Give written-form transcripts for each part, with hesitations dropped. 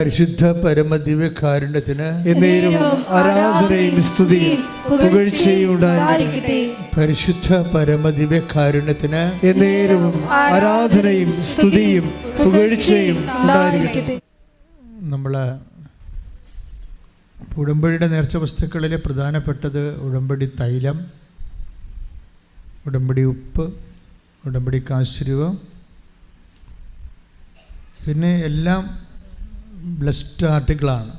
പരിശുദ്ധ പരമദിവ്യകാരുണ്യത്തിന് ആരാധനയും സ്തുതിയും പുകഴ്ചയും ഉണ്ടായിരിക്കട്ടെ. പരിശുദ്ധ പരമദിവ്യകാരുണ്യത്തിന് എന്നേരവും ആരാധനയും സ്തുതിയും പുകഴ്ചയും ഉണ്ടായിരിക്കട്ടെ. നമ്മൾ ഉടമ്പടിയുടെ നേർച്ച വസ്തുക്കളിൽ പ്രധാനപ്പെട്ടത് ഉടമ്പടി തൈലം, ഉടമ്പടി ഉപ്പ്, ഉടമ്പടി കാശ്രൂപം, പിന്നെ എല്ലാം ബ്ലെസ്ഡ് ആർട്ടിക്കിളാണ്,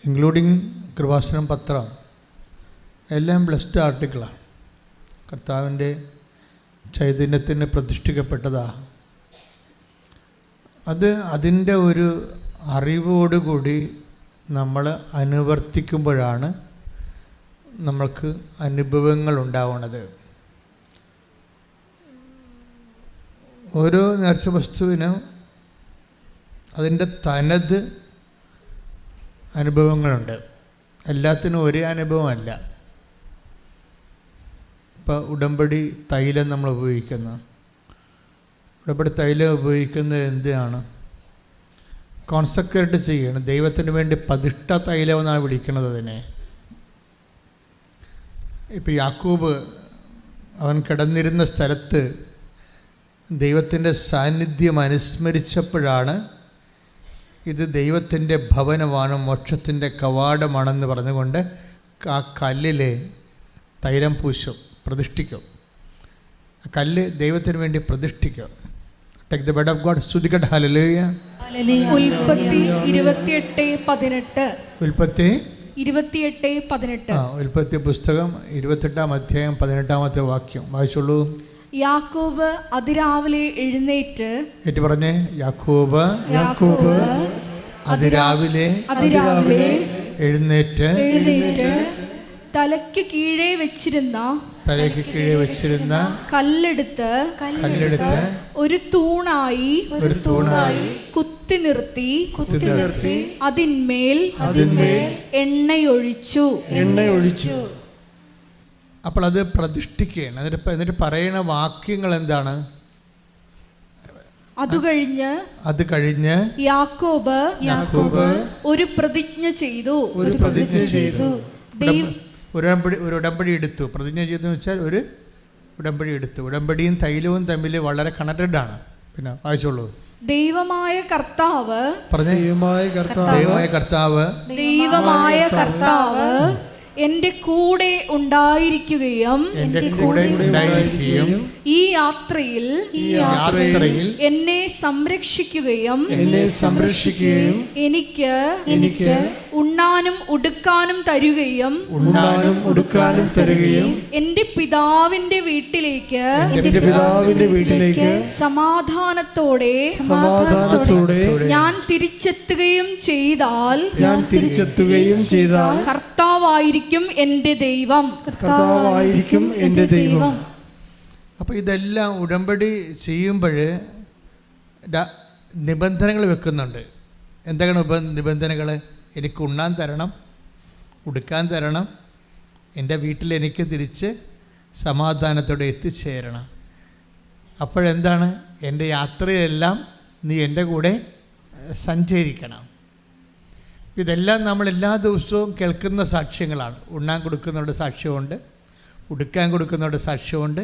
ഇൻക്ലൂഡിങ് കൃപാസനം പത്രം, എല്ലാം ബ്ലെസ്ഡ് ആർട്ടിക്കിളാണ്. കർത്താവിൻ്റെ ചൈതന്യത്തിന് പ്രതിഷ്ഠിക്കപ്പെട്ടതാണ്. അത് അതിൻ്റെ ഒരു അറിവോടുകൂടി നമ്മൾ അനുവർത്തിക്കുമ്പോഴാണ് നമ്മൾക്ക് അനുഭവങ്ങൾ ഉണ്ടാവുന്നത്. ഓരോ നേർച്ച വസ്തുവിനും അതിൻ്റെ തനത് അനുഭവങ്ങളുണ്ട്. എല്ലാത്തിനും ഒരേ അനുഭവമല്ല. ഇപ്പോൾ ഉടമ്പടി തൈലം നമ്മൾ ഉപയോഗിക്കുന്നു. ഉടമ്പടി തൈലം ഉപയോഗിക്കുന്നത് എന്തിനാണ്? കോൺസെക്രേറ്റ് ചെയ്യണം. ദൈവത്തിന് വേണ്ടി പ്രതിഷ്ഠ തൈലം എന്നാണ് വിളിക്കുന്നത് അതിനെ. ഇപ്പോൾ യാക്കോബ് അവൻ കിടന്നിരുന്ന സ്ഥലത്ത് ദൈവത്തിൻ്റെ സാന്നിധ്യം അനുസ്മരിച്ചപ്പോഴാണ് ഇത് ദൈവത്തിൻ്റെ ഭവനമാണ്, മോക്ഷത്തിൻ്റെ കവാടമാണെന്ന് പറഞ്ഞുകൊണ്ട് ആ കല്ലിൽ തൈലം പൂശും, പ്രതിഷ്ഠിക്കും. കല്ല് ദൈവത്തിന് വേണ്ടി പ്രതിഷ്ഠിക്കും. Take the bed of God. സ്തുതിക്കട്ടെ. ഹല്ലേലൂയ. ഉൽപ്പത്തി 28:18. ഉൽപ്പത്തി 28:18. ഉൽപ്പത്തി പുസ്തകം 28-ാം അധ്യായം 18-ാമത്തെ വാക്യം വായിച്ചോളൂ. യാക്കോബ് അതിരാവിലെ എഴുന്നേറ്റ് പറഞ്ഞേ. യാക്കോബ് അതിരാവിലെ എഴുന്നേറ്റ് തലയ്ക്ക് കീഴേ വെച്ചിരുന്ന കല്ലെടുത്ത് ഒരു തൂണായി കുത്തി നിർത്തി അതിന്മേൽ എണ്ണയൊഴിച്ചു. അപ്പോൾ അത് പ്രതിഷ്ഠിക്കുകയാണ്. എന്നിട്ട് പറയുന്ന വാക്യങ്ങൾ എന്താണ്? അത് കഴിഞ്ഞ് യാക്കോബ് ഒരു പ്രതിജ്ഞ ചെയ്തു. ഒരു ഉടമ്പടി എടുത്തു. പ്രതിജ്ഞ ചെയ്തെന്ന് വെച്ചാൽ ഒരു ഉടമ്പടി എടുത്തു. ഉടമ്പടിയും തൈലവും തമ്മിൽ വളരെ കണക്റ്റഡ് ആണ്. പിന്നെ വായിച്ചോളൂ. ദൈവമായ കർത്താവ് എന്റെ കൂടെ ഉണ്ടായിരിക്കുകയും ഈ യാത്രയിൽ എന്നെ സംരക്ഷിക്കുകയും എനിക്ക് ഉണ്ണാനും ഉടുക്കാനും തരുകയും എന്റെ പിതാവിന്റെ വീട്ടിലേക്ക് സമാധാനത്തോടെ ഞാൻ തിരിച്ചെത്തുകയും ചെയ്താൽ കർത്താവായിരിക്കും എന്റെ ദൈവം. അപ്പോൾ ഇതെല്ലാം ഉടമ്പടി ചെയ്യുമ്പോൾ നിബന്ധനകൾ വെക്കുന്നുണ്ട്. എന്തൊക്കെയാണ് നിബന്ധനകൾ? എനിക്ക് ഉണ്ണാൻ തരണം, ഉടുക്കാൻ തരണം, എൻ്റെ വീട്ടിൽ എനിക്ക് തിരിച്ച് സമാധാനത്തോടെ എത്തിച്ചേരണം. അപ്പോഴെന്താണ്? എൻ്റെ യാത്രയെല്ലാം നീ എൻ്റെ കൂടെ സഞ്ചരിക്കണം. ഇതെല്ലാം നമ്മൾ എല്ലാ ദിവസവും കേൾക്കുന്ന സാക്ഷ്യങ്ങളാണ്. ഉണ്ണാൻ കൊടുക്കുന്നവരുടെ സാക്ഷ്യമുണ്ട്, ഉടുക്കാൻ കൊടുക്കുന്നവരുടെ സാക്ഷ്യമുണ്ട്,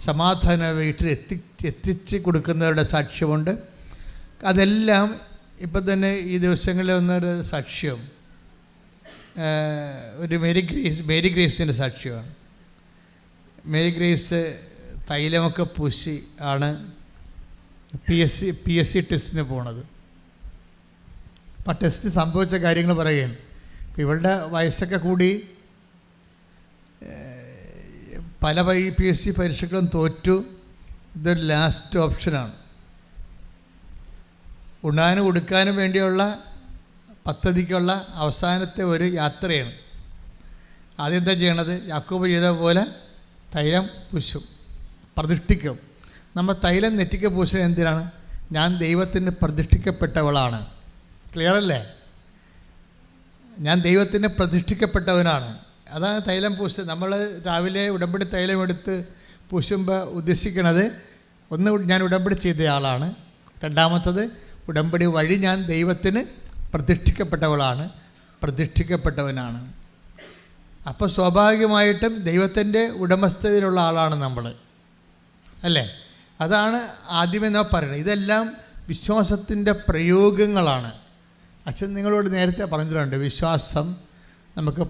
സമാധാന വീട്ടിൽ എത്തിച്ച് കൊടുക്കുന്നവരുടെ സാക്ഷ്യമുണ്ട്. അതെല്ലാം ഇപ്പം തന്നെ ഈ ദിവസങ്ങളിൽ വന്നൊരു സാക്ഷ്യം ഒരു മേരി ഗ്രേസിൻ്റെ സാക്ഷ്യമാണ്. മേരി ഗ്രേസ് തൈലമൊക്കെ പൂശി ആണ് PSC ടെസ്റ്റിന് പോണത്. അപ്പം ടെസ്റ്റ് സംഭവിച്ച കാര്യങ്ങൾ പറയുകയാണ്. ഇവളുടെ വയസ്സൊക്കെ കൂടി പല PSC പരീക്ഷകളും തോറ്റു. ഇതൊരു ലാസ്റ്റ് ഓപ്ഷനാണ്. ഉണ്ണാനും ഉടുക്കാനും വേണ്ടിയുള്ള പദ്ധതിക്കുള്ള അവസാനത്തെ ഒരു യാത്രയാണ്. ആദ്യം എന്താ ചെയ്യണത്? യാക്കോബ് ചെയ്ത പോലെ തൈലം പൂശും, പ്രതിഷ്ഠിക്കും. നമ്മൾ തൈലം നെറ്റിക്ക് പൂശുന്നത് എന്തിനാണ്? ഞാൻ ദൈവത്തിന് പ്രതിഷ്ഠിക്കപ്പെട്ടവളാണ്. ക്ലിയർ അല്ലേ? ഞാൻ ദൈവത്തിന് പ്രതിഷ്ഠിക്കപ്പെട്ടവനാണ്. അതാണ് തൈലം പൂശുന്നത്. നമ്മൾ രാവിലെ ഉടമ്പടി തൈലം എടുത്ത് പൂശുമ്പോൾ ഉദ്ദേശിക്കുന്നത്, ഒന്ന് ഞാൻ ഉടമ്പടി ചെയ്ത ആളാണ്, രണ്ടാമത്തത് ഉടമ്പടി വഴി ഞാൻ ദൈവത്തിന് പ്രതിഷ്ഠിക്കപ്പെട്ടവനാണ്. അപ്പോൾ സ്വാഭാവികമായിട്ടും ദൈവത്തിൻ്റെ ഉടമസ്ഥതയിലുള്ള ആളാണ് നമ്മൾ, അല്ലേ? അതാണ് ആദ്യമേ നാം പറയുന്നത്. ഇതെല്ലാം വിശ്വാസത്തിൻ്റെ പ്രയോഗങ്ങളാണ്. അച്ഛൻ നിങ്ങളോട് നേരത്തെ പറഞ്ഞിട്ടുണ്ട്, വിശ്വാസം നമുക്ക്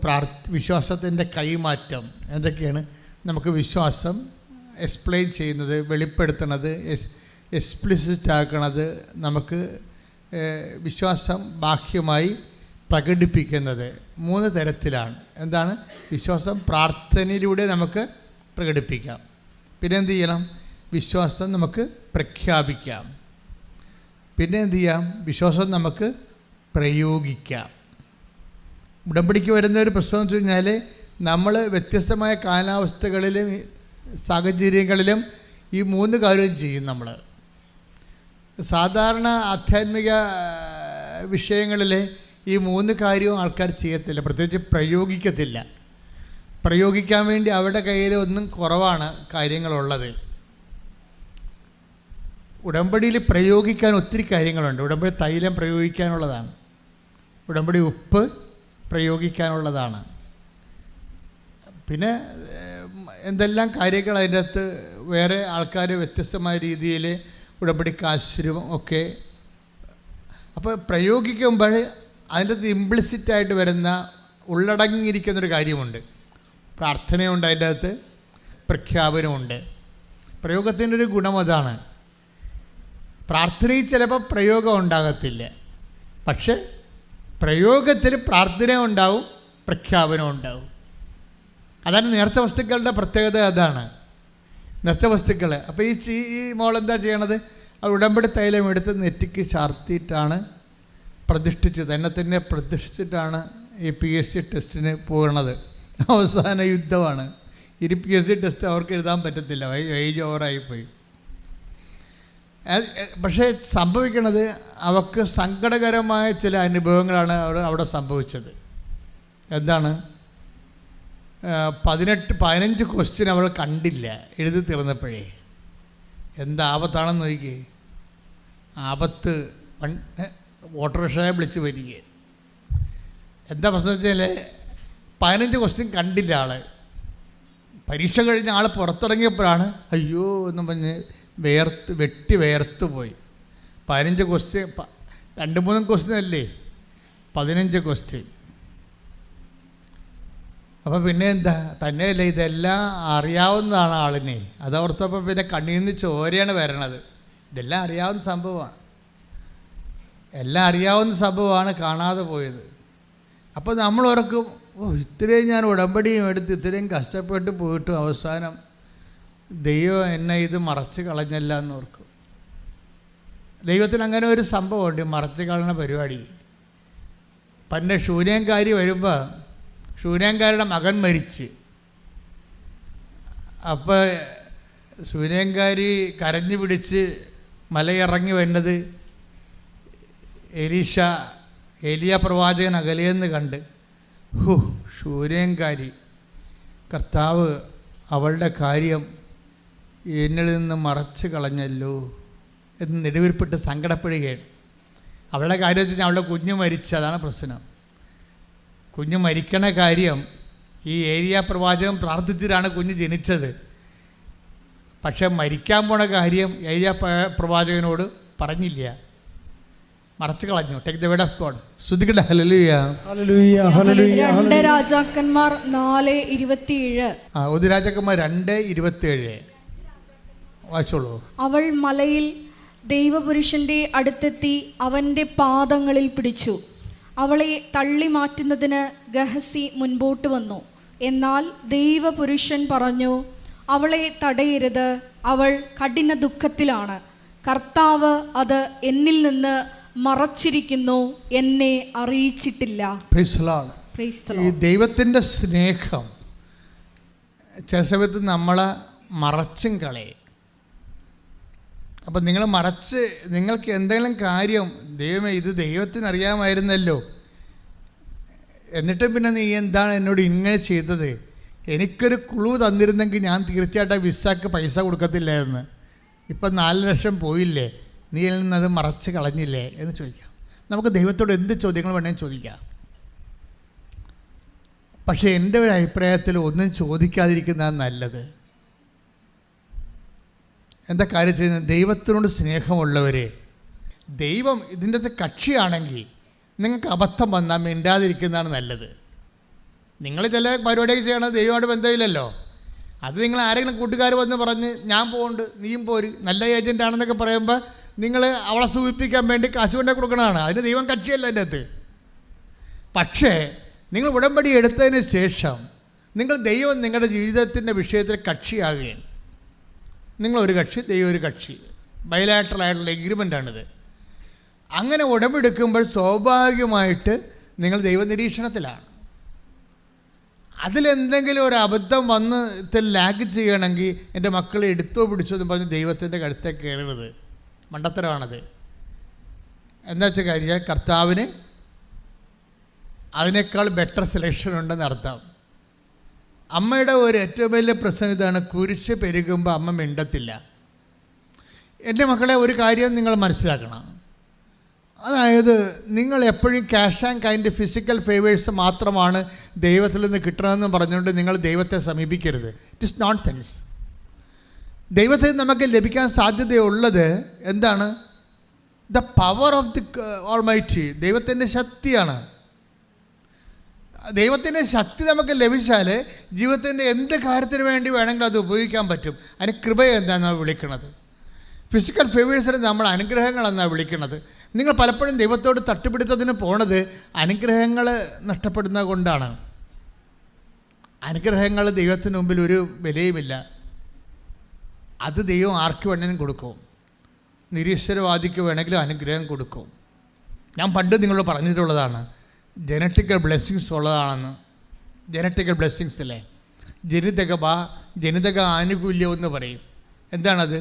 വിശ്വാസത്തിൻ്റെ കൈമാറ്റം എന്തൊക്കെയാണ്. നമുക്ക് വിശ്വാസം എക്സ്പ്ലെയിൻ ചെയ്യുന്നത്, വെളിപ്പെടുത്തുന്നത്, എക്സ്പ്ലിസിറ്റ് ആക്കുന്നത്, നമുക്ക് വിശ്വാസം ബാഹ്യമായി പ്രകടിപ്പിക്കുന്നത് 3 തരത്തിലാണ്. എന്താണ്? വിശ്വാസം പ്രാർത്ഥനയിലൂടെ നമുക്ക് പ്രകടിപ്പിക്കാം. പിന്നെ എന്ത് ചെയ്യണം? വിശ്വാസം നമുക്ക് പ്രഖ്യാപിക്കാം. പിന്നെ എന്ത് ചെയ്യാം? വിശ്വാസം നമുക്ക് പ്രയോഗിക്കാം. ഉടമ്പടിക്ക് വരുന്ന ഒരു പ്രശ്നം എന്ന് വെച്ച് കഴിഞ്ഞാൽ, നമ്മൾ വ്യത്യസ്തമായ കാലാവസ്ഥകളിലും സാഹചര്യങ്ങളിലും ഈ 3 കാര്യവും ചെയ്യും. നമ്മൾ സാധാരണ ആധ്യാത്മിക വിഷയങ്ങളിൽ ഈ 3 കാര്യവും ആൾക്കാർ ചെയ്യത്തില്ല, പ്രത്യേകിച്ച് പ്രയോഗിക്കത്തില്ല. പ്രയോഗിക്കാൻ വേണ്ടി അവരുടെ കയ്യിൽ ഒന്നും കുറവാണ് കാര്യങ്ങളുള്ളത്. ഉടമ്പടിയിൽ പ്രയോഗിക്കാൻ ഒത്തിരി കാര്യങ്ങളുണ്ട്. ഉടമ്പടി തൈലം പ്രയോഗിക്കാനുള്ളതാണ്, ഉടമ്പടി ഉപ്പ് പ്രയോഗിക്കാനുള്ളതാണ്, പിന്നെ എന്തെല്ലാം കാര്യങ്ങൾ അതിൻ്റെ അകത്ത് വേറെ ആൾക്കാർ വ്യത്യസ്തമായ രീതിയിൽ ഉടമ്പടി കാശിരും ഒക്കെ. അപ്പോൾ പ്രയോഗിക്കുമ്പോൾ അതിൻ്റെ അകത്ത് ഇംപ്ലിസിറ്റായിട്ട് വരുന്ന ഉള്ളടങ്ങിയിരിക്കുന്നൊരു കാര്യമുണ്ട്. പ്രാർത്ഥനയുണ്ട്, അതിൻ്റെ അകത്ത് പ്രഖ്യാപനമുണ്ട്. പ്രയോഗത്തിൻ്റെ ഒരു ഗുണം അതാണ്. പ്രാർത്ഥനയിൽ ചിലപ്പോൾ പ്രയോഗം ഉണ്ടാകത്തില്ല, പക്ഷെ പ്രയോഗത്തിൽ പ്രാർത്ഥന ഉണ്ടാവും, പ്രഖ്യാപനം ഉണ്ടാവും. അതാണ് നേർച്ച വസ്തുക്കളുടെ പ്രത്യേകത. അതാണ് നേർച്ച വസ്തുക്കൾ. അപ്പോൾ ഈ മോളെന്താ ചെയ്യണത്? ഉടമ്പടി തൈലം എടുത്ത് നെറ്റിക്ക് ചാർത്തിയിട്ടാണ് പ്രതിഷ്ഠിച്ചത്. തന്നെ പ്രതിഷ്ഠിച്ചിട്ടാണ് ഈ PSC ടെസ്റ്റിന് പോകുന്നത്. അവസാന യുദ്ധമാണ്. ഈ PSC ടെസ്റ്റ് അവർക്ക് എഴുതാൻ പറ്റത്തില്ല, ഏജ് ഓവറായിപ്പോയി. പക്ഷേ സംഭവിക്കുന്നത് അവർക്ക് സങ്കടകരമായ ചില അനുഭവങ്ങളാണ് അവിടെ സംഭവിച്ചത്. എന്താണ്? 15 ക്വസ്റ്റ്യൻ അവൾ കണ്ടില്ല എഴുതി തീർന്നപ്പോഴേ. എന്താപത്താണെന്ന് നോക്കിയേ. ആപത്ത് ഓട്ടോറിക്ഷയെ വിളിച്ച് വരിക. എന്താ പ്രശ്നം വെച്ചാൽ 15 ക്വസ്റ്റ്യൻ കണ്ടില്ല ആൾ. പരീക്ഷ കഴിഞ്ഞ ആൾ പുറത്തിറങ്ങിയപ്പോഴാണ് അയ്യോ എന്ന് പറഞ്ഞ് വെട്ടി പോയി. 15 ക്വസ്റ്റ്യൻ 2-3 ക്വസ്റ്റ്യൻ അല്ലേ, 15 ക്വസ്റ്റ്യൻ. അപ്പോൾ പിന്നെ എന്താ, തന്നെയല്ല ഇതെല്ലാം അറിയാവുന്നതാണ് ആളിനെ. അതോർത്തപ്പോൾ പിന്നെ കണ്ണിൽ നിന്ന് ചോരയാണ് വരണത്. ഇതെല്ലാം അറിയാവുന്ന സംഭവമാണ്, എല്ലാം അറിയാവുന്ന സംഭവമാണ് കാണാതെ പോയത്. അപ്പോൾ നമ്മൾ ഓർക്കും, ഇത്രയും ഞാൻ ഉടമ്പടിയും എടുത്ത് ഇത്രയും കഷ്ടപ്പെട്ട് പോയിട്ടും അവസാനം ദൈവം എന്നെ ഇത് മറച്ച് കളഞ്ഞല്ല എന്ന് ഓർക്കും. ദൈവത്തിന് അങ്ങനെ ഒരു സംഭവമുണ്ട്, മറച്ച് കളഞ്ഞ പരിപാടി. പണ്ട് ശൂന്യംകാരി വരുമ്പോൾ ശൂന്യംകാരിയുടെ മകൻ മരിച്ച്. അപ്പോൾ ശൂന്യംകാരി കരഞ്ഞു പിടിച്ച് മലയിറങ്ങി വരുന്നത് ഏലിയ പ്രവാചകൻ അകലെയെന്ന് കണ്ട്, ശൂന്യംകാരി, കർത്താവ് അവളുടെ കാര്യം എന്നിൽ നിന്ന് മറച്ച് കളഞ്ഞല്ലോ എന്ന് നെടുവീർപ്പിട്ട് സങ്കടപ്പെടുകയാണ്. അവളുടെ കാര്യത്തിൽ അവളുടെ കുഞ്ഞ് മരിച്ചു, അതാണ് പ്രശ്നം. കുഞ്ഞ് മരിക്കണ കാര്യം ഈ ഏലിയ പ്രവാചകൻ പ്രാർത്ഥിച്ചിട്ടാണ് കുഞ്ഞ് ജനിച്ചത്. പക്ഷെ മരിക്കാൻ പോണ കാര്യം ഏലിയ പ്രവാചകനോട് പറഞ്ഞില്ല, മറച്ചു കളഞ്ഞു. Take the word of God. സ്തുതിക്കട്ടെ. ഹല്ലേലൂയ, ഹല്ലേലൂയ, ഹല്ലേലൂയ. 2 രാജാക്കന്മാർ 4:27. 1 രാജാക്കന്മാർ 2:27 വായിച്ചോളൂ. അവൾ മലയിൽ ദൈവപുരുഷന്റെ അടുത്തെത്തി അവന്റെ പാദങ്ങളിൽ പിടിച്ചു. അവളെ തള്ളി മാറ്റുന്നതിന് ഗഹസി മുൻപോട്ട് വന്നു. എന്നാൽ ദൈവപുരുഷൻ പറഞ്ഞു, അവളെ തടയരുത്, അവൾ കഠിന ദുഃഖത്തിലാണ്. കർത്താവ് അത് എന്നിൽ നിന്ന് മറച്ചിരിക്കുന്നു, എന്നെ അറിയിച്ചിട്ടില്ല. ഈ ദൈവത്തിൻ്റെ സ്നേഹം ചില സമയത്ത് നമ്മളെ മറച്ചും കളയും. അപ്പം നിങ്ങൾക്ക് എന്തെങ്കിലും കാര്യം ദൈവമേ ഇത് ദൈവത്തിന് അറിയാമായിരുന്നല്ലോ, എന്നിട്ടും പിന്നെ നീ എന്താണ് എന്നോട് ഇങ്ങനെ ചെയ്തത്, എനിക്കൊരു ക്ലൂ തന്നിരുന്നെങ്കിൽ ഞാൻ തീർച്ചയായിട്ടും വിസക്ക് പൈസ കൊടുക്കത്തില്ലായിരുന്നു. ഇപ്പം 4 ലക്ഷം പോയില്ലേ, നീ അതിൽ നിന്നത് മറച്ച് കളഞ്ഞില്ലേ എന്ന് ചോദിക്കാം. നമുക്ക് ദൈവത്തോട് എന്ത് ചോദ്യങ്ങൾ വേണമെങ്കിൽ ചോദിക്കാം. പക്ഷേ എൻ്റെ ഒരു അഭിപ്രായത്തിൽ ഒന്നും ചോദിക്കാതിരിക്കുന്നതാണ് നല്ലത്. എന്താ കാര്യം ചെയ്യുന്നത്? ദൈവത്തിനോട് സ്നേഹമുള്ളവരെ, ദൈവം ഇതിൻ്റെ അകത്ത് കക്ഷിയാണെങ്കിൽ നിങ്ങൾക്ക് അബദ്ധം വന്നാൽ മിണ്ടാതിരിക്കുന്നതാണ് നല്ലത്. നിങ്ങൾ ചില പരിപാടിയൊക്കെ ചെയ്യണത് ദൈവമായിട്ട് ബന്ധമില്ലല്ലോ. അത് നിങ്ങൾ ആരെങ്കിലും കൂട്ടുകാർ വന്ന് പറഞ്ഞ് ഞാൻ പോകുന്നുണ്ട് നീയും പോര്, നല്ല ഏജൻ്റാണെന്നൊക്കെ പറയുമ്പോൾ നിങ്ങൾ അവളെ സൂചിപ്പിക്കാൻ വേണ്ടി കാശ് കൊണ്ടേ കൊടുക്കണതാണ്. അതിന് ദൈവം കക്ഷിയല്ല അതിൻ്റെ അകത്ത്. പക്ഷേ നിങ്ങൾ ഉടമ്പടി എടുത്തതിന് ശേഷം ദൈവം നിങ്ങളുടെ ജീവിതത്തിൻ്റെ വിഷയത്തിൽ കക്ഷിയാകുകയാണ്. നിങ്ങളൊരു കക്ഷി, ദൈവം ഒരു കക്ഷി, ബൈലാറ്ററൽ ആയിട്ടുള്ള എഗ്രിമെൻ്റാണിത്. അങ്ങനെ ഉടമ്പെടുക്കുമ്പോൾ സ്വാഭാവികമായിട്ട് നിങ്ങൾ ദൈവനിരീക്ഷണത്തിലാണ്. അതിലെന്തെങ്കിലും ഒരു അബദ്ധം വന്ന് ലാഗ് ചെയ്യണമെങ്കിൽ എൻ്റെ മക്കളെ എടുത്തോ പിടിച്ചോ എന്ന് പറഞ്ഞ് ദൈവത്തിൻ്റെ കഴുത്തേക്ക് കയറരുത്. മണ്ടത്തരമാണത്. എന്താ വെച്ചാൽ കാര്യം, കർത്താവിന് അതിനേക്കാൾ ബെറ്റർ സെലക്ഷൻ ഉണ്ടെന്ന് അർത്ഥം. അമ്മയുടെ ഒരു ഏറ്റവും വലിയ പ്രശ്നം ഇതാണ്, കുരിശ് പെരുകുമ്പോൾ അമ്മ മിണ്ടത്തില്ല. എൻ്റെ മക്കളെ ഒരു കാര്യം നിങ്ങൾ മനസ്സിലാക്കണം. അതായത് നിങ്ങൾ എപ്പോഴും cash and kind physical favours മാത്രമാണ് ദൈവത്തിൽ നിന്ന് കിട്ടണമെന്ന് പറഞ്ഞുകൊണ്ട് നിങ്ങൾ ദൈവത്തെ സമീപിക്കരുത്. It is not sense. ദൈവത്തിൽ നമുക്ക് ലഭിക്കാൻ സാധ്യതയുള്ളത് എന്താണ്? The power of the Almighty, ദൈവത്തിൻ്റെ ശക്തിയാണ്. ദൈവത്തിൻ്റെ ശക്തി നമുക്ക് ലഭിച്ചാൽ ജീവിതത്തിൻ്റെ എന്ത് കാര്യത്തിന് വേണ്ടി വേണമെങ്കിലും അത് ഉപയോഗിക്കാൻ പറ്റും. അതിന് കൃപ എന്താണെന്നാണ് വിളിക്കുന്നത്. ഫിസിക്കൽ ഫേവേഴ്സിനെ നമ്മൾ അനുഗ്രഹങ്ങളെന്നാണ് വിളിക്കുന്നത്. നിങ്ങൾ പലപ്പോഴും ദൈവത്തോട് തട്ടുപിടുത്തത്തിന് പോണത് അനുഗ്രഹങ്ങൾ നഷ്ടപ്പെടുന്നത് കൊണ്ടാണ്. അനുഗ്രഹങ്ങൾ ദൈവത്തിന് മുമ്പിൽ ഒരു വിലയുമില്ല. അത് ദൈവം ആർക്ക് വേണമെങ്കിലും കൊടുക്കും. നിരീശ്വരവാദിക്ക് വേണമെങ്കിലും അനുഗ്രഹം കൊടുക്കും. ഞാൻ പണ്ട് നിങ്ങളോട് പറഞ്ഞിട്ടുള്ളതാണ്, ജനറ്റിക്കൽ ബ്ലെസ്സിങ്സ് ഉള്ളതാണെന്ന്. ജനറ്റിക്കൽ ബ്ലെസ്സിങ്സ് അല്ലേ, ജനിതക ആനുകൂല്യം എന്ന് പറയും. എന്താണത്?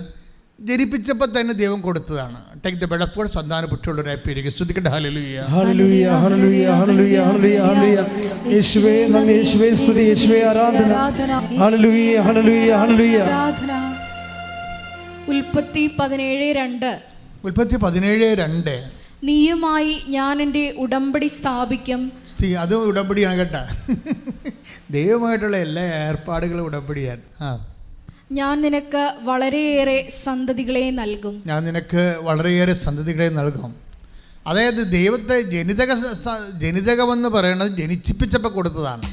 ജനിപ്പിച്ചപ്പോൾ തന്നെ ദൈവം കൊടുത്തതാണ്. Take the bed of God, സന്താന പുഷ്ടിയുള്ളവരായി പേരുക. സ്തുതിക്കട്ടെ. ഹല്ലേലൂയ, ഹല്ലേലൂയ, ഹല്ലേലൂയ, ഹല്ലേലൂയ, ഹല്ലേലൂയ, ഹല്ലേലൂയ. യേശുവേ നന്ദി, യേശുവേ സ്തുതി, യേശുവേ ആരാധന. ഹല്ലേലൂയ, ഹല്ലേലൂയ, ഹല്ലേലൂയ. ഉൽപ്പത്തി 17:2. ഉൽപ്പത്തി 17:2. നീയുമായി ഞാൻ എൻ്റെ ഉടമ്പടി സ്ഥാപിക്കും. അത് ഉടമ്പടിയാണ് കേട്ടാ. ദൈവമായിട്ടുള്ള എല്ലാ ഏർപ്പാടുകളും ഉടമ്പടിയാണ്. ഞാൻ നിനക്ക് വളരെയേറെ സന്തതികളെ നൽകും. ഞാൻ നിനക്ക് വളരെയേറെ സന്തതികളെ നൽകും. അതായത് ദൈവത്തെ ജനിതകമെന്ന് പറയുന്നത് ജനിച്ചിപ്പിച്ചപ്പോൾ കൊടുത്തതാണ്.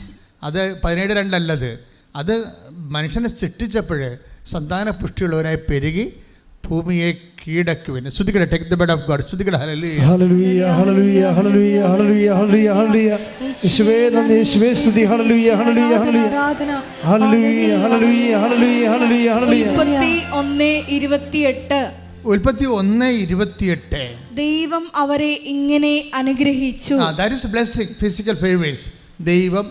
അത് 17:2 അല്ലത്. അത് മനുഷ്യനെ സൃഷ്ടിച്ചപ്പോൾ സന്താന പുഷ്ടിയുള്ളവരായി പെരുകി ഭൂമിയെ കീഴടക്കുവിന്. സ്തുതിക്കട്ടെ. Take the bed of God. സ്തുതിക്കട്ടെ. ഹല്ലേലൂയ, ഹല്ലേലൂയ, ഹല്ലേലൂയ, ഹല്ലേലൂയ, ഹല്ലേലൂയ, ഹല്ലേലൂയ, ഹല്ലേലൂയ. യേശുവേ നന്ദി, യേശുവേ സ്തുതി. ഹല്ലേലൂയ, ഹല്ലേലൂയ, ഹല്ലേലൂയ, ഹല്ലേലൂയ, ഹല്ലേലൂയ, ഹല്ലേലൂയ, ഹല്ലേലൂയ, ഹല്ലേലൂയ. ഉൽപ്പത്തി 1:28. ഉൽപ്പത്തി 1:28. ദൈവം അവരെ ഇങ്ങനെ അനുഗ്രഹിച്ചു. That is blessing, physical favours. ദൈവം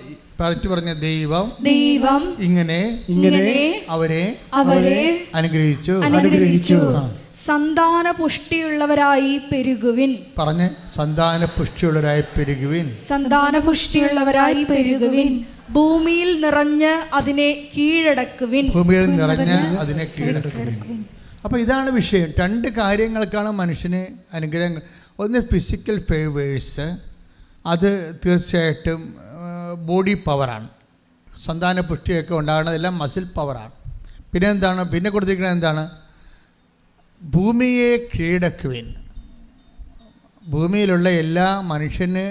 പറഞ്ഞ ദൈവം ഇങ്ങനെ അവരെ അനുഗ്രഹിച്ചു. സന്താന പുഷ്ടിയുള്ളവരായി പെരുകുവിൻ. പറഞ്ഞ് സന്താന പുഷ്ടിയുള്ളവരായി പെരുകുവിൻ. സന്താന പുഷ്ടിയുള്ളവരായി പെരുകുവിൻ. ഭൂമിയിൽ നിറഞ്ഞ് അതിനെ കീഴടക്കുവിൻ. ഭൂമിയിൽ നിറഞ്ഞ് അതിനെ കീഴടക്കുവിൻ. അപ്പോൾ ഇതാണ് വിഷയം. 2 കാര്യങ്ങൾക്കാണ് മനുഷ്യന് അനുഗ്രഹങ്ങൾ. ഒന്ന് ഫിസിക്കൽ ഫേവേഴ്സ്, അത് തീർച്ചയായിട്ടും ബോഡി പവറാണ്. സന്താന പുഷ്ടിയൊക്കെ ഉണ്ടാകുന്നതെല്ലാം മസിൽ പവറാണ്. പിന്നെ എന്താണ് പിന്നെ കൊടുത്തിരിക്കുന്നത്? എന്താണ്? ഭൂമിയെ കീഴടക്കുവിൻ. ഭൂമിയിലുള്ള എല്ലാ മനുഷ്യന്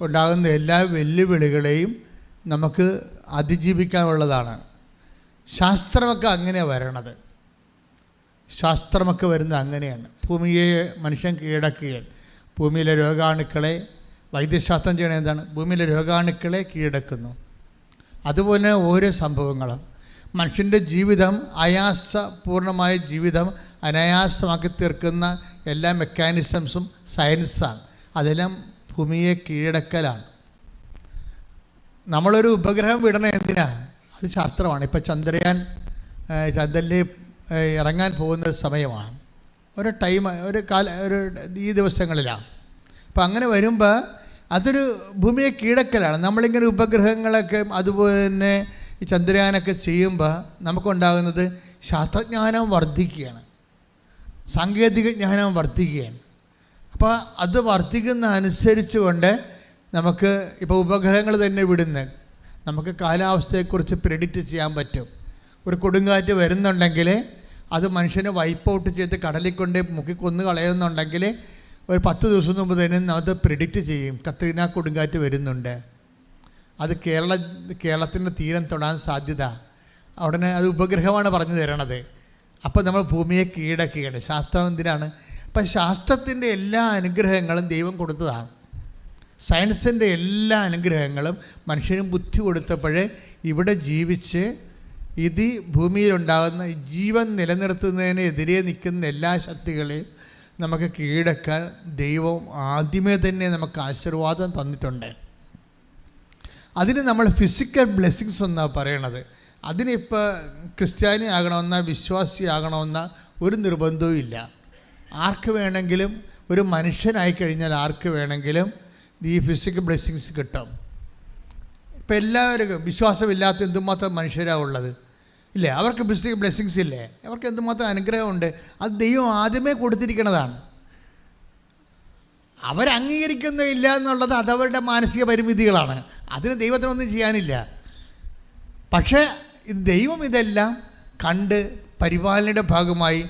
ഉണ്ടാകുന്ന എല്ലാ വെല്ലുവിളികളെയും നമുക്ക് അതിജീവിക്കാനുള്ളതാണ്. ശാസ്ത്രമൊക്കെ അങ്ങനെയാണ് വരണത്. ശാസ്ത്രമൊക്കെ വരുന്നത് അങ്ങനെയാണ്. ഭൂമിയെ മനുഷ്യൻ കീഴടക്കുകയാണ്. ഭൂമിയിലെ രോഗാണുക്കളെ, വൈദ്യശാസ്ത്രം ചെയ്യണത് എന്താണ്? ഭൂമിയിലെ രോഗാണുക്കളെ കീഴടക്കുന്നു. അതുപോലെ ഓരോ സംഭവങ്ങളും മനുഷ്യൻ്റെ ജീവിതം, ആയാസപൂർണമായ ജീവിതം അനായാസമാക്കി തീർക്കുന്ന എല്ലാ മെക്കാനിസംസും സയൻസാണ്. അതെല്ലാം ഭൂമിയെ കീഴടക്കലാണ്. നമ്മളൊരു ഉപഗ്രഹം വിടണത് എന്തിനാണ്? അത് ശാസ്ത്രമാണ്. ഇപ്പോൾ ചന്ദ്രനിൽ ഇറങ്ങാൻ പോകുന്ന സമയമാണ്. ഒരു ഈ ദിവസങ്ങളിലാണ്. അപ്പം അങ്ങനെ വരുമ്പോൾ അതൊരു ഭൂമിയെ കീഴടക്കലാണ്. നമ്മളിങ്ങനെ ഉപഗ്രഹങ്ങളൊക്കെ അതുപോലെ തന്നെ ഈ ചന്ദ്രയാനൊക്കെ ചെയ്യുമ്പോൾ നമുക്കുണ്ടാകുന്നത് ശാസ്ത്രജ്ഞാനം വർദ്ധിക്കുകയാണ്. സാങ്കേതിക ജ്ഞാനം വർദ്ധിക്കുകയാണ്. അപ്പോൾ അത് വർദ്ധിക്കുന്ന അനുസരിച്ച് കൊണ്ട് നമുക്ക് ഇപ്പോൾ ഉപഗ്രഹങ്ങൾ തന്നെ വിടുന്ന നമുക്ക് കാലാവസ്ഥയെക്കുറിച്ച് പ്രെഡിക്റ്റ് ചെയ്യാൻ പറ്റും. ഒരു കൊടുങ്കാറ്റ് വരുന്നുണ്ടെങ്കിൽ അത് മനുഷ്യനെ വൈപ്പ് ഔട്ട് ചെയ്ത് കടലിൽ കൊണ്ട് മുക്കിക്കൊന്ന് കളയുന്നുണ്ടെങ്കിൽ ഒരു 10 ദിവസം മുമ്പ് തന്നെ അത് പ്രെഡിക്റ്റ് ചെയ്യും. കത്രീന കൊടുങ്കാറ്റ് വരുന്നുണ്ട്, അത് കേരളത്തിൻ്റെ തീരം തൊടാൻ സാധ്യത. ഉടനെ അത് ഉപഗ്രഹമാണ് പറഞ്ഞു തരണത്. അപ്പോൾ നമ്മൾ ഭൂമിയെ കീഴടക്കുകയാണ്. ശാസ്ത്രം എന്തിനാണ്? അപ്പം ശാസ്ത്രത്തിൻ്റെ എല്ലാ അനുഗ്രഹങ്ങളും ദൈവം കൊടുത്തതാണ്. സയൻസിൻ്റെ എല്ലാ അനുഗ്രഹങ്ങളും മനുഷ്യനും ബുദ്ധി കൊടുത്തപ്പോഴേ ഇവിടെ ജീവിച്ച് ഇത് ഭൂമിയിലുണ്ടാകുന്ന ജീവൻ നിലനിർത്തുന്നതിനെതിരെ നിൽക്കുന്ന എല്ലാ ശക്തികളെയും നമുക്ക് കീഴടക്കാൻ ദൈവം ആദ്യമേ തന്നെ നമുക്ക് ആശീർവാദം തന്നിട്ടുണ്ട്. അതിന് നമ്മൾ ഫിസിക്കൽ ബ്ലെസ്സിങ്സ് എന്നാണ് പറയണത്. അതിനിപ്പോൾ ക്രിസ്ത്യാനി ആകണമെന്ന വിശ്വാസിയാകണമെന്ന ഒരു നിർബന്ധവും ഇല്ല. ആർക്ക് വേണമെങ്കിലും, ഒരു മനുഷ്യനായി കഴിഞ്ഞാൽ ആർക്ക് വേണമെങ്കിലും ഈ ഫിസിക്കൽ ബ്ലെസ്സിങ്സ് കിട്ടും. ഇപ്പം എല്ലാവർക്കും വിശ്വാസമില്ലാത്ത എന്തുമാത്രം മനുഷ്യരാണ് ഉള്ളത് ഇല്ലേ? അവർക്ക് ഫിസിക്കൽ ബ്ലെസ്സിങ്സ് ഇല്ലേ? അവർക്ക് എന്തുമാത്രം അനുഗ്രഹമുണ്ട്. അത് ദൈവം ആദ്യമേ കൊടുത്തിരിക്കുന്നതാണ്. അവരംഗീകരിക്കുന്നില്ല എന്നുള്ളത് അതവരുടെ മാനസിക പരിമിതികളാണ്. അതിന് ദൈവത്തിനൊന്നും ചെയ്യാനില്ല. പക്ഷേ ദൈവം ഇതെല്ലാം കണ്ട് പരിപാലനയുടെ ഭാഗമായി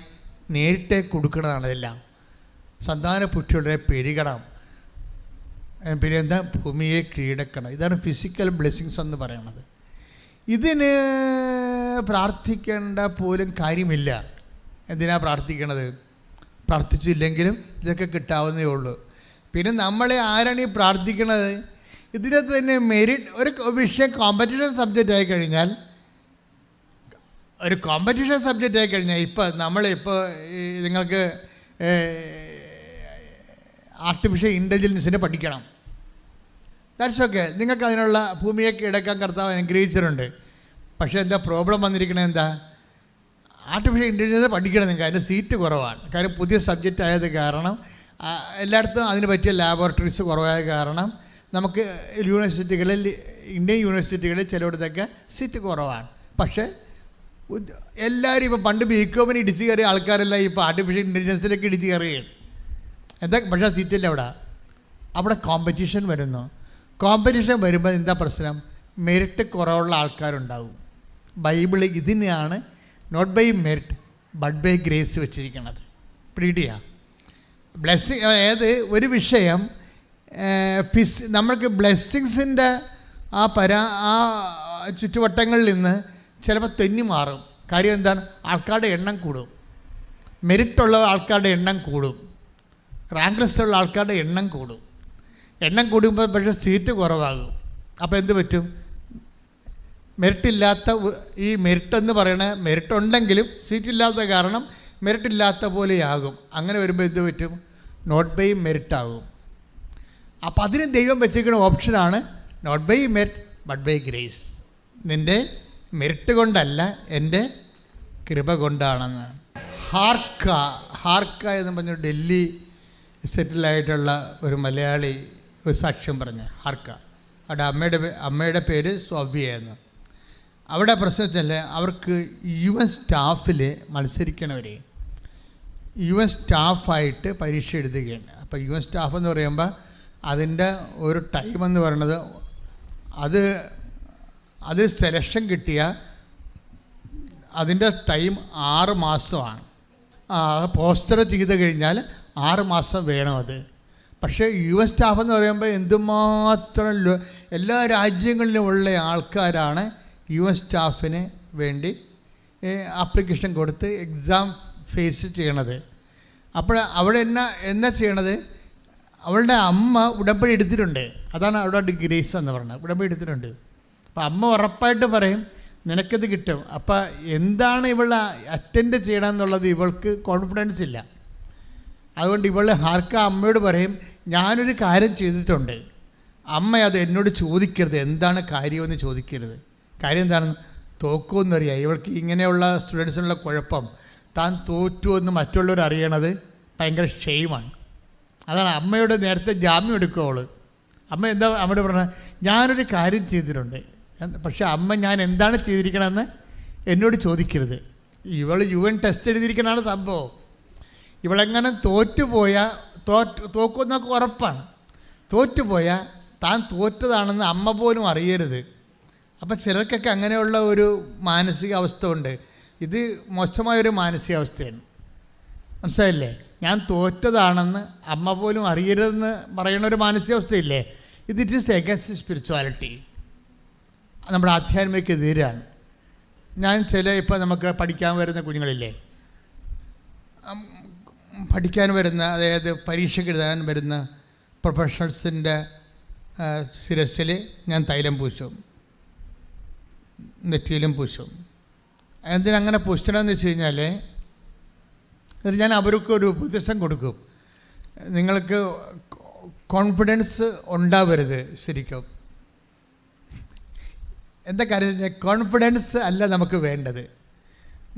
നേരിട്ട് കൊടുക്കുന്നതാണ്. ഇതെല്ലാം സന്താനപുഷ്ടിയുടെ പെരുകണം, പിന്നെ എന്താ ഭൂമിയെ കീഴടക്കണം. ഇതാണ് ഫിസിക്കൽ ബ്ലെസ്സിങ്സ് എന്ന് പറയുന്നത്. ഇതിന് പ്രാർത്ഥിക്കേണ്ട പോലും കാര്യമില്ല. എന്തിനാ പ്രാർത്ഥിക്കണത്? പ്രാർത്ഥിച്ചില്ലെങ്കിലും ഇതൊക്കെ കിട്ടാവുന്നേ ഉള്ളൂ. പിന്നെ നമ്മളെ ആരാണ് ഈ പ്രാർത്ഥിക്കണത്? ഇതിനകത്ത് തന്നെ മെരിറ്റ് ഒരു വിഷയം കോമ്പറ്റീഷൻ സബ്ജക്റ്റ് ആയി കഴിഞ്ഞാൽ ഇപ്പോൾ നമ്മളിപ്പോൾ നിങ്ങൾക്ക് ആർട്ടിഫിഷ്യൽ ഇൻ്റലിജൻസിനെ പഠിക്കണം. That's okay. നിങ്ങൾക്ക് അതിനുള്ള ഭൂമിയെ കീഴടക്കാൻ കർത്താവ് അനുഗ്രഹിച്ചിട്ടുണ്ട്. പക്ഷേ എന്താ പ്രോബ്ലം വന്നിരിക്കണത്? എന്താ? ആർട്ടിഫിഷ്യൽ ഇൻ്റലിജൻസ് പഠിക്കണം നിങ്ങൾക്ക്, അതിൻ്റെ സീറ്റ് കുറവാണ്. കാര്യം പുതിയ സബ്ജക്റ്റ് ആയത് കാരണം, എല്ലായിടത്തും അതിന് പറ്റിയ ലാബോറട്ടറീസ് കുറവായ കാരണം നമുക്ക് യൂണിവേഴ്സിറ്റികളിൽ, ഇന്ത്യൻ യൂണിവേഴ്സിറ്റികളിൽ ചിലയിടത്തൊക്കെ സീറ്റ് കുറവാണ്. പക്ഷേ എല്ലാവരും ഇപ്പോൾ പണ്ട് ബികോമിന് ഇടിച്ച് കയറിയ ആൾക്കാരെല്ലാം ഇപ്പോൾ ആർട്ടിഫിഷ്യൽ ഇൻ്റലിജൻസിലേക്ക് ഇടിച്ച് കയറുകയാണ്. എന്താ? പക്ഷേ സീറ്റില്ല അവിടെ കോമ്പറ്റീഷൻ വരുന്നു. കോമ്പറ്റീഷൻ വരുമ്പോൾ എന്താ പ്രശ്നം? മെറിറ്റ് കുറവുള്ള ആൾക്കാരുണ്ടാവും. ബൈബിൾ ഇതിനെയാണ് not by merit but by grace വെച്ചിരിക്കുന്നത്. പിടിയാ ബ്ലെസ്സിങ്. അതായത് ഒരു വിഷയം നമ്മൾക്ക് ബ്ലെസ്സിങ്സിൻ്റെ ആ ചുറ്റുവട്ടങ്ങളിൽ നിന്ന് ചിലപ്പോൾ തെന്നി മാറും. കാര്യം എന്താണ്? ആൾക്കാരുടെ എണ്ണം കൂടും, മെറിറ്റുള്ള ആൾക്കാരുടെ എണ്ണം കൂടും, റാങ്ക് ലിസ്റ്റുള്ള ആൾക്കാരുടെ എണ്ണം കൂടുമ്പോൾ പക്ഷേ സീറ്റ് കുറവാകും. അപ്പോൾ എന്ത് പറ്റും? മെറിറ്റില്ലാത്ത ഈ മെറിറ്റെന്ന് പറയണ മെറിറ്റ് ഉണ്ടെങ്കിലും സീറ്റില്ലാത്ത കാരണം മെറിറ്റില്ലാത്ത പോലെയാകും. അങ്ങനെ വരുമ്പോൾ എന്ത് പറ്റും? നോട്ട് ബൈ മെറിറ്റ് ആകും. അപ്പോൾ അതിന് ദൈവം വെച്ചിരിക്കുന്ന ഓപ്ഷനാണ് not by merit but by grace. നിൻ്റെ മെറിറ്റ് കൊണ്ടല്ല, എൻ്റെ കൃപ കൊണ്ടാണെന്ന്. ഹാർക്ക എന്ന് പറഞ്ഞ ഡൽഹി സെറ്റിലായിട്ടുള്ള ഒരു മലയാളി ഒരു സാക്ഷ്യം പറഞ്ഞ്. ഹാർക്ക, അവിടെ അമ്മയുടെ പേര് സോഫിയ എന്ന്. അവിടെ പ്രശ്നം വെച്ചാൽ അവർക്ക് UN സ്റ്റാഫിൽ മത്സരിക്കണവരെ UN സ്റ്റാഫായിട്ട് പരീക്ഷ എഴുതുകയാണ്. അപ്പോൾ UN സ്റ്റാഫ് എന്ന് പറയുമ്പോൾ അതിൻ്റെ ഒരു ടൈം എന്ന് പറയുന്നത് അത് സെലക്ഷൻ കിട്ടിയ അതിൻ്റെ ടൈം 6 മാസമാണ്. പോസ്റ്റർ ചെയ്ത് കഴിഞ്ഞാൽ 6 മാസം വേണം അത്. പക്ഷേ UN സ്റ്റാഫ് എന്ന് പറയുമ്പോൾ എന്തുമാത്രം എല്ലാ രാജ്യങ്ങളിലുമുള്ള ആൾക്കാരാണ് UN സ്റ്റാഫിന് വേണ്ടി ആപ്ലിക്കേഷൻ കൊടുത്ത് എക്സാം ഫേസ് ചെയ്യണത്. അപ്പോൾ അവിടെ എന്നാ ചെയ്യണത്? അവളുടെ അമ്മ ഉടമ്പടി എടുത്തിട്ടുണ്ട്. അതാണ് അവിടെ ഗ്രേസ് എന്ന് പറയുന്നത്. ഉടമ്പടി എടുത്തിട്ടുണ്ട്. അപ്പോൾ അമ്മ ഉറപ്പായിട്ട് പറയും നിനക്കിത് കിട്ടും. അപ്പോൾ എന്താണ് ഇവൾ അറ്റൻഡ് ചെയ്യണമെന്നുള്ളത് ഇവൾക്ക് കോൺഫിഡൻസ് ഇല്ല. അതുകൊണ്ട് ഇവൾ ഹാർക്ക അമ്മയോട് പറയും ഞാനൊരു കാര്യം ചെയ്തിട്ടുണ്ട്, അമ്മ അത് എന്നോട് ചോദിക്കരുത്, എന്താണ് കാര്യമെന്ന് ചോദിക്കരുത്. കാര്യം എന്താണെന്ന് തോക്കുമെന്നറിയാം. ഇവൾക്ക് ഇങ്ങനെയുള്ള സ്റ്റുഡൻസിനുള്ള കുഴപ്പം താൻ തോറ്റുമെന്ന് മറ്റുള്ളവർ അറിയണത് ഭയങ്കര ഷെയിമാണ്. അതാണ് അമ്മയോട് നേരത്തെ ജാമ്യം എടുക്കുവോള്. അമ്മ എന്താ അമ്മയോട് പറഞ്ഞത്? ഞാനൊരു കാര്യം ചെയ്തിട്ടുണ്ട്, പക്ഷെ അമ്മ ഞാൻ എന്താണ് ചെയ്തിരിക്കണമെന്ന് എന്നോട് ചോദിക്കരുത്. ഇവൾ UN ടെസ്റ്റ് എഴുതിയിരിക്കണതാണ് സംഭവം. ഇവളെങ്ങനെ തോക്കുന്നൊക്കെ ഉറപ്പാണ്. തോറ്റുപോയാൽ താൻ തോറ്റതാണെന്ന് അമ്മ പോലും അറിയരുത്. അപ്പം ചിലർക്കൊക്കെ അങ്ങനെയുള്ള ഒരു മാനസികാവസ്ഥ ഉണ്ട്. ഇത് മോശമായൊരു മാനസികാവസ്ഥയാണ്. മനസ്സിലായില്ലേ? ഞാൻ തോറ്റതാണെന്ന് അമ്മ പോലും അറിയരുതെന്ന് പറയുന്ന ഒരു മാനസികാവസ്ഥയില്ലേ? It is against spirituality. നമ്മുടെ ആധ്യാത്മികതയെതിരാണ്. ഞാൻ ഇപ്പോൾ നമുക്ക് പഠിക്കാൻ വരുന്ന കുഞ്ഞുങ്ങളില്ലേ, പഠിക്കാൻ വരുന്ന, അതായത് പരീക്ഷയ്ക്ക് എഴുതാൻ വരുന്ന പ്രൊഫഷണൽസിൻ്റെ ശിരസിൽ ഞാൻ തൈലം പൂശും, നെറ്റിയിലും പൂശും. എന്തിനങ്ങനെ പൂശണമെന്ന് വെച്ച് കഴിഞ്ഞാൽ, ഞാൻ അവർക്കൊരു ഉപദേശം കൊടുക്കും. നിങ്ങൾക്ക് കോൺഫിഡൻസ് ഉണ്ടാവരുത്. ശരിക്കും എന്താ കാര്യം? കോൺഫിഡൻസ് അല്ല നമുക്ക് വേണ്ടത്.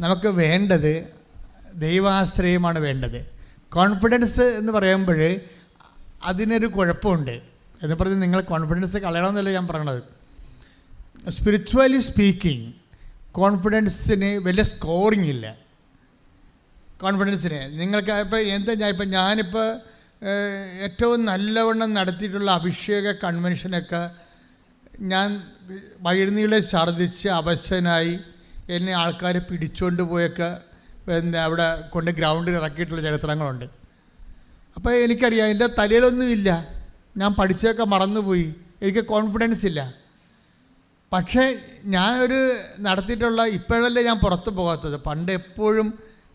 നമുക്ക് വേണ്ടത് ദൈവാശ്രയമാണ് വേണ്ടത്. കോൺഫിഡൻസ് എന്ന് പറയുമ്പോൾ അതിനൊരു കുഴപ്പമുണ്ട്. എന്ന് പറഞ്ഞ് നിങ്ങൾ കോൺഫിഡൻസ് കളയണമെന്നല്ല ഞാൻ പറയണത്. സ്പിരിച്വലി സ്പീക്കിംഗ് കോൺഫിഡൻസിന് വലിയ സ്കോറിങ് ഇല്ല. കോൺഫിഡൻസിന് നിങ്ങൾക്ക് ഞാനിപ്പോൾ ഏറ്റവും നല്ലവണ്ണം നടത്തിയിട്ടുള്ള അഭിഷേക കൺവെൻഷനൊക്കെ ഞാൻ വഴിനീളെ ഛർദ്ദിച്ച് അവശനായി എന്നെ ആൾക്കാർ പിടിച്ചുകൊണ്ട് പോയൊക്കെ അവിടെ കൊണ്ട് ഗ്രൗണ്ടിൽ ഇറക്കിയിട്ടുള്ള ചരിത്രങ്ങളുണ്ട്. അപ്പോൾ എനിക്കറിയാം എൻ്റെ തലയിലൊന്നുമില്ല, ഞാൻ പഠിച്ചതൊക്കെ മറന്നുപോയി, എനിക്ക് കോൺഫിഡൻസ് ഇല്ല. പക്ഷേ ഞാനൊരു നടത്തിയിട്ടുള്ള, ഇപ്പോഴല്ലേ ഞാൻ പുറത്ത് പോകാത്തത്, പണ്ട് എപ്പോഴും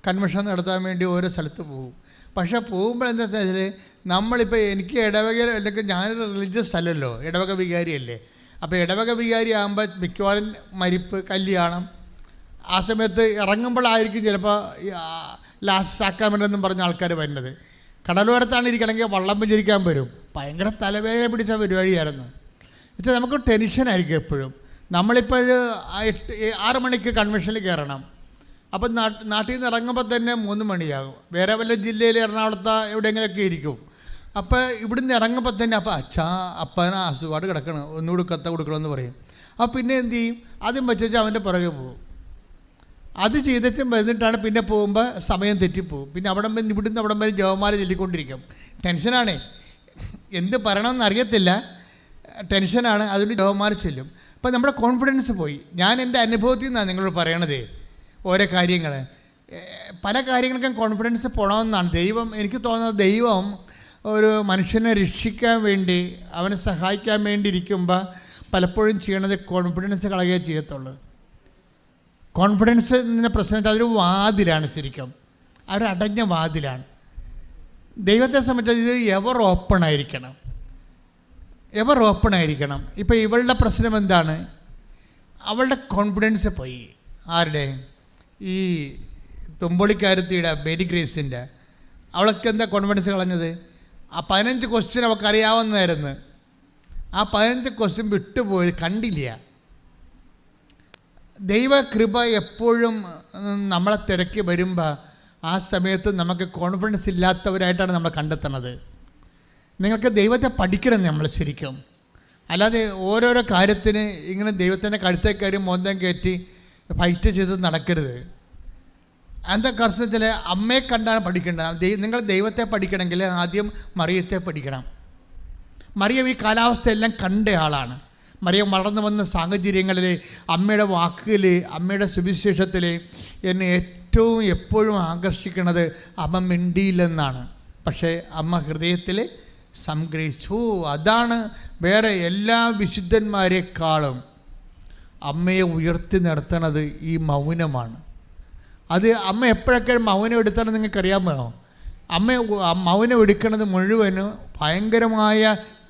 കൺവെൻഷൻ നടത്താൻ വേണ്ടി ഓരോ സ്ഥലത്ത് പോകും. പക്ഷേ പോകുമ്പോൾ എന്താ വെച്ചാൽ നമ്മളിപ്പോൾ എനിക്ക് ഇടവക, അല്ലെങ്കിൽ ഞാനൊരു റിലീജിയസ് അല്ലല്ലോ, ഇടവക വികാരിയല്ലേ. അപ്പോൾ ഇടവക വികാരി ആകുമ്പോൾ മിക്കവാറും മരിപ്പ്, കല്യാണം, ആ സമയത്ത് ഇറങ്ങുമ്പോഴായിരിക്കും ചിലപ്പോൾ ലാസ്റ്റ് സാക്രാമെൻ്റെന്നും പറഞ്ഞ ആൾക്കാർ വരുന്നത്. കടലോരത്താണ് ഇരിക്കണമെങ്കിൽ വള്ളം വെച്ചിരിക്കാൻ വരും. ഭയങ്കര തലവേദന പിടിച്ച പരിപാടിയായിരുന്നു. വെച്ചാൽ നമുക്ക് ടെൻഷനായിരിക്കും എപ്പോഴും. നമ്മളിപ്പോൾ 6 മണിക്ക് കൺവെൻഷനിൽ കയറണം. അപ്പം നാട്ടിൽ നിന്ന് ഇറങ്ങുമ്പോൾ തന്നെ 3 മണിയാകും. വേറെ വല്ല ജില്ലയിൽ എറണാകുളത്ത് എവിടെയെങ്കിലുമൊക്കെ ഇരിക്കും. അപ്പോൾ ഇവിടുന്ന് ഇറങ്ങുമ്പോൾ തന്നെ അപ്പന അസുഖമായിട്ട് കിടക്കണം, ഒന്നുകൂടി കത്ത കൊടുക്കണമെന്ന് പറയും. അപ്പോൾ പിന്നെ എന്ത് ചെയ്യും? ആദ്യം വെച്ചാൽ അവൻ്റെ പുറകെ പോകും. അത് ചെയ്തിട്ട് വന്നിട്ടാണ് പിന്നെ പോകുമ്പോൾ സമയം തെറ്റിപ്പോവും. പിന്നെ ഇവിടുന്ന് അവിടം വരെ ജവമാല ചൊല്ലിക്കൊണ്ടിരിക്കും. ടെൻഷനാണേ, എന്ത് പറയണമെന്ന് അറിയത്തില്ല, ടെൻഷനാണ്. അതുകൊണ്ട് ജവമാല ചൊല്ലും. അപ്പോൾ നമ്മുടെ കോൺഫിഡൻസ് പോയി. ഞാൻ എൻ്റെ അനുഭവത്തിൽ നിന്നാണ് നിങ്ങളോട് പറയണത്. ഓരോ കാര്യങ്ങൾ, പല കാര്യങ്ങൾക്കും കോൺഫിഡൻസ് പോകണമെന്നാണ് എനിക്ക് തോന്നുന്നത്. ദൈവം ഒരു മനുഷ്യനെ രക്ഷിക്കാൻ വേണ്ടി, അവനെ സഹായിക്കാൻ വേണ്ടി ഇരിക്കുമ്പോൾ പലപ്പോഴും ചെയ്യണത് കോൺഫിഡൻസ് കളയുകയേ ചെയ്യത്തുള്ളൂ. കോൺഫിഡൻസിൻ്റെ പ്രശ്നം അതൊരു വാതിലാണ്. ശരിക്കും ഒരു അടഞ്ഞ വാതിലാണ്. ദൈവത്തെ സംബന്ധിച്ച് ഇത് എവർ ഓപ്പൺ ആയിരിക്കണം. ഇപ്പോൾ ഇവളുടെ പ്രശ്നം എന്താണ്? അവളുടെ കോൺഫിഡൻസ് പോയി. ആരുടെ? ഈ തുമ്പൊളിക്കാരത്തിയുടെ മേരി ഗ്രേസിൻ്റെ. അവൾക്ക് എന്താ കോൺഫിഡൻസ് കളഞ്ഞത്? ആ 15 ക്വസ്റ്റ്യൻ അവൾക്ക് അറിയാവുന്നതായിരുന്നു. ആ 15 ക്വസ്റ്റ്യൻ വിട്ടുപോയി, കണ്ടില്ല. ദൈവകൃപ എപ്പോഴും നമ്മളെ തിരക്കി വരുമ്പോൾ ആ സമയത്ത് നമുക്ക് കോൺഫിഡൻസ് ഇല്ലാത്തവരായിട്ടാണ് നമ്മൾ കണ്ടെത്തുന്നത്. നിങ്ങൾക്ക് ദൈവത്തെ പഠിക്കണം നമ്മൾ ശരിക്കും. അല്ലാതെ ഓരോരോ കാര്യത്തിന് ഇങ്ങനെ ദൈവത്തിൻ്റെ കഴുത്തേ കയറി മോന്തം കയറ്റി ഫൈറ്റ് ചെയ്ത് നടക്കരുത്. എന്താ കർശനത്തിൽ അമ്മയെ കണ്ടാണ് പഠിക്കേണ്ടത്. നിങ്ങൾ ദൈവത്തെ പഠിക്കണമെങ്കിൽ ആദ്യം മറിയത്തെ പഠിക്കണം. മറിയം ഈ കാലാവസ്ഥയെല്ലാം കണ്ട ആളാണ്. മറിയം വളർന്നു വന്ന സാഹചര്യങ്ങളിൽ അമ്മയുടെ വാക്കുകൾ, അമ്മയുടെ സുവിശേഷത്തിൽ എന്നെ ഏറ്റവും എപ്പോഴും ആകർഷിക്കുന്നത് അമ്മ മിണ്ടിയില്ലെന്നാണ്. പക്ഷേ അമ്മ ഹൃദയത്തിൽ സംഗ്രഹിച്ചു. അതാണ് വേറെ എല്ലാ വിശുദ്ധന്മാരെക്കാളും അമ്മയെ ഉയർത്തി നിർത്തുന്നത് ഈ മൗനമാണ്. അത് അമ്മ എപ്പോഴൊക്കെ മൗനം എടുത്താലും നിങ്ങൾക്കറിയാമോ? മൗനം എടുക്കുന്നത് മുഴുവനും ഭയങ്കരമായ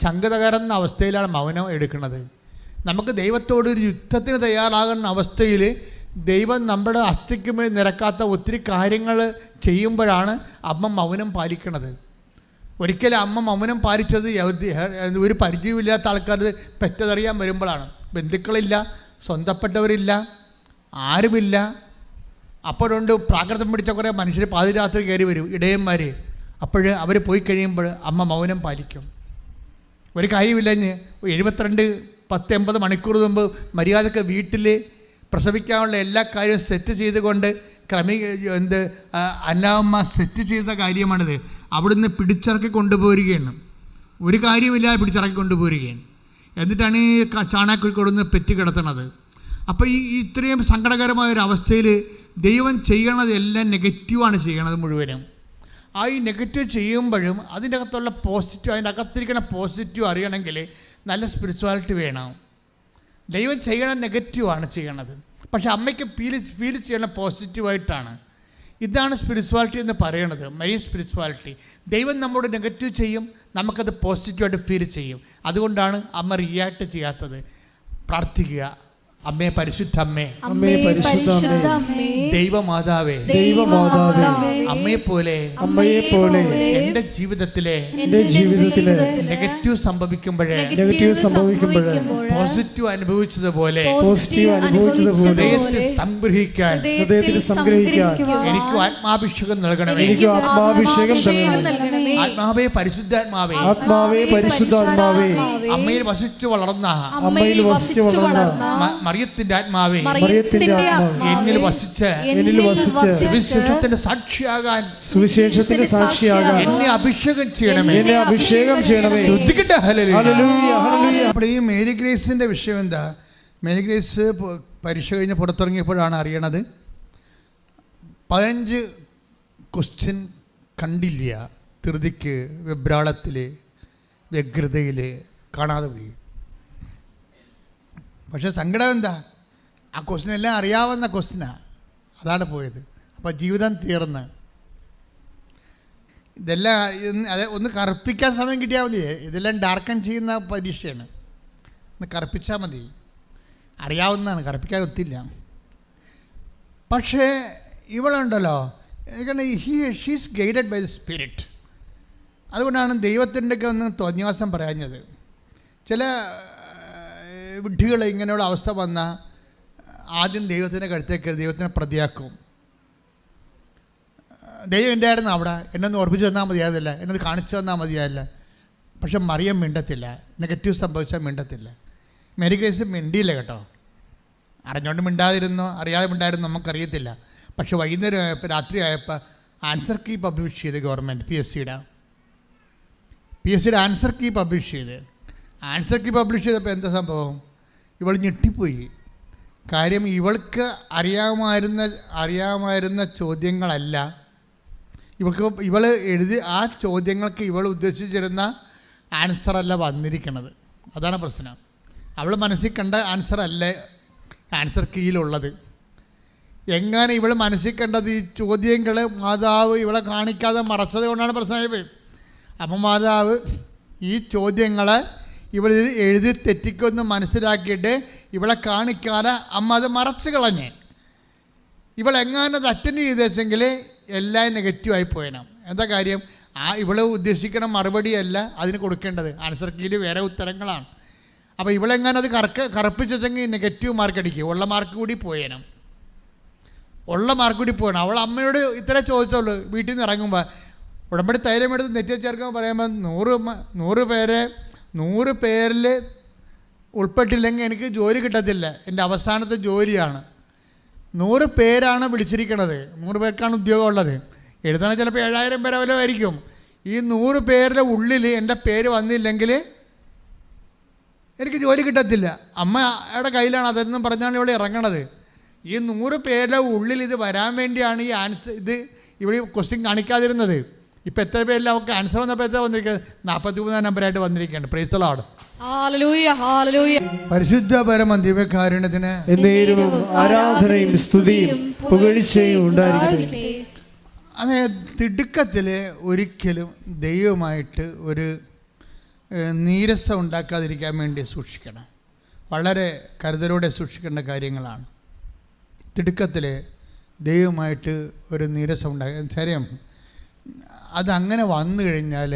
ചങ്കതകരുന്ന അവസ്ഥയിലാണ് മൗനം എടുക്കുന്നത്. നമുക്ക് ദൈവത്തോടൊരു യുദ്ധത്തിന് തയ്യാറാകുന്ന അവസ്ഥയിൽ ദൈവം നമ്മുടെ അസ്ഥിക്കുമേൽ നിരക്കാത്ത ഒത്തിരി കാര്യങ്ങൾ ചെയ്യുമ്പോഴാണ് അമ്മ മൗനം പാലിക്കുന്നത്. ഒരിക്കലും അമ്മ മൗനം പാലിച്ചത് ഒരു പരിചയമില്ലാത്ത ആൾക്കാർ പെറ്റതറിയാൻ വരുമ്പോഴാണ്. ബന്ധുക്കളില്ല, സ്വന്തപ്പെട്ടവരില്ല, ആരുമില്ല. അപ്പോഴുണ്ട് പ്രാകൃതം പിടിച്ച കുറേ മനുഷ്യർ പാതിരാത്രി കയറി വരും, ഇടയന്മാർ. അപ്പോൾ അവർ പോയി കഴിയുമ്പോൾ അമ്മ മൗനം പാലിക്കും. ഒരു കാര്യമില്ലഞ്ഞ് 72-80 മണിക്കൂർ മുമ്പ് മര്യാദക്ക് വീട്ടിൽ പ്രസവിക്കാനുള്ള എല്ലാ കാര്യവും സെറ്റ് ചെയ്തുകൊണ്ട് അന്നാമ്മ സെറ്റ് ചെയ്ത കാര്യമാണിത്. അവിടുന്ന് പിടിച്ചിറക്കി കൊണ്ടുപോരുകയാണ്, ഒരു കാര്യമില്ലാതെ പിടിച്ചിറക്കി കൊണ്ടുപോരുകയാണ്. എന്നിട്ടാണ് ഈ ചാണാക്കുഴി കൊടുന്ന് പെറ്റ് കിടത്തണത്. അപ്പോൾ ഇത്രയും സങ്കടകരമായ ഒരു അവസ്ഥയിൽ ദൈവം ചെയ്യണതെല്ലാം നെഗറ്റീവാണ് ചെയ്യണത് മുഴുവനും. ആ ഈ നെഗറ്റീവ് ചെയ്യുമ്പോഴും അതിൻ്റെ അകത്തുള്ള പോസിറ്റീവ്, അതിൻ്റെ അകത്തിരിക്കുന്ന പോസിറ്റീവ് അറിയണമെങ്കിൽ നല്ല സ്പിരിച്വാലിറ്റി വേണം. ദൈവം ചെയ്യണ നെഗറ്റീവാണ് ചെയ്യണത്, പക്ഷെ അമ്മയ്ക്ക് ഫീൽ ചെയ്യണ പോസിറ്റീവായിട്ടാണ്. ഇതാണ് സ്പിരിച്വാലിറ്റി എന്ന് പറയണത്, മെയിൻ സ്പിരിച്വാലിറ്റി. ദൈവം നമ്മോട് നെഗറ്റീവ് ചെയ്യും, നമുക്കത് പോസിറ്റീവായിട്ട് ഫീൽ ചെയ്യും. അതുകൊണ്ടാണ് അമ്മ റിയാക്ട് ചെയ്യാത്തത്. പ്രാർത്ഥിക്കുക, അമ്മേ, പരിശുദ്ധ അമ്മേ, അമ്മേ പരിശുദ്ധ അമ്മേ, ദൈവമാതാവേ, ദൈവമാതാവേ, അമ്മയെ പോലെ എൻ്റെ ജീവിതത്തിലെ നെഗറ്റീവ് സംഭവിക്കുമ്പോഴേ പോസിറ്റീവ് അനുഭവിച്ചതുപോലെ ഹൃദയത്തിൽ സംഗ്രഹിക്കാൻ എനിക്ക് ആത്മാഭിഷേകം നൽകണമേ. ആത്മാവേ, പരിശുദ്ധാത്മാവേ, അമ്മയിൽ വസിച്ചു വളർന്ന മറിയത്തിന്റെ ആത്മാവേ, എന്നിൽ വസിച്ച് സുവിശേഷത്തിന്റെ സാക്ഷിയാകാൻ എന്നെ അഭിഷേകം ചെയ്യണമേ. അപ്പോൾ ഈ മേരി ഗ്രേസിന്റെ വിഷയം എന്താ? മേരി ഗ്രേസ് പരീക്ഷ കഴിഞ്ഞ് പുറത്തിറങ്ങിയപ്പോഴാണ് അറിയണത് 15 ക്വസ്റ്റ്യൻ കണ്ടില്ല. ധൃതിക്ക്, വെബ്രാളത്തിൽ, വ്യഗ്രതയിൽ കാണാതെ പോയി. പക്ഷെ സങ്കടം എന്താ? ആ ക്വസ്റ്റ്യൻ എല്ലാം അറിയാവുന്ന ക്വസ്റ്റ്യനാണ്, അതാണ് പോയത്. അപ്പോൾ ജീവിതം തീർന്ന്. ഇതെല്ലാം ഒന്ന് കറുപ്പിക്കാൻ സമയം കിട്ടിയാൽ മതി. ഇതെല്ലാം ഡാർക്കൻ ചെയ്യുന്ന പരീക്ഷയാണ്. ഒന്ന് കറുപ്പിച്ചാൽ മതി. അറിയാവുന്നതാണ്, കറുപ്പിക്കാൻ ഒത്തില്ല. പക്ഷേ ഇവളുണ്ടല്ലോ, she's guided by the spirit. അതുകൊണ്ടാണ് ദൈവത്തിൻ്റെയൊക്കെ ഒന്ന് തോന്നിവാസം പറയാഞ്ഞത്. ചില വിഡ്ഢികൾ ഇങ്ങനെയുള്ള അവസ്ഥ വന്നാൽ ആദ്യം ദൈവത്തിൻ്റെ കഴുത്തേക്ക് ദൈവത്തിനെ പ്രതിയാക്കും. ദൈവം എൻ്റെ ആയിരുന്നു അവിടെ, എന്നൊന്ന് ഓർപ്പിച്ച് തന്നാൽ മതിയാതില്ല, എന്നൊന്ന് കാണിച്ചു തന്നാൽ മതിയായില്ല. പക്ഷെ മറിയം മിണ്ടത്തില്ല, നെഗറ്റീവ് സംഭവിച്ചാൽ മിണ്ടത്തില്ല. മേരി ഗ്രേസ് മിണ്ടിയില്ല കേട്ടോ. അറിഞ്ഞുകൊണ്ട് മിണ്ടാതിരുന്നോ അറിയാതെ മിണ്ടായിരുന്നോ നമുക്കറിയത്തില്ല. പക്ഷെ വൈകുന്നേരം ആയപ്പോൾ, രാത്രി ആയപ്പോൾ ആൻസർ കീ പബ്ലിഷ് ചെയ്ത് ഗവൺമെൻറ് പി എസ് സിയുടെ ആൻസർ കീ പബ്ലിഷ് ചെയ്ത്. ആൻസർ കീ പബ്ലിഷ് ചെയ്തപ്പോൾ എന്താ സംഭവം? ഇവൾ ഞെട്ടിപ്പോയി. കാര്യം ഇവൾക്ക് അറിയാമായിരുന്ന ചോദ്യങ്ങളല്ല ഇവൾ എഴുതി, ആ ചോദ്യങ്ങൾക്ക് ഇവൾ ഉദ്ദേശിച്ചിരുന്ന ആൻസറല്ല വന്നിരിക്കുന്നത്. അതാണ് പ്രശ്നം. അവൾ മനസ്സിൽ കണ്ട ആൻസറല്ല ആൻസർ കീയിലുള്ളത്. എങ്ങനെ ഇവൾ മനസ്സിൽ കണ്ടത് ഈ ചോദ്യങ്ങൾ മാതാവ് ഇവളെ കാണിക്കാതെ മറച്ചത് കൊണ്ടാണ് പ്രശ്നമായി. അപ്പം മാതാവ് ഈ ചോദ്യങ്ങളെ ഇവൾ എഴുതി തെറ്റിക്കൊന്ന് മനസ്സിലാക്കിയിട്ട് ഇവളെ കാണിക്കാതെ അമ്മ അത് മറച്ചു കളഞ്ഞ്. ഇവളെങ്ങാനും അത് അറ്റൻഡ് ചെയ്തെങ്കിൽ എല്ലാം നെഗറ്റീവായി പോയണം. എന്താ കാര്യം? ഇവൾ ഉദ്ദേശിക്കണ മറുപടിയല്ല അതിന് കൊടുക്കേണ്ടത്. ആൻസർ കീയിൽ വേറെ ഉത്തരങ്ങളാണ്. അപ്പോൾ ഇവളെങ്ങാനും അത് കറപ്പിച്ചെങ്കിൽ നെഗറ്റീവ് മാർക്ക് അടിക്കും. ഉള്ള മാർക്ക് കൂടി പോയണം. അവൾ അമ്മയോട് ഇത്ര ചോദിച്ചുള്ളൂ. വീട്ടിൽ നിന്ന് ഇറങ്ങുമ്പോൾ ഉടമ്പടി തൈലം എടുത്ത് നെറ്റിയെ ചേർക്കുമ്പോൾ പറയുമ്പോൾ 100 പേരിൽ ഉൾപ്പെട്ടില്ലെങ്കിൽ എനിക്ക് ജോലി കിട്ടത്തില്ല, എൻ്റെ അവസാനത്തെ ജോലിയാണ്. 100 പേരാണ് വിളിച്ചിരിക്കണത്, 100 പേർക്കാണ് ഉദ്യോഗം ഉള്ളത്. എഴുതാൻ ചിലപ്പോൾ 7000 പേരെ വല്ല ആയിരിക്കും. ഈ 100 പേരുടെ ഉള്ളിൽ എൻ്റെ പേര് വന്നില്ലെങ്കിൽ എനിക്ക് ജോലി കിട്ടത്തില്ല. അമ്മയുടെ കയ്യിലാണ് അതെന്നും പറഞ്ഞാണ് ഇവിടെ ഇറങ്ങണത്. ഈ 100 പേരുടെ ഉള്ളിൽ ഇത് വരാൻ വേണ്ടിയാണ് ഈ ആൻസർ ഇവിടെ ക്വസ്റ്റ്യൻ കാണിക്കാതിരുന്നത്. ഇപ്പം എത്ര പേരിൽ അവർക്ക് ആൻസർ വന്നപ്പോൾ എത്ര വന്നിരിക്കുന്നത്? 43 നമ്പറായിട്ട് വന്നിരിക്കുകയാണ്. Praise the Lord. പരിശുദ്ധ പരമ ദിവ്യകാരുണ്യത്തിന് ആരാധനയും സ്തുതിയും പുകഴ്ചയും ഉണ്ടായിരിക്കട്ടെ. അതെ, തിടുക്കത്തിൽ ഒരിക്കലും ദൈവമായിട്ട് ഒരു നീരസം ഉണ്ടാക്കാതിരിക്കാൻ വേണ്ടി സൂക്ഷിക്കണം. വളരെ കരുതലോടെ സൂക്ഷിക്കേണ്ട കാര്യങ്ങളാണ്. തിടുക്കത്തിൽ ദൈവമായിട്ട് ഒരു നീരസം ഉണ്ടാക്കുക. ശരിയും, അതങ്ങനെ വന്നു കഴിഞ്ഞാൽ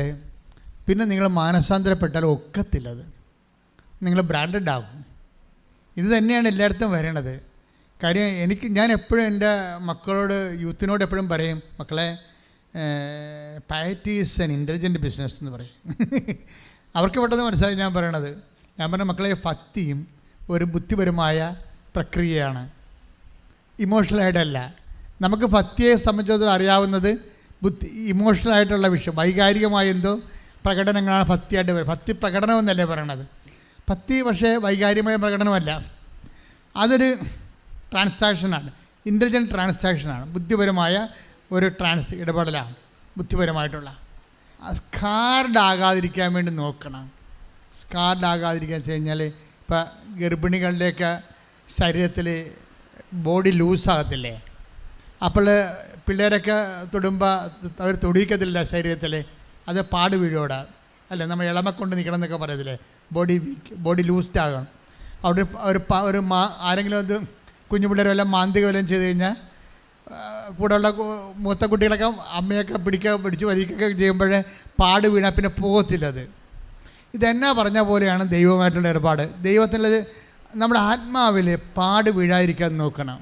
പിന്നെ നിങ്ങൾ മാനസാന്തരപ്പെട്ടാൽ ഒക്കത്തില്ലത്. നിങ്ങൾ ബ്രാൻഡഡ് ആകും. ഇത് തന്നെയാണ് എല്ലായിടത്തും വരണത്. കാര്യം ഞാൻ എപ്പോഴും എൻ്റെ മക്കളോട്, യൂത്തിനോട് എപ്പോഴും പറയും, മക്കളെ, പയറ്റി ഈസ് ആൻ ഇൻ്റലിജൻറ്റ് ബിസിനസ് എന്ന് പറയും. അവർക്ക് പെട്ടെന്ന് മനസ്സിലായി ഞാൻ പറയണത്. ഞാൻ പറഞ്ഞ മക്കളെ, ഭക്തിയും ഒരു ബുദ്ധിപരമായ പ്രക്രിയയാണ്, ഇമോഷണലായിട്ടല്ല. നമുക്ക് ഭക്തിയെ സംബന്ധിച്ചിടത്തോളം അറിയാവുന്നത് ഇമോഷണലായിട്ടുള്ള വിഷയം, വൈകാരികമായ എന്തോ പ്രകടനങ്ങളാണ് ഭക്തിയായിട്ട് വരുന്നത്. ഭക്തി പ്രകടനമെന്നല്ലേ പറയണത്. ഭക്തി പക്ഷേ വൈകാരികമായ പ്രകടനമല്ല, അതൊരു ട്രാൻസാക്ഷനാണ്, ഇൻ്റലിജൻറ്റ് ട്രാൻസാക്ഷനാണ്, ബുദ്ധിപരമായ ഒരു ഇടപെടലാണ്, ബുദ്ധിപരമായിട്ടുള്ള. സ്കാർഡാകാതിരിക്കാൻ വേണ്ടി നോക്കണം. സ്കാർഡാകാതിരിക്കാൻ വെച്ച് കഴിഞ്ഞാൽ ഇപ്പം ഗർഭിണികളുടെയൊക്കെ ശരീരത്തിൽ ബോഡി ലൂസാകത്തില്ലേ, അപ്പോൾ പിള്ളേരൊക്കെ തൊടുമ്പോൾ അവർ തൊടിയിക്കത്തില്ല ശരീരത്തിൽ, അത് പാട് വീഴോടാ അല്ലേ, നമ്മൾ ഇളമ കൊണ്ട് നിൽക്കണം എന്നൊക്കെ പറയത്തില്ലേ, ബോഡി ലൂസ്ഡ് ആകണം. അവിടെ ഒരു ആരെങ്കിലും അത് കുഞ്ഞു പിള്ളേർ വല്ലതും മാന്തിക വല്ലതും ചെയ്ത് കഴിഞ്ഞാൽ കൂടെയുള്ള മൂത്ത കുട്ടികളൊക്കെ അമ്മയൊക്കെ പിടിച്ച് വലിക്കുകയൊക്കെ ചെയ്യുമ്പോഴേ പാട് വീണാൽ പിന്നെ പോകത്തില്ലത്. ഇതെന്നാ പറഞ്ഞ പോലെയാണ് ദൈവമായിട്ടുള്ള ഏർപ്പാട്. ദൈവത്തിൻ്റെ നമ്മുടെ ആത്മാവിൽ പാട് വീഴാതിരിക്കാൻ നോക്കണം.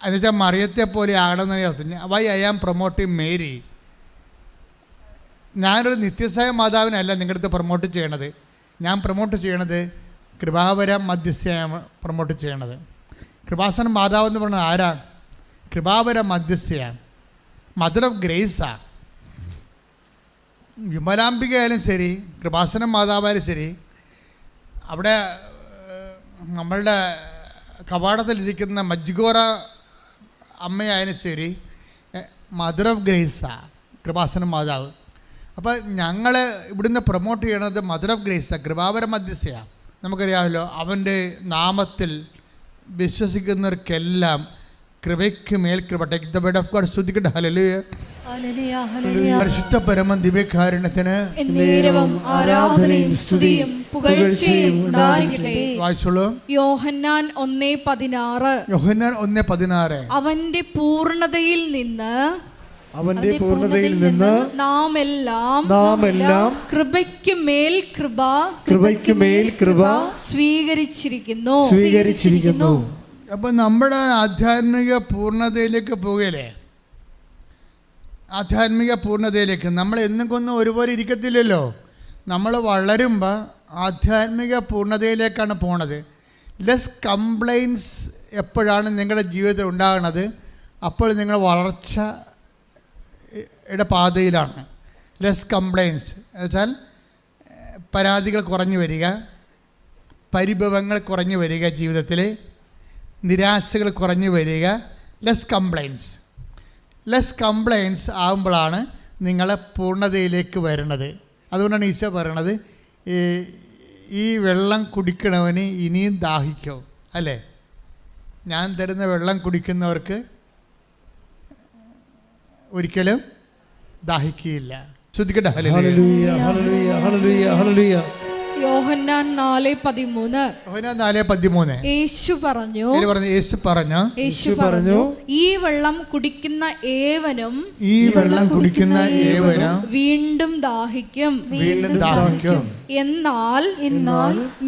എന്നുവെച്ചാൽ മറിയത്തെ പോലെ ആകണമെന്ന് അർത്ഥം. Why I am promoting Mary. ഞാനൊരു നിത്യസായ മാതാവിനല്ല നിങ്ങളുടെ അടുത്ത് പ്രൊമോട്ട് ചെയ്യണത്. ഞാൻ പ്രൊമോട്ട് ചെയ്യണത് കൃപാവര മധ്യസ്ഥയാണ് പ്രൊമോട്ട് ചെയ്യണത്. കൃപാസന മാതാവ് എന്ന് പറയുന്നത് ആരാ? കൃപാവര മധ്യസ്ഥയാണ്, മദർ ഓഫ് ഗ്രേസാണ്. വിമലാംബികയായാലും ശരി, കൃപാസന മാതാവായാലും ശരി, അവിടെ നമ്മളുടെ കവാടത്തിലിരിക്കുന്ന മജ്ഗോറ അമ്മയായാലും ശരി, മദർ ഓഫ് ഗ്രേസാണ് കൃപാസന മാതാവ്. അപ്പോൾ ഞങ്ങൾ ഇവിടുന്ന് പ്രൊമോട്ട് ചെയ്യണത് മദർ ഓഫ് ഗ്രേസാണ്, കൃപാവര മധ്യസ്ഥയാണ്. നമുക്കറിയാമല്ലോ, അവൻ്റെ നാമത്തിൽ വിശ്വസിക്കുന്നവർക്കെല്ലാം കൃപയ്ക്ക് മേൽ കൃപ. Take the bed of God. സ്തുതിക്കട്ടെ. ഹല്ലേലൂയ. പരിശുദ്ധ പരമ ദിവ്യകാരുണ്യത്തിന് ആരാധനയും സ്തുതിയും പുകഴ്ചയും ഉണ്ടായിരിക്കട്ടെ. വായിച്ചോളൂ. യോഹന്നാൻ 1:16. അവന്റെ പൂർണ്ണതയിൽ നിന്ന് നാം എല്ലാം കൃപയ്ക്ക് മേൽ കൃപ സ്വീകരിച്ചിരിക്കുന്നു. അപ്പം നമ്മുടെ ആധ്യാത്മിക പൂർണ്ണതയിലേക്ക് പോകലേ, ആധ്യാത്മിക പൂർണ്ണതയിലേക്ക് നമ്മൾ എന്നും ഒരുപോലെ ഇരിക്കത്തില്ലല്ലോ. നമ്മൾ വളരുമ്പോൾ ആധ്യാത്മിക പൂർണ്ണതയിലേക്കാണ് പോണത്. ലെസ് കംപ്ലൈൻസ് എപ്പോഴാണ് നിങ്ങളുടെ ജീവിതത്തിൽ ഉണ്ടാകുന്നത്, അപ്പോൾ നിങ്ങൾ വളർച്ചയുടെ പാതയിലാണ്. ലെസ് കംപ്ലൈൻസ് എന്നുവെച്ചാൽ പരാതികൾ കുറഞ്ഞു വരിക, പരിഭവങ്ങൾ കുറഞ്ഞു വരിക, ജീവിതത്തിൽ നിരാശകൾ കുറഞ്ഞു വരിക. ലെസ് കംപ്ലൈൻസ് ആകുമ്പോഴാണ് നിങ്ങളെ പൂർണ്ണതയിലേക്ക് വരുന്നത്. അതുകൊണ്ടാണ് ഈശോ പറയണത്, ഈ വെള്ളം കുടിക്കണവന് ഇനിയും ദാഹിക്കും അല്ലേ. ഞാൻ തരുന്ന വെള്ളം കുടിക്കുന്നവർക്ക് ഒരിക്കലും ദാഹിക്കുകയില്ല. ശ്രദ്ധിക്കട്ടെ. ഹല്ലേലൂയ, ഹല്ലേലൂയ, ഹല്ലേലൂയ, ഹല്ലേലൂയ. യോഹന്നാൻ 4:13. യേശു പറഞ്ഞു, ഈ വെള്ളം കുടിക്കുന്ന ഏവനും വീണ്ടും ദാഹിക്കും. എന്നാൽ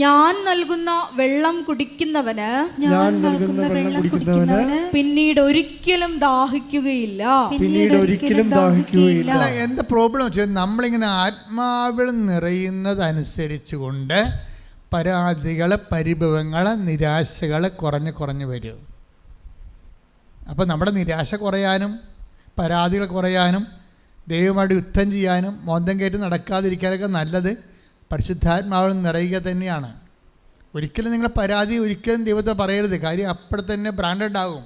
ഞാൻ നൽകുന്ന വെള്ളം കുടിക്കുന്നവന് പിന്നീട് ഒരിക്കലും ദാഹിക്കുകയില്ല. എന്താ പ്രോബ്ലം വെച്ചാൽ നമ്മളിങ്ങനെ ആത്മാവിൽ നിറയുന്നതനുസരിച്ച് കൊണ്ട് പരാതികൾ, പരിഭവങ്ങൾ, നിരാശകൾ കുറഞ്ഞു വരും. അപ്പോൾ നമ്മുടെ നിരാശ കുറയാനും പരാതികൾ കുറയാനും ദൈവമായിട്ട് യുദ്ധം ചെയ്യാനും മോന്തം കയറ്റി നടക്കാതിരിക്കാനൊക്കെ നല്ലത് പരിശുദ്ധാത്മാവിൽ നിറയുക തന്നെയാണ്. ഒരിക്കലും നിങ്ങൾ പരാതി ഒരിക്കലും ദൈവത്തെ പറയരുത്. കാര്യം അപ്പോഴത്തന്നെ ബ്രാൻഡഡ് ആകും.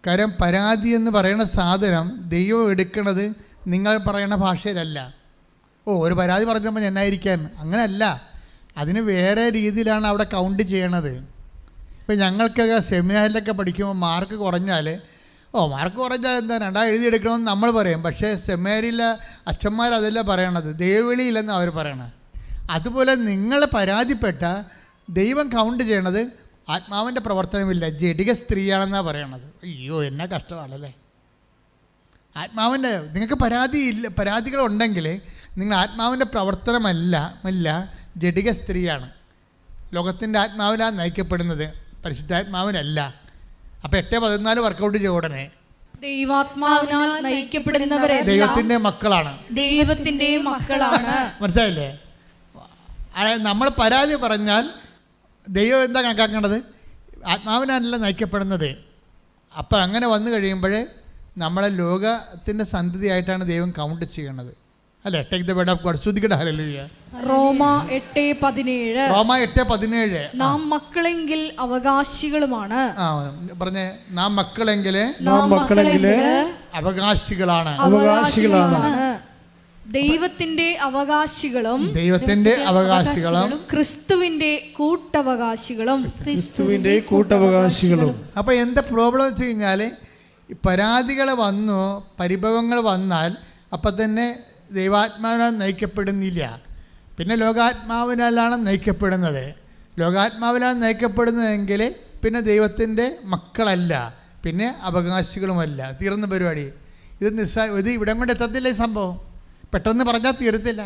കാര്യം പരാതി എന്ന് പറയുന്ന സാധനം ദൈവം എടുക്കുന്നത് നിങ്ങൾ പറയുന്ന ഭാഷയിലല്ല. ഒരു പരാതി പറഞ്ഞപ്പോൾ എന്നായിരിക്കാൻ, അങ്ങനെയല്ല. അതിന് വേറെ രീതിയിലാണ് അവിടെ കൗണ്ട് ചെയ്യണത്. ഇപ്പം ഞങ്ങൾക്കൊക്കെ സെമിനാറിലൊക്കെ പഠിക്കുമ്പോൾ മാർക്ക് കുറഞ്ഞാൽ എന്താ 2 എഴുതിയെടുക്കണമെന്ന് നമ്മൾ പറയും. പക്ഷേ സെമിനാറിലെ അച്ഛന്മാരതല്ല പറയണത്, ദൈവവിളിയില്ലെന്ന് അവർ പറയണത്. അതുപോലെ നിങ്ങൾ പരാതിപ്പെട്ട ദൈവം കൗണ്ട് ചെയ്യണത് ആത്മാവിൻ്റെ പ്രവർത്തനമില്ല, ജഡിക സ്ത്രീയാണെന്നാണ് പറയണത്. അയ്യോ, എന്നാ കഷ്ടമാണല്ലേ. നിങ്ങൾക്ക് പരാതികളുണ്ടെങ്കിൽ നിങ്ങൾ ആത്മാവിൻ്റെ പ്രവർത്തനമല്ല, ജഡിക സ്ത്രീയാണ്. ലോകത്തിൻ്റെ ആത്മാവിലാണ് നയിക്കപ്പെടുന്നത്, പരിശുദ്ധാത്മാവിനല്ല. അപ്പോൾ 8:14 വർക്കൗട്ട് ചെയ്യ ഉടനെ ദൈവാത്മാവിനാൽ നയിക്കപ്പെടുന്നവരെ ദൈവത്തിൻ്റെ മക്കളാണ്. മനസ്സിലായില്ലേ? നമ്മൾ പരാതി പറഞ്ഞാൽ ദൈവം എന്താ കണക്കാക്കേണ്ടത്? ആത്മാവിനല്ല നയിക്കപ്പെടുന്നത്, അപ്പം അങ്ങനെ വന്നു കഴിയുമ്പോൾ നമ്മളെ ലോകത്തിൻ്റെ സന്തതിയായിട്ടാണ് ദൈവം കൗണ്ട് ചെയ്യണത്. അല്ലേ? Take the word of God. ശ്രുതിക്കട്ടെ ഹല്ലേലൂയ. റോമ 8:17. റോമ 8:17. നാം മക്കളെങ്കിൽ അവകാശികളുമാണ്. പറഞ്ഞേ, നാം മക്കളെങ്കിൽ അവകാശികളാണ്. ദൈവത്തിന്റെ അവകാശികളും ക്രിസ്തുവിന്റെ കൂട്ടവകാശികളും. അപ്പൊ എന്താ പ്രോബ്ലം വെച്ച് കഴിഞ്ഞാൽ, പരാതികൾ വന്നു, പരിഭവങ്ങൾ വന്നാൽ അപ്പം തന്നെ ദൈവാത്മാവിനാൽ നയിക്കപ്പെടുന്നില്ല. പിന്നെ ലോകാത്മാവിനാലാണ് നയിക്കപ്പെടുന്നത്. ലോകാത്മാവിനാൽ നയിക്കപ്പെടുന്നതെങ്കിൽ പിന്നെ ദൈവത്തിൻ്റെ മക്കളല്ല, പിന്നെ അവകാശികളുമല്ല. തീർന്ന പരിപാടി. ഇത് ഇവിടം കൊണ്ട് എത്തത്തില്ല. ഈ സംഭവം പെട്ടെന്ന് പറഞ്ഞാൽ തീരത്തില്ല.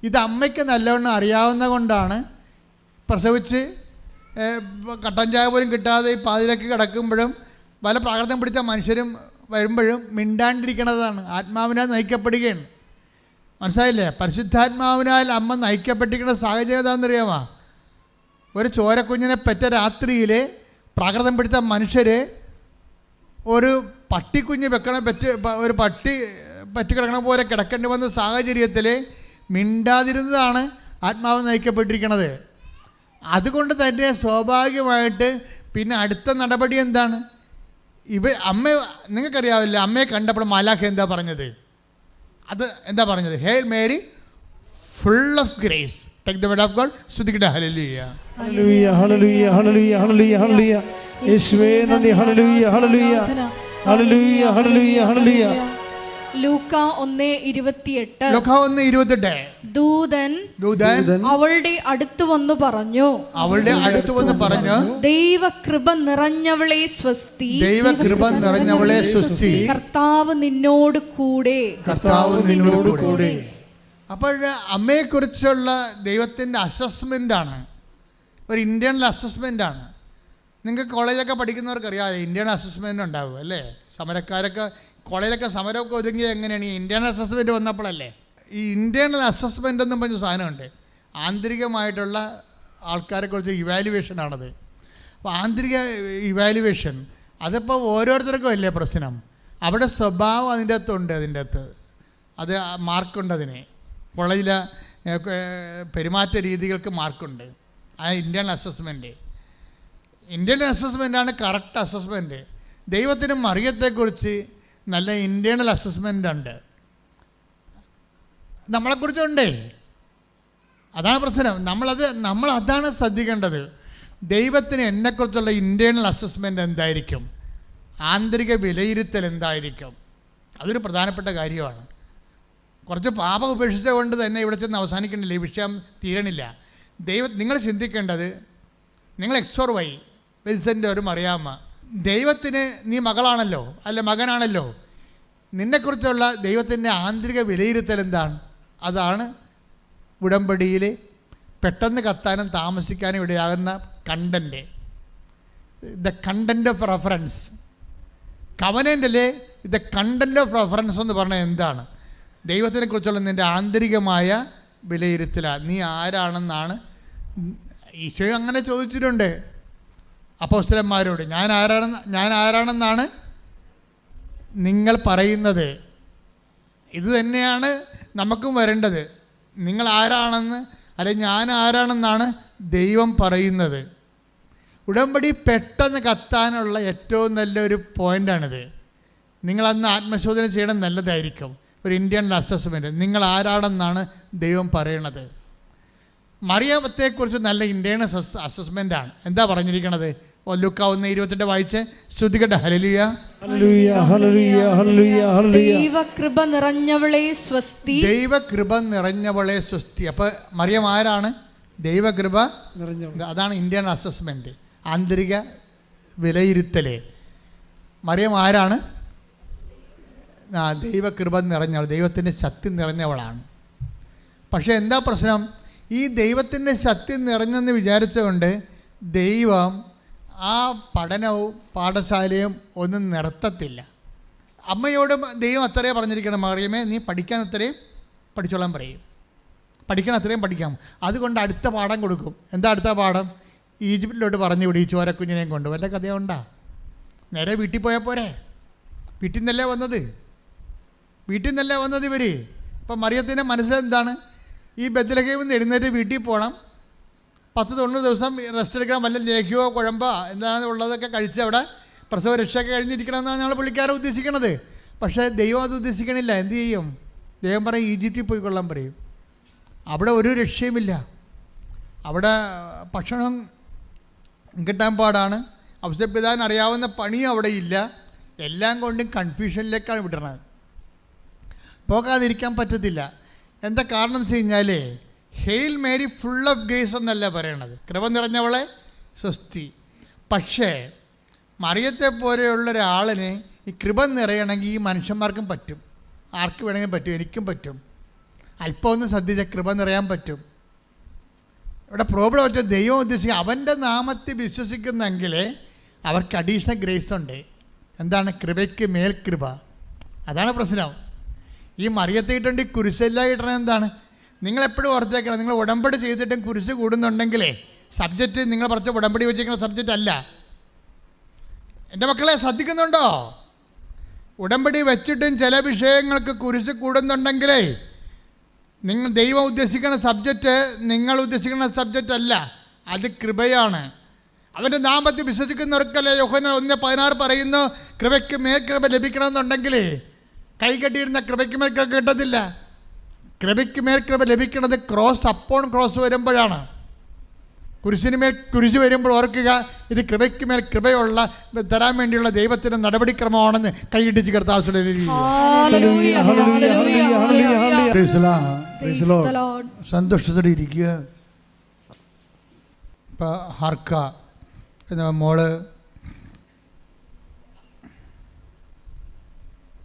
ഇത് അമ്മയ്ക്ക് നല്ലവണ്ണം അറിയാവുന്ന കൊണ്ടാണ് പ്രസവിച്ച് കട്ടൻ ചായ പോലും കിട്ടാതെ ഈ പാതിരക്ക് കിടക്കുമ്പോഴും പല പ്രാകൃതം പിടിച്ച മനുഷ്യരും വരുമ്പോഴും മിണ്ടാണ്ടിരിക്കണതാണ്. ആത്മാവിനാൽ നയിക്കപ്പെടുകയാണ്. മനസ്സിലായില്ലേ? പരിശുദ്ധാത്മാവിനാൽ അമ്മ നയിക്കപ്പെട്ടിരിക്കുന്ന സാഹചര്യം എന്താണെന്നറിയാമോ? ഒരു ചോരക്കുഞ്ഞിനെ പെറ്റ രാത്രിയിൽ പ്രാകൃതം പിടിച്ച മനുഷ്യർ ഒരു പട്ടിക്കുഞ്ഞ് ഒരു പട്ടി പറ്റി കിടക്കണ പോലെ കിടക്കേണ്ടി വന്ന സാഹചര്യത്തിൽ മിണ്ടാതിരുന്നതാണ് ആത്മാവ് നയിക്കപ്പെട്ടിരിക്കുന്നത്. അതുകൊണ്ട് തന്നെ സ്വാഭാവികമായിട്ട് പിന്നെ അടുത്ത നടപടി എന്താണ്? അമ്മ, നിങ്ങൾക്കറിയാവില്ല, അമ്മയെ കണ്ടപ്പോൾ മാലാഖ എന്താ പറഞ്ഞത്? അത് എന്താ പറഞ്ഞത്? Hail Mary full of grace, take the word of God. സ്തുതിക്കട്ടെ ഹല്ലേലൂയ. ഹല്ലേലൂയ ഹല്ലേലൂയ ഹല്ലേലൂയ ഹല്ലേലൂയ ഹല്ലേലൂയ. യേശുവേ നന്ദി. ഹല്ലേലൂയ ഹല്ലേലൂയ ഹല്ലേലൂയ ഹല്ലേലൂയ ഹല്ലേലൂയ. ലൂക്ക 1:28. ദൂതൻ അവളുടെ അടുത്ത് വന്നു പറഞ്ഞു, ദൈവകൃപ നിറഞ്ഞവളെ സ്വസ്തി, കർത്താവ് നിന്നോട് കൂടെ. അപ്പോൾ അമ്മയെക്കുറിച്ചുള്ള ദൈവത്തിൻ്റെ അസസ്മെൻ്റാണ്, ഒരു ഇൻറ്റേർണൽ അസസ്മെൻ്റാണ്. നിങ്ങൾക്ക് കോളേജൊക്കെ പഠിക്കുന്നവർക്കറിയാതെ ഇൻറ്റേർണൽ അസസ്മെൻ്റ് ഉണ്ടാവും അല്ലേ? സമരക്കാരൊക്കെ കോളേജിലൊക്കെ സമരമൊക്കെ ഒതുങ്ങി എങ്ങനെയാണ്? ഈ ഇൻറ്റേർണൽ അസസ്മെൻറ്റ് വന്നപ്പോഴല്ലേ? ഈ ഇൻറ്റേർണൽ അസസ്മെൻ്റ് എന്നും പറഞ്ഞ സാധനമുണ്ട്. ആന്തരികമായിട്ടുള്ള ആൾക്കാരെക്കുറിച്ച് ഇവാലുവേഷനാണത്. അപ്പോൾ ആന്തരിക ഇവാലുവേഷൻ അതിപ്പോൾ ഓരോരുത്തർക്കും അല്ലേ പ്രശ്നം. അവിടെ സ്വഭാവം അതിൻ്റെ അകത്തുണ്ട്. അത് മാർക്കുണ്ട്. അതിന് കോളേജിലെ പെരുമാറ്റ രീതികൾക്ക് മാർക്കുണ്ട്. ആ ഇൻറ്റേർണൽ അസസ്മെൻ്റാണ് കറക്റ്റ് അസസ്മെൻറ്റ്. ദൈവത്തിന് മറിയത്തെക്കുറിച്ച് നല്ല ഇൻറ്റേർണൽ അസസ്മെൻ്റ് ഉണ്ട്, നമ്മളെക്കുറിച്ചുണ്ടേ. അതാണ് പ്രശ്നം. നമ്മളതാണ് ശ്രദ്ധിക്കേണ്ടത്. ദൈവത്തിന് എന്നെക്കുറിച്ചുള്ള ഇൻറ്റേർണൽ അസസ്മെൻ്റ് എന്തായിരിക്കും? ആന്തരിക വിലയിരുത്തൽ എന്തായിരിക്കും? അതൊരു പ്രധാനപ്പെട്ട കാര്യമാണ്. കുറച്ച് പാപം ഉപേക്ഷിച്ച കൊണ്ട് തന്നെ ഇവിടെ ചെന്ന് അവസാനിക്കണില്ല, ഈ വിഷയം തീരണില്ല. നിങ്ങൾ ചിന്തിക്കേണ്ടത്, നിങ്ങൾ XOR Y, വിൽസൻ്റെ ഒരു മറിയാമ്മ, ദൈവത്തിന് നീ മകളാണല്ലോ, അല്ല മകനാണല്ലോ. നിന്നെക്കുറിച്ചുള്ള ദൈവത്തിൻ്റെ ആന്തരിക വിലയിരുത്തൽ എന്താണ്? അതാണ് ഉടമ്പടിയിൽ പെട്ടെന്ന് കത്താനും താമസിക്കാനും ഇടയാകുന്ന content. The content of reference. കവനൻ്റിലെ ദ കണ്ടൻറ്റ് ഓഫ് റെഫറൻസ് എന്ന് പറഞ്ഞാൽ എന്താണ്? ദൈവത്തിനെക്കുറിച്ചുള്ള നിൻ്റെ ആന്തരികമായ വിലയിരുത്തലാണ്. നീ ആരാണെന്നാണ് ഈശോ അങ്ങനെ ചോദിച്ചിട്ടുണ്ട് അപ്പോസ്തലന്മാരോട്. ഞാൻ ആരാണെന്നാണ് നിങ്ങൾ പറയുന്നത്? ഇത് തന്നെയാണ് നമുക്കും വരേണ്ടത്. നിങ്ങൾ ആരാണെന്ന്, അല്ലെങ്കിൽ ഞാൻ ആരാണെന്നാണ് ദൈവം പറയുന്നത്. ഉടമ്പടി പെട്ടെന്ന് കത്താനുള്ള ഏറ്റവും നല്ലൊരു പോയിൻ്റാണിത്. നിങ്ങളന്ന് ആത്മശോധന ചെയ്യണം, നല്ലതായിരിക്കും. ഒരു ഇൻറ്റേർണൽ അസസ്മെൻറ്റ്, നിങ്ങൾ ആരാണെന്നാണ് ദൈവം പറയണത്. മറിയത്തെക്കുറിച്ച് നല്ല ഇൻറ്റേർണൽ അസസ്മെൻ്റാണ്. എന്താ പറഞ്ഞിരിക്കണത്? ലൂക്ക 1:28 വായിച്ച് ശ്രുതികട്ടെ. ഹല്ലേലൂയ ഹല്ലേലൂയ ഹല്ലേലൂയ ഹല്ലേലൂയ ഹല്ലേലൂയ. ദൈവകൃപ നിറഞ്ഞവളെ സ്വസ്തി, ദൈവകൃപ നിറഞ്ഞവളെ സ്വസ്തി. അപ്പോൾ മറിയം ആരാണ്? ദൈവകൃപ നിറഞ്ഞവൾ. അതാണ് ഇൻറ്റേർണൽ അസസ്മെൻറ്റ്, ആന്തരിക വിലയിരുത്തൽ. മറിയം ആരാണ്? ദൈവകൃപ നിറഞ്ഞവൾ, ദൈവത്തിൻ്റെ ശക്തി നിറഞ്ഞവളാണ്. പക്ഷേ എന്താ പ്രശ്നം? ഈ ദൈവത്തിൻ്റെ ശക്തി നിറഞ്ഞെന്ന് വിചാരിച്ചുകൊണ്ട് ദൈവം ആ പഠനവും പാഠശാലയും ഒന്നും നിർത്തത്തില്ല. അമ്മയോട് ദൈവം അത്രയും പറഞ്ഞിരിക്കണം, മറിയമേ നീ പഠിക്കാൻ അത്രയും പഠിച്ചോളാൻ പറയും. പഠിക്കണം, അത്രയും പഠിക്കാം. അതുകൊണ്ട് അടുത്ത പാഠം കൊടുക്കും. എന്താ അടുത്ത പാഠം? ഈജിപ്തിലോട്ട് പറഞ്ഞു വിടും, ഈ ചോരക്കുഞ്ഞിനെയും കൊണ്ട്. വല്ല കഥയുണ്ടാ? നേരെ വീട്ടിൽ പോയാൽ പോരെ? വീട്ടിൽ നിന്നല്ലേ വന്നത് ഇവർ. ഇപ്പം മറിയത്തിൻ്റെ മനസ്സിലെന്താണ്? ഈ ബെത്ലഹേമിൽ നിന്ന് എഴുന്നേറ്റ് വീട്ടിൽ പോകണം, 10-90 ദിവസം റെസ്റ്റ് എടുക്കണം, വല്ല ലേഖ്യമോ കുഴമ്പോ എന്താണ് ഉള്ളതൊക്കെ കഴിച്ച് അവിടെ പ്രസവ രക്ഷയൊക്കെ കഴിഞ്ഞിരിക്കണമെന്നാണ് ഞങ്ങൾ പുള്ളിക്കാരെ ഉദ്ദേശിക്കണത്. പക്ഷേ ദൈവം അത് ഉദ്ദേശിക്കണില്ല. എന്ത് ചെയ്യും? ദൈവം പറയും ഈജിപ്തിൽ പോയിക്കൊള്ളാൻ പറയും. അവിടെ ഒരു രക്ഷയുമില്ല. അവിടെ ഭക്ഷണം കിട്ടാൻ പാടാണ്. ഔസേപ്പിതാവിന് അറിയാവുന്ന പണിയും അവിടെ ഇല്ല. എല്ലാം കൊണ്ടും കൺഫ്യൂഷനിലേക്കാണ് വിടണത്. പോകാതിരിക്കാൻ പറ്റത്തില്ല. എന്താ കാരണം എന്ന് വെച്ച് കഴിഞ്ഞാൽ hail Mary full of grace എന്നല്ല പറയണത്, കൃപ നിറഞ്ഞവളെ സ്വസ്തി. പക്ഷേ മറിയത്തെ പോലെയുള്ള ഒരാളിന് ഈ കൃപ നിറയണമെങ്കിൽ ഈ മനുഷ്യന്മാർക്കും പറ്റും, ആർക്ക് വേണമെങ്കിലും പറ്റും, എനിക്കും പറ്റും. അല്പം ഒന്ന് ശ്രദ്ധിച്ച കൃപ നിറയാൻ പറ്റും. ഇവിടെ പ്രോബ്ലം വെച്ചാൽ ദൈവം ഉദ്ദേശിക്കുക അവൻ്റെ നാമത്തിൽ വിശ്വസിക്കുന്നെങ്കിൽ അവർക്ക് അഡീഷണൽ ഗ്രേസ് ഉണ്ട്. എന്താണ്? കൃപയ്ക്ക് മേൽ കൃപ. അതാണ് പ്രശ്നം. ഈ മറിയത്തെ ഇട്ടുണ്ട് കുരിശെല്ലാം ഇടണം. എന്താണ്? നിങ്ങളെപ്പോഴും ഓർത്തേക്കണം, നിങ്ങൾ ഉടമ്പടി ചെയ്തിട്ടും കുരിശ് കൂടുന്നുണ്ടെങ്കിലേ സബ്ജക്റ്റ് നിങ്ങൾ പറഞ്ഞ ഉടമ്പടി വെച്ചിരിക്കുന്ന സബ്ജക്റ്റ് അല്ല. എൻ്റെ മക്കളെ ശ്രദ്ധിക്കുന്നുണ്ടോ? ഉടമ്പടി വെച്ചിട്ടും ചില വിഷയങ്ങൾക്ക് കുരിശ് കൂടുന്നുണ്ടെങ്കിലേ നിങ്ങൾ ദൈവം ഉദ്ദേശിക്കുന്ന സബ്ജക്റ്റ് നിങ്ങൾ ഉദ്ദേശിക്കുന്ന സബ്ജക്റ്റ് അല്ല, അത് കൃപയാണ്. അവൻ്റെ നാമത്തിൽ വിശ്വസിക്കുന്നവർക്കല്ലേ യോഹന്നാൻ 1:16 പറയുന്നു, കൃപയ്ക്ക് മേൽ കൃപ ലഭിക്കണമെന്നുണ്ടെങ്കിൽ കൈ കെട്ടിയിരുന്ന കൃപയ്ക്ക് മേൽ കൃപ കിട്ടത്തില്ല. കൃപയ്ക്ക് മേൽ കൃപ ലഭിക്കുന്നത് ക്രോസ് അപ്പോൺ ക്രോസ് വരുമ്പോഴാണ്. കുരിശിന് മേൽ കുരിശ് വരുമ്പോൾ ഓർക്കുക, ഇത് കൃപയ്ക്ക് മേൽ കൃപയുള്ള തരാൻ വേണ്ടിയുള്ള ദൈവത്തിൻ്റെ നടപടിക്രമമാണെന്ന് കൈയിടിച്ച് കർത്താവ്. സന്തോഷത്തോടെ ഇരിക്കുക. ഇപ്പം ഹർക്ക എന്ന മോള്,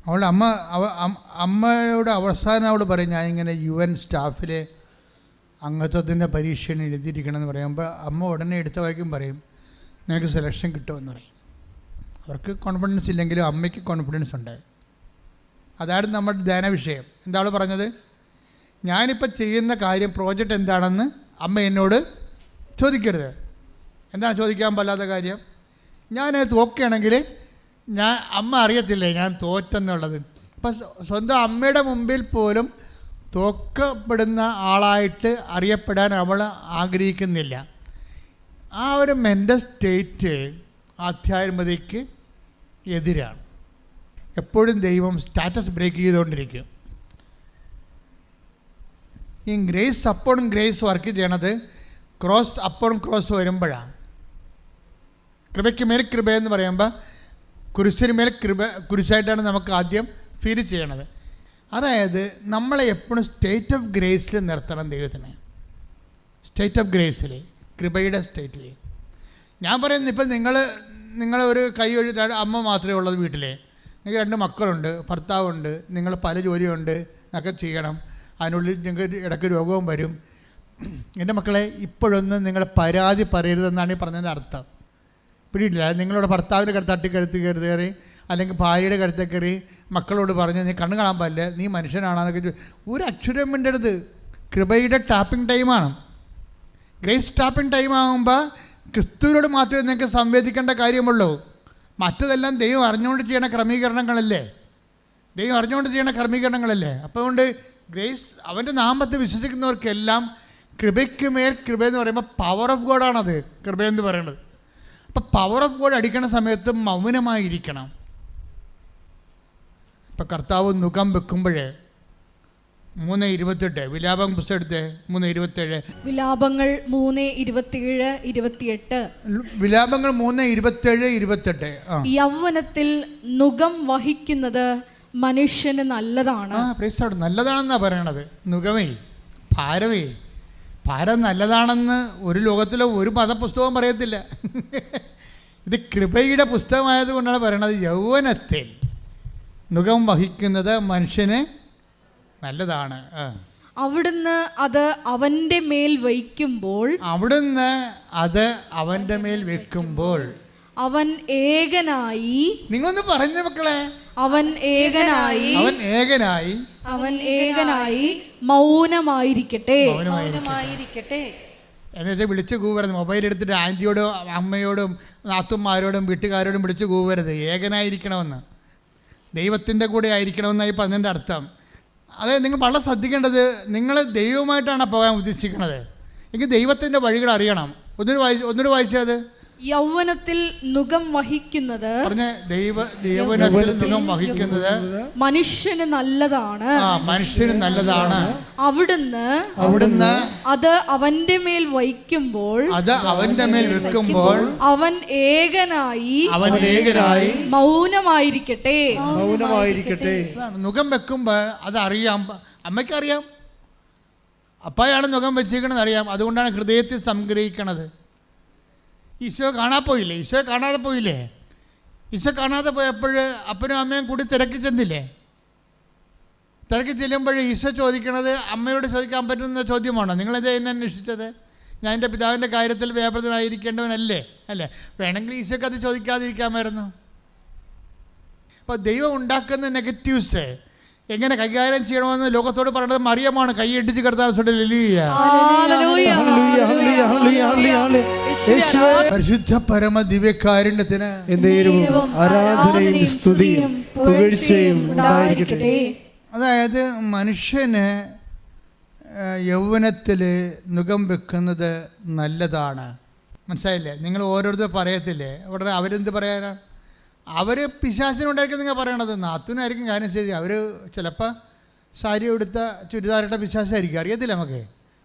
അവളുടെ അമ്മയോട് അവസാനം അവൾ പറയും, ഞാനിങ്ങനെ UN സ്റ്റാഫിൽ അംഗത്വത്തിൻ്റെ പരീക്ഷയാണ് എഴുതിയിരിക്കണമെന്ന് പറയുമ്പോൾ അമ്മ ഉടനെ എടുത്ത വായിക്കും പറയും, നിനക്ക് സെലക്ഷൻ കിട്ടുമെന്ന് പറയും. അവർക്ക് കോൺഫിഡൻസ് ഇല്ലെങ്കിലും അമ്മയ്ക്ക് കോൺഫിഡൻസ് ഉണ്ട്. അതാണ് നമ്മുടെ ധ്യാന വിഷയം. എന്താ അവൾ പറഞ്ഞത്? ഞാനിപ്പോൾ ചെയ്യുന്ന കാര്യം പ്രോജക്റ്റ് എന്താണെന്ന് അമ്മ എന്നോട് ചോദിക്കരുത്. എന്താണ് ചോദിക്കാൻ പാടില്ലാത്ത കാര്യം? ഞാനത് തോക്കുകയാണെങ്കിൽ അമ്മ അറിയത്തില്ലേ ഞാൻ തോറ്റെന്നുള്ളത്. അപ്പം സ്വന്തം അമ്മയുടെ മുമ്പിൽ പോലും തോക്കപ്പെടുന്ന ആളായിട്ട് അറിയപ്പെടാൻ അവൾ ആഗ്രഹിക്കുന്നില്ല. ആ ഒരു മെൻ്റൽ സ്റ്റേറ്റ് ആധ്യാത്മികതയ്ക്ക് എതിരാണ്. എപ്പോഴും ദൈവം സ്റ്റാറ്റസ് ബ്രേക്ക് ചെയ്തുകൊണ്ടിരിക്കും. ഈ ഗ്രേസ് അപ്പോൺ ഗ്രേസ് വർക്ക് ചെയ്യണത് ക്രോസ് അപ്പോൺ ക്രോസ് വരുമ്പോഴാണ്. കൃപയ്ക്ക് മേൽ കൃപയെന്ന് പറയുമ്പോൾ കുരിശിന് മേൽ കുരിശായിട്ടാണ് നമുക്ക് ആദ്യം ഫീൽ ചെയ്യണത്. അതായത് നമ്മളെ എപ്പോഴും സ്റ്റേറ്റ് ഓഫ് ഗ്രേസിൽ നിർത്തണം ദൈവത്തിന്. സ്റ്റേറ്റ് ഓഫ് ഗ്രേസിൽ, കൃപയുടെ സ്റ്റേറ്റിൽ. ഞാൻ പറയുന്നത്, ഇപ്പം നിങ്ങൾ ഒരു കൈ അമ്മ മാത്രമേ ഉള്ളത് വീട്ടിൽ, നിങ്ങൾക്ക് 2 മക്കളുണ്ട്, ഭർത്താവുണ്ട്, നിങ്ങൾ പല ജോലിയുണ്ട്, ഒക്കെ ചെയ്യണം. അതിനുള്ളിൽ നിങ്ങൾക്ക് ഇടയ്ക്ക് രോഗവും വരും. എൻ്റെ മക്കളെ, ഇപ്പോഴൊന്നും നിങ്ങൾ പരാതി പറയരുതെന്നാണ് ഈ പറഞ്ഞതിൻ്റെ അർത്ഥം. പിടിയിട്ടില്ല. നിങ്ങളുടെ ഭർത്താവിൻ്റെ തട്ടിക്കഴുത്ത് കയറി അല്ലെങ്കിൽ ഭാര്യയുടെ കഴുത്തെ കയറി മക്കളോട് പറഞ്ഞ് നീ കണ്ണ് കാണാൻ പാടില്ല, നീ മനുഷ്യനാണെന്നൊക്കെ ഒരു അക്ഷരം മിണ്ടരുത്. കൃപയുടെ ടാപ്പിംഗ് ടൈമാണ്. ഗ്രേസ് ടാപ്പിംഗ് ടൈം ആകുമ്പോൾ ക്രിസ്തുവിനോട് മാത്രമേ നിങ്ങൾക്ക് സംവേദിക്കേണ്ട കാര്യമുള്ളൂ. മറ്റതെല്ലാം ദൈവം അറിഞ്ഞുകൊണ്ട് ചെയ്യണ ക്രമീകരണങ്ങളല്ലേ. അപ്പോൾ അതുകൊണ്ട് ഗ്രേസ് അവൻ്റെ നാമത്തെ വിശ്വസിക്കുന്നവർക്കെല്ലാം കൃപയ്ക്ക് മേൽ കൃപയെന്ന് പറയുമ്പോൾ പവർ ഓഫ് ഗോഡാണത് കൃപയെന്ന് പറയുന്നത്. അപ്പം പവർ ഓഫ് ഗോഡ് അടിക്കുന്ന സമയത്ത് മൗനമായിരിക്കണം. ഇപ്പം കർത്താവ് നുകം വെക്കുമ്പോഴേ 3:28 വിലാപം പുസ്തകം എടുത്തേ 3:27 വിലാപങ്ങൾ 3:27-28 വിലാപങ്ങൾ 3:27-28 യൗവനത്തിൽ നുകം വഹിക്കുന്നത് മനുഷ്യന് നല്ലതാണ്. നല്ലതാണെന്നാ പറയണത്. നുകമേ ഭാരം നല്ലതാണെന്ന് ഒരു ലോകത്തിലെ ഒരു മതപുസ്തകവും പറയത്തില്ല. ഇത് കൃപയുടെ പുസ്തകമായതുകൊണ്ടാണ് പറയണത്. യൗവനത്തിൽ നുകം വഹിക്കുന്നത് മനുഷ്യന് നല്ലതാണ്. അവിടുന്ന് അത് അവൻ്റെ മേൽ വയ്ക്കുമ്പോൾ അവൻ ഏകനായി. നിങ്ങളൊന്ന് പറഞ്ഞ മക്കളെ, അവൻ ഏകനായി മൗനമായിരിക്കട്ടെ. എന്നുവെച്ചാൽ വിളിച്ച് കൂവരുത്. മൊബൈൽ എടുത്തിട്ട് ആൻറ്റിയോടും അമ്മയോടും നാത്തുമാരോടും വീട്ടുകാരോടും വിളിച്ച് കൂവരുത്. ഏകനായിരിക്കണമെന്ന്, ദൈവത്തിൻ്റെ കൂടെ ആയിരിക്കണമെന്നായി പറഞ്ഞതിൻ്റെ അർത്ഥം. അതായത് നിങ്ങൾ വളരെ ശ്രദ്ധിക്കേണ്ടത്, നിങ്ങൾ ദൈവമായിട്ടാണ് പോകാൻ ഉദ്ദേശിക്കുന്നത് എങ്കിൽ ദൈവത്തിൻ്റെ വഴികൾ അറിയണം. ഒന്നൊരു വായിച്ചത് യൗവനത്തിൽ നുകം വഹിക്കുന്നത്, യൗവനത്തിൽ നുകം വഹിക്കുന്നത് മനുഷ്യന് നല്ലതാണ്. മനുഷ്യന് നല്ലതാണ്. അവിടുന്ന് അത് അവന്റെ മേൽ വയ്ക്കുമ്പോൾ, അവൻ ഏകനായി മൗനമായിരിക്കട്ടെ. നുകം വെക്കുമ്പോൾ അതറിയാം, അമ്മയ്ക്കറിയാം, അപ്പായാണ് നുകം വെച്ചിരിക്കണമെന്ന് അറിയാം. അതുകൊണ്ടാണ് ഹൃദയത്തിൽ സംഗ്രഹിക്കണത്. ഈശോ കാണാതെ പോയില്ലേ? ഈശോ കാണാതെ പോയപ്പോൾ അപ്പനും അമ്മയും കൂടി തിരക്കി ചെന്നില്ലേ? തിരക്കി ചെല്ലുമ്പോൾ ഈശോ ചോദിക്കണത് അമ്മയോട് ചോദിക്കാൻ പറ്റുന്ന ചോദ്യമാണോ? നിങ്ങളത് എന്നെ അന്വേഷിച്ചത്? ഞാൻ എൻ്റെ പിതാവിൻ്റെ കാര്യത്തിൽ വ്യാപൃതനായിരിക്കേണ്ടവനല്ലേ? അല്ലേ? വേണമെങ്കിൽ ഈശോക്ക് അത് ചോദിക്കാതിരിക്കാമായിരുന്നു. അപ്പോൾ ദൈവം ഉണ്ടാക്കുന്ന നെഗറ്റീവ്സ് എങ്ങനെ കൈകാര്യം ചെയ്യണമെന്ന് ലോകത്തോട് പറയുന്നത് മറിയമാണ്. കൈയടിച്ച് കിടത്താൻ പരിശുദ്ധ പരമ ദിവ്യകാരുണ്യത്തിന് ആരാധനയും സ്തുതിയും പുകഴ്ചയും ഉണ്ടായിരിക്കട്ടെ. അതായത് മനുഷ്യന് യൗവനത്തിൽ നുകം വെക്കുന്നത് നല്ലതാണ്. മനസ്സിലായില്ലേ? നിങ്ങൾ ഓരോരുത്തർ പറയത്തില്ലേ ഉടനെ അവരെന്ത് പറയാനാണ്? അവർ പിശാചിനുണ്ടായിരിക്കും നിങ്ങൾ പറയണത്. നാത്തൂനായിരിക്കും കാര്യം ശരി. അവർ ചിലപ്പോൾ സാരി എടുത്ത ചുരിദാറിട്ട പിശാചായിരിക്കും. അറിയത്തില്ല,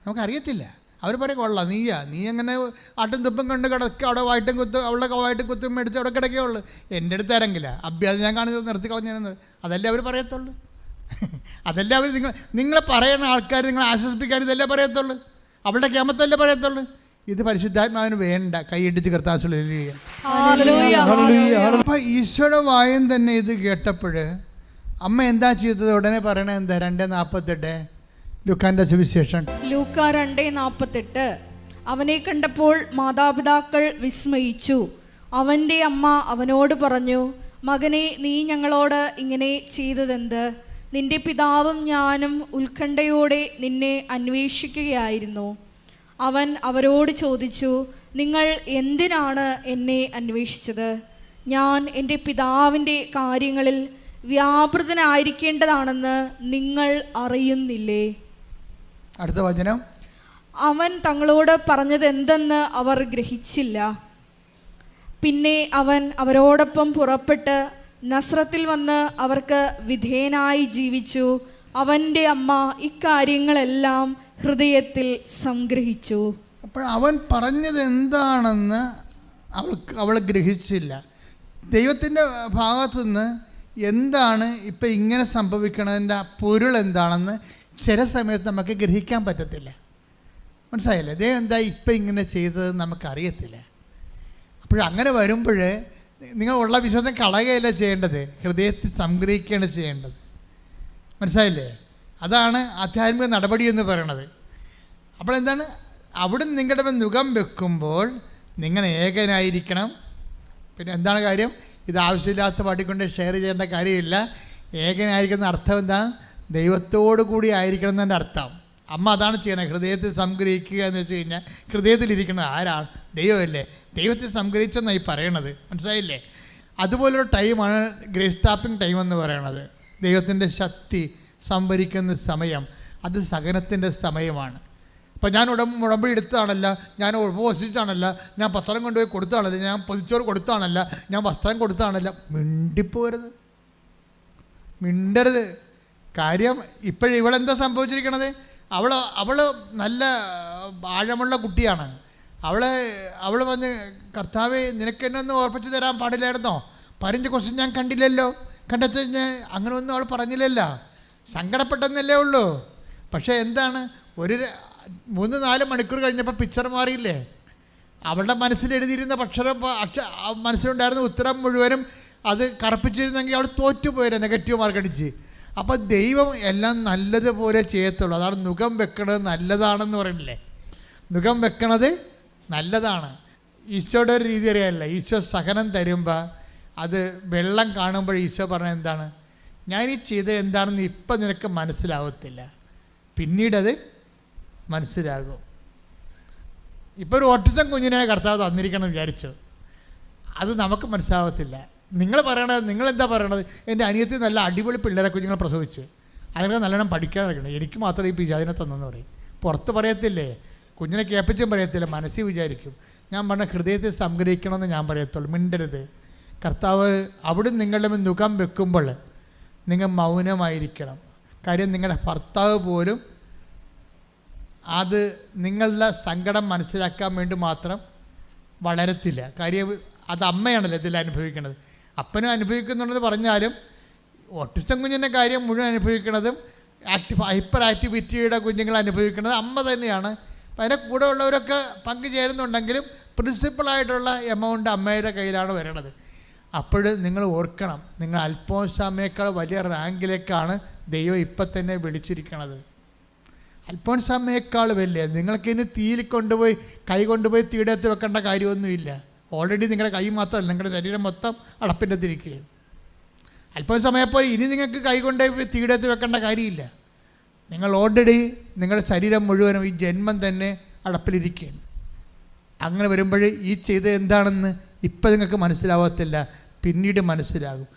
നമുക്കറിയത്തില്ല. അവർ പറയും കൊള്ളാം, നീ എങ്ങനെ ആട്ടും തുപ്പും കണ്ട് കിടക്കുക, അവിടെ വായിട്ടും കുത്തും, അവളുടെ വായിട്ടും കുത്തും മേടിച്ച് അവിടെ കിടക്കുകയുള്ളു. എൻ്റെ അടുത്ത് ആരെങ്കില അഭ്യാസം ഞാൻ കാണിച്ചത് നിർത്തി കളഞ്ഞു. അതല്ലേ അവർ പറയത്തുള്ളൂ. അതല്ലേ അവർ നിങ്ങളെ പറയുന്ന ആൾക്കാർ നിങ്ങളെ ആശ്വസിപ്പിക്കാൻ ഇതല്ലേ പറയത്തുള്ളൂ. അവളുടെ ക്യാമത്തല്ലേ പറയത്തുള്ളൂ. ഇത് പരിശുദ്ധാത്മാവിന് വേണ്ട. കൈയിടിച്ച് കർത്താൻ. അപ്പം ഈശോയുടെ വായും തന്നെ ഇത് കേട്ടപ്പോൾ അമ്മ എന്താ ചെയ്തത്? ഉടനെ പറയണ എന്താ? 2:48 ലൂക്കാന്റെ സുവിശേഷം. ലൂക്ക 2:48. അവനെ കണ്ടപ്പോൾ മാതാപിതാക്കൾ വിസ്മയിച്ചു. അവൻ്റെ അമ്മ അവനോട് പറഞ്ഞു, മകനെ, നീ ഞങ്ങളോട് ഇങ്ങനെ ചെയ്തതെന്ത്? നിന്റെ പിതാവും ഞാനും ഉത്കണ്ഠയോടെ നിന്നെ അന്വേഷിക്കുകയായിരുന്നു. അവൻ അവരോട് ചോദിച്ചു, നിങ്ങൾ എന്തിനാണ് എന്നെ അന്വേഷിച്ചത്? ഞാൻ എൻ്റെ പിതാവിൻ്റെ കാര്യങ്ങളിൽ വ്യാപൃതനായിരിക്കേണ്ടതാണെന്ന് നിങ്ങൾ അറിയുന്നില്ലേ? അടുത്ത വചനം. അവൻ തങ്ങളോട് പറഞ്ഞത് എന്തെന്ന് അവർ ഗ്രഹിച്ചില്ല. പിന്നെ അവൻ അവരോടൊപ്പം പുറപ്പെട്ട് നസ്രത്തിൽ വന്ന് അവർക്ക് വിധേയനായി ജീവിച്ചു. അവൻ്റെ അമ്മ ഇക്കാര്യങ്ങളെല്ലാം ഹൃദയത്തിൽ സംഗ്രഹിച്ചു. അപ്പോൾ അവൻ പറഞ്ഞത് എന്താണെന്ന് അവൾ ഗ്രഹിച്ചില്ല. ദൈവത്തിൻ്റെ ഭാഗത്തുനിന്ന് എന്താണ് ഇപ്പം ഇങ്ങനെ സംഭവിക്കണതിൻ്റെ പൊരുൾ എന്താണെന്ന് ചില സമയത്ത് നമുക്ക് ഗ്രഹിക്കാൻ പറ്റത്തില്ല. മനസ്സിലായില്ലേ? ദൈവം എന്താ ഇപ്പം ഇങ്ങനെ ചെയ്തതെന്ന് നമുക്കറിയത്തില്ല. അപ്പോഴങ്ങനെ വരുമ്പോൾ നിങ്ങൾ ഉള്ള വിശ്വാസം കളയുകയല്ല ചെയ്യേണ്ടത്, ഹൃദയത്തിൽ സംഗ്രഹിക്കുകയാണ് ചെയ്യേണ്ടത്. മനസ്സിലായില്ലേ? അതാണ് ആധ്യാത്മിക നടപടി എന്ന് പറയണത്. അപ്പോൾ എന്താണ്? അവിടുന്ന് നിങ്ങളുടെ മേൽ നുകം വെക്കുമ്പോൾ നിങ്ങൾ ഏകനായിരിക്കണം. പിന്നെ എന്താണ് കാര്യം? ഇത് ആവശ്യമില്ലാത്ത പാട്ടിക്കൊണ്ട് ഷെയർ ചെയ്യേണ്ട കാര്യമില്ല. ഏകനായിരിക്കുന്ന അർത്ഥം എന്താ? ദൈവത്തോടു കൂടി ആയിരിക്കണം എന്നതിൻ്റെ അർത്ഥം. അമ്മ അതാണ് ചെയ്യണത്, ഹൃദയത്തിൽ സംഗ്രഹിക്കുക എന്ന് വെച്ച് കഴിഞ്ഞാൽ ഹൃദയത്തിലിരിക്കുന്നത് ആരാണ്? ദൈവമല്ലേ. ദൈവത്തെ സംഗ്രഹിച്ചെന്നായി പറയണത്. മനസ്സിലായില്ലേ? അതുപോലൊരു ടൈമാണ് ഗ്രേസ് ടാപ്പിംഗ് ടൈം എന്ന് പറയണത്. ദൈവത്തിൻ്റെ ശക്തി സംഭരിക്കുന്ന സമയം, അത് സഹനത്തിൻ്റെ സമയമാണ്. ഇപ്പം ഞാൻ ഉടമ്പടി എടുത്താണല്ല, ഞാൻ ഉപവസിച്ചാണല്ല, ഞാൻ പത്രം കൊണ്ടുപോയി കൊടുത്താണല്ല, ഞാൻ പൊതിച്ചോറ് കൊടുത്താണല്ല, ഞാൻ വസ്ത്രം കൊടുത്താണല്ല. മിണ്ടരുത്. കാര്യം ഇവളെന്താ സംഭവിച്ചിരിക്കണത്? അവൾ നല്ല ആഴമുള്ള കുട്ടിയാണ്. അവൾ പറഞ്ഞ്, കർത്താവേ, നിനക്കെന്നെ ഒന്ന് ഓർപ്പിച്ച് തരാൻ പാടില്ലായിരുന്നോ? 15 ക്വസ്റ്റ്യൻ ഞാൻ കണ്ടില്ലല്ലോ. കണ്ടെത്തി അങ്ങനെ ഒന്നും അവൾ പറഞ്ഞില്ലല്ലോ. സങ്കടപ്പെട്ടെന്നല്ലേ ഉള്ളൂ. പക്ഷേ എന്താണ്, ഒരു 3-4 മണിക്കൂർ കഴിഞ്ഞപ്പോൾ പിക്ചർ മാറിയില്ലേ? അവളുടെ മനസ്സിലെഴുതിയിരുന്ന മനസ്സിലുണ്ടായിരുന്ന ഉത്തരം മുഴുവനും അത് കറപ്പിച്ചിരുന്നെങ്കിൽ അവൾ തോറ്റുപോയത്, നെഗറ്റീവ് മാർക്ക് അടിച്ച്. അപ്പോൾ ദൈവം എല്ലാം നല്ലതുപോലെ ചെയ്യത്തുള്ളൂ. അതാണ് നുകം വെക്കണത് നല്ലതാണെന്ന് പറയണില്ലേ? നുകം വെക്കണത് നല്ലതാണ്. ഈശോയുടെ ഒരു രീതി അറിയാമല്ല. ഈശോ സഹനം തരുമ്പോൾ അത് വെള്ളം കാണുമ്പോൾ ഈശോ പറഞ്ഞത് എന്താണ്? ഞാനീ ചെയ്തത് എന്താണെന്ന് ഇപ്പം നിനക്ക് മനസ്സിലാവത്തില്ല, പിന്നീടത് മനസ്സിലാകും. ഇപ്പോൾ ഒരു ഓട്ടിസം കുഞ്ഞിനെ കർത്താവ് തന്നിരിക്കണം വിചാരിച്ചു, അത് നമുക്ക് മനസ്സിലാവത്തില്ല. നിങ്ങൾ പറയണത്, നിങ്ങളെന്താ പറയണത്? എൻ്റെ അനിയത്തി നല്ല അടിപൊളി പിള്ളേരെ കുഞ്ഞുങ്ങളെ പ്രസവിച്ച് അതിനൊക്കെ നല്ലോണം പഠിക്കാൻ നടക്കണം, എനിക്ക് മാത്രം ഈ പിശാചിനെ തന്നെന്ന് പറയും. പുറത്ത് പറയത്തില്ലേ, കുഞ്ഞിനെ കേൾപ്പിച്ചും പറയത്തില്ല, മനസ്സിൽ വിചാരിക്കും. ഞാൻ പറഞ്ഞ ഹൃദയത്തെ സംഗ്രഹിക്കണമെന്ന് ഞാൻ പറയത്തുള്ളൂ, മിണ്ടരുത്. കർത്താവ് അവിടെ നിങ്ങളുടെ മുഖം വെക്കുമ്പോൾ നിങ്ങൾ മൗനമായിരിക്കണം. കാര്യം നിങ്ങളുടെ ഭർത്താവ് പോലും അത് നിങ്ങളുടെ സങ്കടം മനസ്സിലാക്കാൻ വേണ്ടി മാത്രം വളരത്തില്ല. കാര്യം അത് അമ്മയാണല്ലോ ഇതിൽ അനുഭവിക്കുന്നത്. അപ്പനും അനുഭവിക്കുന്നുണ്ടെന്ന് പറഞ്ഞാലും ഓട്ടിസം കുഞ്ഞിൻ്റെ കാര്യം മുഴുവൻ അനുഭവിക്കുന്നതും ഹൈപ്പർ ആക്ടിവിറ്റിയുടെ കുഞ്ഞുങ്ങൾ അനുഭവിക്കുന്നത് അമ്മ തന്നെയാണ്. അപ്പം അതിൻ്റെ കൂടെ ഉള്ളവരൊക്കെ പങ്കുചേരുന്നുണ്ടെങ്കിലും പ്രിൻസിപ്പളായിട്ടുള്ള എമൗണ്ട് അമ്മയുടെ കയ്യിലാണ് വരണത്. അപ്പോൾ നിങ്ങൾ ഓർക്കണം, നിങ്ങൾ അൽഫോൻസാമ്മയേക്കാൾ വലിയ റാങ്കിലേക്കാണ് ദൈവം ഇപ്പം തന്നെ വിളിച്ചിരിക്കുന്നത്. അൽഫോൻസാമ്മയേക്കാൾ വലിയ, നിങ്ങൾക്കിനി തീയിൽ കൊണ്ടുപോയി കൈ കൊണ്ടുപോയി തീടത്ത് വെക്കേണ്ട കാര്യമൊന്നുമില്ല. ഓൾറെഡി നിങ്ങളുടെ കൈ മാത്രമല്ല, നിങ്ങളുടെ ശരീരം മൊത്തം അടപ്പിൻ്റെ തിരിക്കുകയും. അൽഫോൻസാമ്മയെപ്പോലെ ഇനി നിങ്ങൾക്ക് കൈ കൊണ്ടുപോയി തീടത്ത് വെക്കേണ്ട കാര്യമില്ല. നിങ്ങൾ ഓൾറെഡി നിങ്ങളുടെ ശരീരം മുഴുവനും ഈ ജന്മം തന്നെ അടപ്പിലിരിക്കുകയാണ്. അങ്ങനെ വരുമ്പോൾ ഈ ചെയ്തത് എന്താണെന്ന് ഇപ്പം നിങ്ങൾക്ക് മനസ്സിലാവത്തില്ല, പിന്നീട് മനസ്സിലാകും.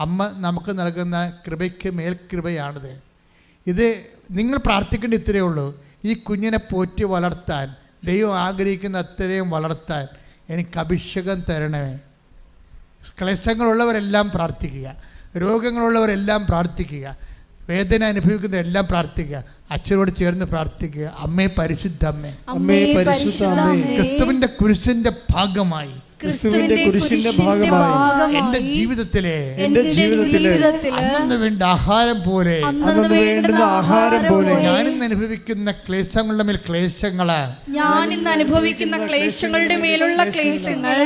അമ്മ നമുക്ക് നൽകുന്ന കൃപയ്ക്ക് മേൽകൃപയാണിത്. ഇത് നിങ്ങൾ പ്രാർത്ഥിക്കേണ്ട ഇത്രയേ ഉള്ളൂ, ഈ കുഞ്ഞിനെ പോറ്റി വളർത്താൻ, ദൈവം ആഗ്രഹിക്കുന്ന അത്രയും വളർത്താൻ എനിക്ക് അഭിഷേകം തരണമേ. ക്ലേശങ്ങളുള്ളവരെല്ലാം പ്രാർത്ഥിക്കുക, രോഗങ്ങളുള്ളവരെല്ലാം പ്രാർത്ഥിക്കുക, വേദന അനുഭവിക്കുന്നവരെല്ലാം പ്രാർത്ഥിക്കുക, അച്ഛനോട് ചേർന്ന് പ്രാർത്ഥിക്കുക. അമ്മേ പരിശുദ്ധ അമ്മേ, അമ്മേ പരിശുദ്ധ അമ്മേ, ക്രിസ്തുവിന്റെ കുരിശിന്റെ ഭാഗമായി ക്രിസ്തുവിന്റെ കുരിശിന്റെ ഭാഗമായി എന്റെ ജീവിതത്തിലെ അന്നു വേണ്ട ആഹാരം പോലെ വേണ്ടുന്ന ആഹാരം പോലെ ഞാനിന്ന് അനുഭവിക്കുന്ന ക്ലേശങ്ങളുടെ മേൽ ക്ലേശങ്ങള്, ഞാനിന്ന് അനുഭവിക്കുന്ന ക്ലേശങ്ങളുടെ മേലുള്ള ക്ലേശങ്ങൾ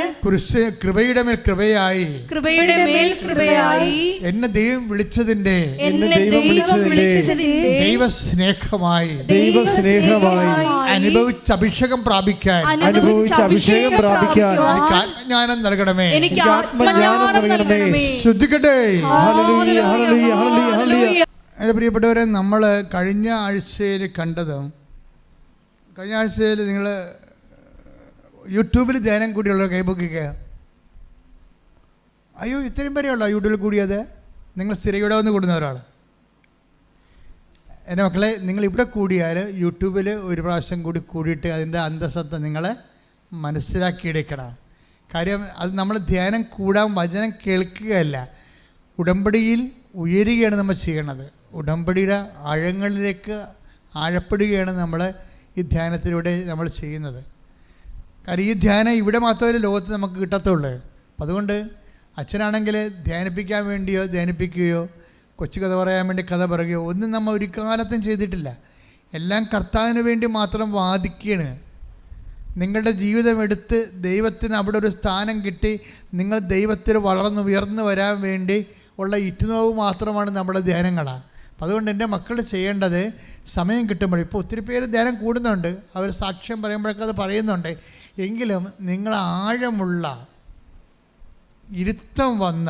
കൃപയുടെ മേൽ കൃപയായി, കൃപയുടെ മേൽ കൃപയായി എന്നെ ദൈവം വിളിച്ചതിന്റെ ദൈവസ്നേഹമായി അനുഭവിച്ച അഭിഷേകം പ്രാപിക്കാൻ ആത്മജ്ഞാനം നൽകണമേ, എനിക്ക് ആത്മജ്ഞാനം നൽകണമേ. ശ്രദ്ധിക്കട്ടെ. എൻ്റെ പ്രിയപ്പെട്ടവരെ, നമ്മൾ കഴിഞ്ഞ ആഴ്ചയിൽ കണ്ടതും, കഴിഞ്ഞ ആഴ്ചയിൽ നിങ്ങൾ യൂട്യൂബിൽ ധ്യാനം കൂടിയുള്ളവർ കൈപൊക്കുക. അയ്യോ, ഇത്രയും വരെയുള്ളൂ യൂട്യൂബിൽ കൂടിയത്? നിങ്ങൾ സ്ഥിരം ഇവിടെ വന്ന് കൂടുന്നവരാണ്. എൻ്റെ മക്കളെ, നിങ്ങളിവിടെ കൂടിയാൽ യൂട്യൂബിൽ ഒരു പ്രാവശ്യം കൂടി കൂടിയിട്ട് അതിൻ്റെ അന്തസത്ത നിങ്ങൾ മനസ്സിലാക്കിയെടുക്കണം. കാര്യം അത് നമ്മൾ ധ്യാനം കൂടാൻ വചനം കേൾക്കുകയല്ല, ഉടമ്പടിയിൽ ഉയരുകയാണ് നമ്മൾ ചെയ്യണത്. ഉടമ്പടിയുടെ ആഴങ്ങളിലേക്ക് ആഴപ്പെടുകയാണ് നമ്മൾ ഈ ധ്യാനത്തിലൂടെ നമ്മൾ ചെയ്യുന്നത്. കാര്യം ഈ ധ്യാനം ഇവിടെ മാത്രമേ ലോകത്ത് നമുക്ക് കിട്ടത്തുള്ളൂ. അപ്പം അതുകൊണ്ട് അച്ഛനാണെങ്കിൽ ധ്യാനിപ്പിക്കാൻ വേണ്ടിയോ ധ്യാനിപ്പിക്കുകയോ കൊച്ചു കഥ പറയാൻ വേണ്ടി കഥ പറയുകയോ ഒന്നും നമ്മൾ ഒരു കാലത്തും ചെയ്തിട്ടില്ല. എല്ലാം കർത്താവിന് വേണ്ടി മാത്രം വാദിക്കുകയാണ്. നിങ്ങളുടെ ജീവിതം എടുത്ത് ദൈവത്തിന് അവിടെ ഒരു സ്ഥാനം കിട്ടി നിങ്ങൾ ദൈവത്തിൽ ഉയർന്നു വരാൻ വേണ്ടി ഉള്ള ഇറ്റുനോവ് മാത്രമാണ് നമ്മുടെ ധ്യാനങ്ങളാണ്. അപ്പം അതുകൊണ്ട് എൻ്റെ മക്കൾ ചെയ്യേണ്ടത്, സമയം കിട്ടുമ്പോൾ, ഇപ്പോൾ ഒത്തിരി പേര് ധ്യാനം കൂടുന്നുണ്ട്, അവർ സാക്ഷ്യം പറയുമ്പോഴൊക്കെ അത് പറയുന്നുണ്ട്, എങ്കിലും നിങ്ങൾ ആഴമുള്ള ഇരുത്തം വന്ന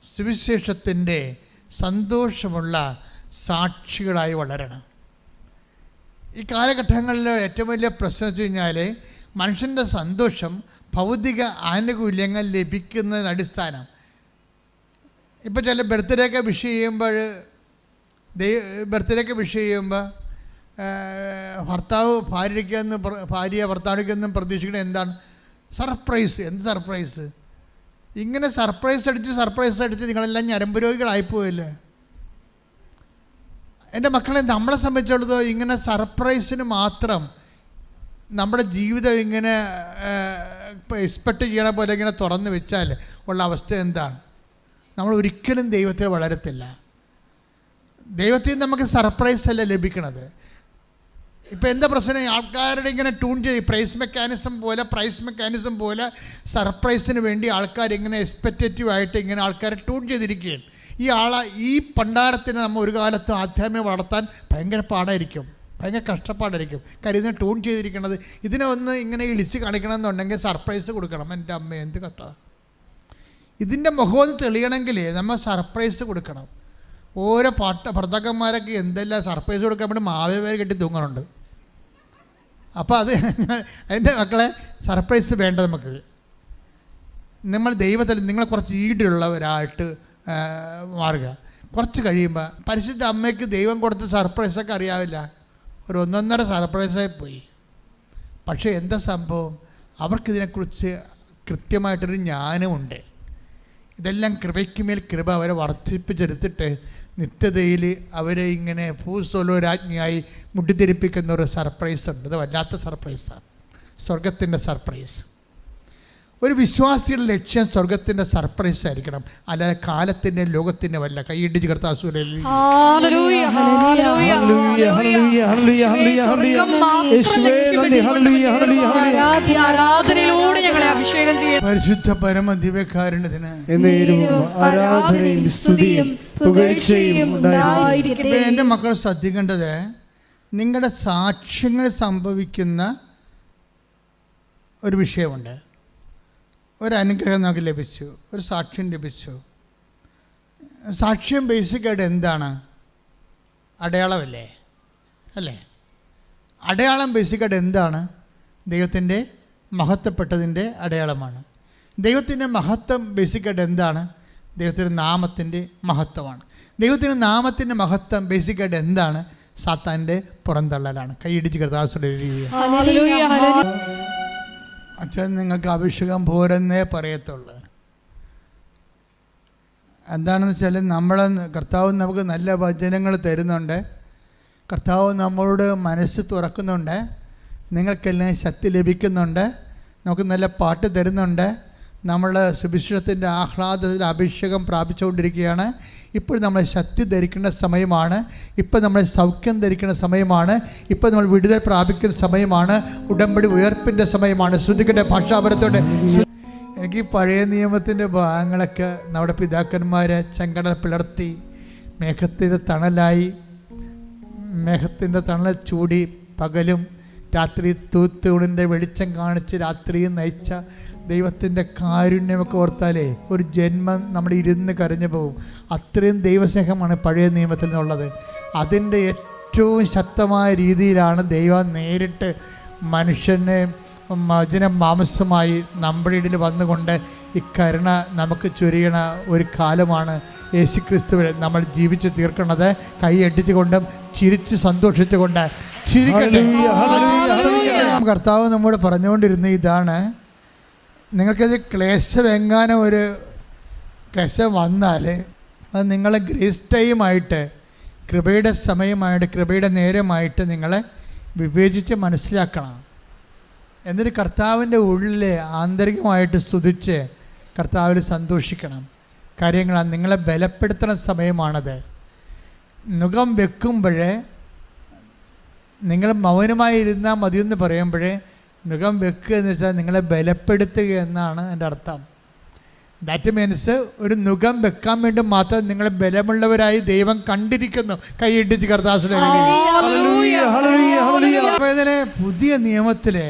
സുവിശേഷത്തിൻ്റെ സന്തോഷമുള്ള സാക്ഷികളായി വളരണം. ഈ കാലഘട്ടങ്ങളിൽ ഏറ്റവും വലിയ പ്രശ്നം വെച്ച് കഴിഞ്ഞാൽ മനുഷ്യൻ്റെ സന്തോഷം ഭൗതിക ആനുകൂല്യങ്ങൾ ലഭിക്കുന്നതിന് അടിസ്ഥാനം. ഇപ്പോൾ ചില ബർത്ത്ഡേയൊക്കെ വിഷ് ചെയ്യുമ്പോൾ ഭർത്താവ് ഭാര്യ ഭർത്താവിനെന്നും പ്രതീക്ഷിക്കുന്നത് എന്താണ്? സർപ്രൈസ്. എന്ത് സർപ്രൈസ്? ഇങ്ങനെ സർപ്രൈസ് അടിച്ച് നിങ്ങളെല്ലാം ഞരമ്പ് രോഗികളായിപ്പോയില്ലേ? എൻ്റെ മക്കളെ, നമ്മളെ സംബന്ധിച്ചിടത്തോളം ഇങ്ങനെ സർപ്രൈസിന് മാത്രം നമ്മുടെ ജീവിതം ഇങ്ങനെ എക്സ്പെക്റ്റ് ചെയ്യണ പോലെ ഇങ്ങനെ തുറന്ന് വെച്ചാൽ ഉള്ള അവസ്ഥ എന്താണ്? നമ്മൾ ഒരിക്കലും ദൈവത്തെ വളരത്തില്ല. ദൈവത്തിൽ നമുക്ക് സർപ്രൈസ് അല്ല ലഭിക്കണത്. ഇപ്പോൾ എന്താ പ്രശ്നം? ആൾക്കാരുടെ ഇങ്ങനെ ട്യൂൺ ചെയ്ത് പ്രൈസ് മെക്കാനിസം പോലെ സർപ്രൈസിന് വേണ്ടി ആൾക്കാരിങ്ങനെ എക്സ്പെക്റ്റേറ്റീവായിട്ട് ഇങ്ങനെ ആൾക്കാരെ ട്യൂൺ ചെയ്തിരിക്കുകയാണ്. ഈ പണ്ടാരത്തിനെ നമ്മൾ ഒരു കാലത്ത് ആധ്യാത്മികം വളർത്താൻ ഭയങ്കര പാടായിരിക്കും, ഭയങ്കര കഷ്ടപ്പാടായിരിക്കും. കാര്യം ഇതിനെ ട്യൂൺ ചെയ്തിരിക്കുന്നത്, ഇതിനെ ഒന്ന് ഇങ്ങനെ ഇളിച്ച് കാണിക്കണമെന്നുണ്ടെങ്കിൽ സർപ്രൈസ് കൊടുക്കണം. എൻ്റെ അമ്മ, എന്ത് കഷ്ട! ഇതിൻ്റെ മുഖമൊന്ന് തെളിയണമെങ്കിൽ നമ്മൾ സർപ്രൈസ് കൊടുക്കണം. ഓരോ ഭർത്താക്കന്മാരൊക്കെ എന്തെല്ലാം സർപ്രൈസ് കൊടുക്കാൻ വേണ്ടി മാവേവേര് കെട്ടി തൂങ്ങുന്നുണ്ട്. അപ്പോൾ അത് അതിൻ്റെ മക്കളെ സർപ്രൈസ് വേണ്ട നമുക്ക്. നമ്മൾ ദൈവത്തിൽ നിങ്ങളെ കുറച്ച് ഈടുള്ള ഒരാൾക്ക് മാറുക. കുറച്ച് കഴിയുമ്പോൾ പരിശുദ്ധ അമ്മയ്ക്ക് ദൈവം കൊടുത്ത സർപ്രൈസൊക്കെ അറിയാവില്ല, ഒരു 1.5 സർപ്രൈസായി പോയി. പക്ഷേ എന്താ സംഭവം, അവർക്കിതിനെക്കുറിച്ച് കൃത്യമായിട്ടൊരു ജ്ഞാനമുണ്ട്. ഇതെല്ലാം കൃപയ്ക്ക് മേൽ കൃപ അവരെ വർദ്ധിപ്പിച്ചെടുത്തിട്ട് നിത്യതയിൽ അവരെ ഇങ്ങനെ ഭൂസ്വലോരാജ്ഞിയായി മുട്ടിത്തിരിപ്പിക്കുന്ന ഒരു സർപ്രൈസ് ഉണ്ട്. ഇത് വല്ലാത്ത സർപ്രൈസാണ്, സ്വർഗത്തിൻ്റെ സർപ്രൈസ്. ഒരു വിശ്വാസിയുടെ ലക്ഷ്യം സ്വർഗത്തിൻ്റെ സർപ്രൈസ് ആയിരിക്കണം, അല്ലാതെ കാലത്തിൻ്റെ ലോകത്തിൻ്റെ വല്ല. കൈയിടിച്ച് പരിശുദ്ധ പരമ ദിവ്യകാരുണ്യത്തിന് എൻ്റെ മക്കൾ ശ്രദ്ധിക്കേണ്ടത്, നിങ്ങളുടെ സാക്ഷ്യങ്ങൾ സംഭവിക്കുന്ന ഒരു വിഷയമുണ്ട്. ഒരു അനുഗ്രഹം നമുക്ക് ലഭിച്ചു, ഒരു സാക്ഷ്യം ലഭിച്ചു. സാക്ഷ്യം ബേസിക്കായിട്ട് എന്താണ്? അടയാളമല്ലേ, അല്ലേ? അടയാളം ബേസിക്കായിട്ട് എന്താണ്? ദൈവത്തിൻ്റെ മഹത്വപ്പെട്ടതിൻ്റെ അടയാളമാണ്. ദൈവത്തിൻ്റെ മഹത്വം ബേസിക്കായിട്ട് എന്താണ്? ദൈവത്തിൻ്റെ നാമത്തിൻ്റെ മഹത്വമാണ്. ദൈവത്തിൻ്റെ നാമത്തിൻ്റെ മഹത്വം ബേസിക്കായിട്ട് എന്താണ്? സാത്താൻ്റെ പുറന്തള്ളലാണ്. കൈയിടിച്ച് കർത്താവിന്റെ അച്ഛൻ നിങ്ങൾക്ക് അഭിഷേകം പോരെന്നേ പറയത്തുള്ളൂ. എന്താണെന്ന് വെച്ചാൽ കർത്താവ് നമുക്ക് നല്ല വചനങ്ങൾ തരുന്നുണ്ട്, കർത്താവ് നമ്മളോട് മനസ്സ് തുറക്കുന്നുണ്ട്, നിങ്ങൾക്കെല്ലാം ശക്തി ലഭിക്കുന്നുണ്ട്, നമുക്ക് നല്ല പാട്ട് തരുന്നുണ്ട്. നമ്മൾ സുവിശേഷത്തിൻ്റെ ആഹ്ലാദത്തിൽ അഭിഷേകം പ്രാപിച്ചുകൊണ്ടിരിക്കുകയാണ്. ഇപ്പോൾ നമ്മൾ ശക്തി ധരിക്കേണ്ട സമയമാണ്, ഇപ്പോൾ നമ്മൾ സൗഖ്യം ധരിക്കേണ്ട സമയമാണ്, ഇപ്പോൾ നമ്മൾ വിടുതൽ പ്രാപിക്കുന്ന സമയമാണ്, ഉടമ്പടി ഉയർപ്പിൻ്റെ സമയമാണ്. ശ്രദ്ധിക്കേണ്ട ഭാഷാപരത്തോടെ. എനിക്ക് പഴയ നിയമത്തിൻ്റെ ഭാഗങ്ങളൊക്കെ നമ്മുടെ പിതാക്കന്മാർ ചെങ്കടൽ പിളർത്തി മേഘത്തിൻ്റെ തണൽ ചൂടി പകലും രാത്രി തൂത്തൂണിൻ്റെ വെളിച്ചം കാണിച്ച് രാത്രിയും നയിച്ച ദൈവത്തിൻ്റെ കാരുണ്യമൊക്കെ ഓർത്താലേ ഒരു ജന്മം നമ്മൾ ഇരുന്ന് കരഞ്ഞു പോകും. അത്രയും ദൈവസ്നേഹമാണ് പഴയ നിയമത്തിൽ നിന്നുള്ളത്. അതിൻ്റെ ഏറ്റവും ശക്തമായ രീതിയിലാണ് ദൈവം നേരിട്ട് മനുഷ്യനെ മാംസമായി നമ്മുടെ ഇടയിൽ വന്നുകൊണ്ട് ഈ കരുണ നമുക്ക് ചൊരിയണ ഒരു കാലമാണ് യേശുക്രിസ്തുവിൽ നമ്മൾ ജീവിച്ച് തീർക്കുന്നത്. കൈയടിച്ചുകൊണ്ടും ചിരിച്ച് സന്തോഷിച്ചുകൊണ്ട് ചിരിക്കട്ടെ. കർത്താവ് നമ്മോട് പറഞ്ഞുകൊണ്ടിരുന്ന ഇതാണ്, നിങ്ങൾക്കത് ക്ലേശമെങ്ങാനും ഒരു ക്ലേശം വന്നാൽ അത് നിങ്ങളെ ഗ്രേസ് ടൈമായിട്ട്, കൃപയുടെ സമയമായിട്ട്, കൃപയുടെ നേരമായിട്ട് നിങ്ങളെ വിവേചിച്ച് മനസ്സിലാക്കണം. എന്നിട്ട് കർത്താവിൻ്റെ ഉള്ളിൽ ആന്തരികമായിട്ട് സ്തുതിച്ച് കർത്താവിൽ സന്തോഷിക്കണം. കാര്യങ്ങളാണ് നിങ്ങളെ ബലപ്പെടുത്തുന്ന സമയമാണത്. നുകം വെക്കുമ്പോഴേ നിങ്ങൾ മൗനമായി ഇരുന്നാൽ മതിയെന്ന് പറയുമ്പോഴേ നുകം വെക്കുക എന്ന് വെച്ചാൽ നിങ്ങളെ ബലപ്പെടുത്തുക എന്നാണ് എൻ്റെ അർത്ഥം. ദാറ്റ് മീൻസ് ഒരു നുകം വെക്കാൻ വേണ്ടി മാത്രം നിങ്ങളെ ബലമുള്ളവരായി ദൈവം കണ്ടിരിക്കുന്നു. കൈയിടിച്ച് കർത്താവിനെ. പുതിയ നിയമത്തിലെ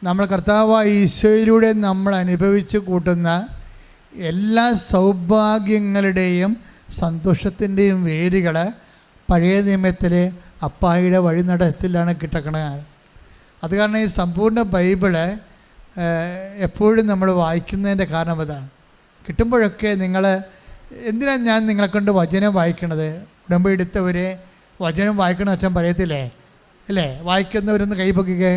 നമ്മൾ കർത്താവായ ഈശോയിലൂടെ നമ്മൾ അനുഭവിച്ച് കൂട്ടുന്ന എല്ലാ സൗഭാഗ്യങ്ങളുടെയും സന്തോഷത്തിൻ്റെയും വേരുകൾ പഴയ നിയമത്തിലെ അപ്പായിയുടെ വഴിനടത്തിലാണ് കിട്ടണത്. അത് കാരണം ഈ സമ്പൂർണ്ണ ബൈബിള് എപ്പോഴും നമ്മൾ വായിക്കുന്നതിൻ്റെ കാരണം അതാണ്. കിട്ടുമ്പോഴൊക്കെ എന്തിനാണ് ഞാൻ നിങ്ങളെ കൊണ്ട് വചനം വായിക്കണത്? ഉടമ്പടി എടുത്തവരെ വചനം വായിക്കണം അച്ഛൻ പറയത്തില്ലേ, അല്ലേ? വായിക്കുന്നവരൊന്ന് കൈ പൊക്കിക്കേ.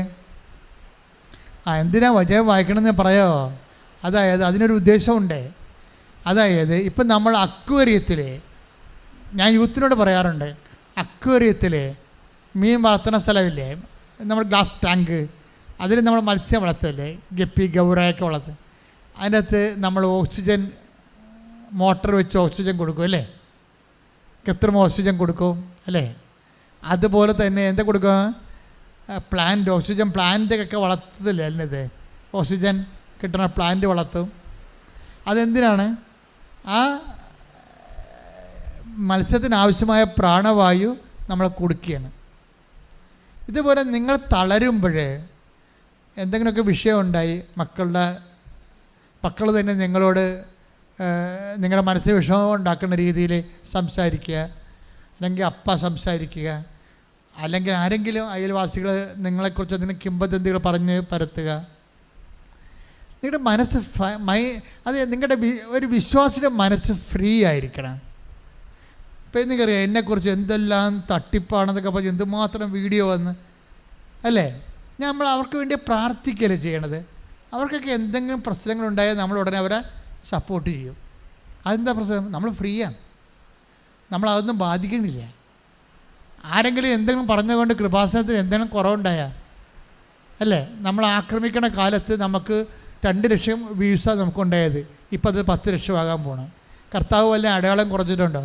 എന്തിനാ വചനം വായിക്കണമെന്ന് പറയാമോ? അതായത് അതിനൊരു ഉദ്ദേശമുണ്ട്. അതായത് ഇപ്പം നമ്മൾ അക്വേറിയത്തിൽ, ഞാൻ യൂത്തിനോട് പറയാറുണ്ട്, അക്വേറിയത്തിൽ മീൻ വളർത്തുന്ന സ്ഥലമില്ലേ, നമ്മൾ ഗ്ലാസ് ടാങ്ക്, അതിൽ നമ്മൾ മത്സ്യം വളർത്തല്ലേ, ഗപ്പി ഗൗറയൊക്കെ വളർത്തും. അതിൻ്റെ അകത്ത് നമ്മൾ ഓക്സിജൻ മോട്ടർ വെച്ച് ഓക്സിജൻ കൊടുക്കും, അല്ലേ? കൃത്രിമ ഓക്സിജൻ കൊടുക്കും, അല്ലേ? അതുപോലെ തന്നെ എന്താ കൊടുക്കുക? പ്ലാന്റ്, ഓക്സിജൻ പ്ലാന്റൊക്കെ വളർത്തത്തില്ലേ അതിനകത്ത്? ഓക്സിജൻ കിട്ടുന്ന പ്ലാന്റ് വളർത്തും. അതെന്തിനാണ്? ആ മത്സ്യത്തിന് ആവശ്യമായ പ്രാണവായു നമ്മൾ കൊടുക്കുകയാണ്. ഇതുപോലെ നിങ്ങൾ തളരുമ്പോഴേ എന്തെങ്കിലുമൊക്കെ വിഷയമുണ്ടായി, മക്കൾ തന്നെ നിങ്ങളോട് നിങ്ങളുടെ മനസ്സിൽ വിഷമം ഉണ്ടാക്കുന്ന രീതിയിൽ സംസാരിക്കുക, അല്ലെങ്കിൽ അപ്പ സംസാരിക്കുക, അല്ലെങ്കിൽ ആരെങ്കിലും അയൽവാസികൾ നിങ്ങളെക്കുറിച്ച് എന്തെങ്കിലും കിംവദന്തികൾ പറഞ്ഞ് പരത്തുക. നിങ്ങളുടെ മനസ്സ് അത് നിങ്ങളുടെ ഒരു വിശ്വാസിയുടെ മനസ്സ് ഫ്രീ ആയിരിക്കണം. ഇപ്പം എനിക്കറിയാം എന്നെക്കുറിച്ച് എന്തെല്ലാം തട്ടിപ്പാണെന്നൊക്കെ പറഞ്ഞ് എന്തുമാത്രം വീഡിയോ വന്ന് അല്ലേ. നമ്മൾ അവർക്ക് വേണ്ടി പ്രാർത്ഥിക്കുകയല്ലേ ചെയ്യണത്. അവർക്കൊക്കെ എന്തെങ്കിലും പ്രശ്നങ്ങളുണ്ടായാൽ നമ്മൾ ഉടനെ അവരെ സപ്പോർട്ട് ചെയ്യും. അതെന്താ പ്രശ്നം? നമ്മൾ ഫ്രീയാണ്, നമ്മളതൊന്നും ബാധിക്കണില്ല. ആരെങ്കിലും എന്തെങ്കിലും പറഞ്ഞുകൊണ്ട് കൃപാസനത്തിന് എന്തെങ്കിലും കുറവുണ്ടായാൽ അല്ലേ, നമ്മൾ ആക്രമിക്കണ കാലത്ത് നമുക്ക് 2 ലക്ഷം വ്യൂസാണ് നമുക്കുണ്ടായത്. ഇപ്പം അത് 10 ലക്ഷമാകാൻ പോകണം. കർത്താവ് വല്ല അടയാളം കുറച്ചിട്ടുണ്ടോ?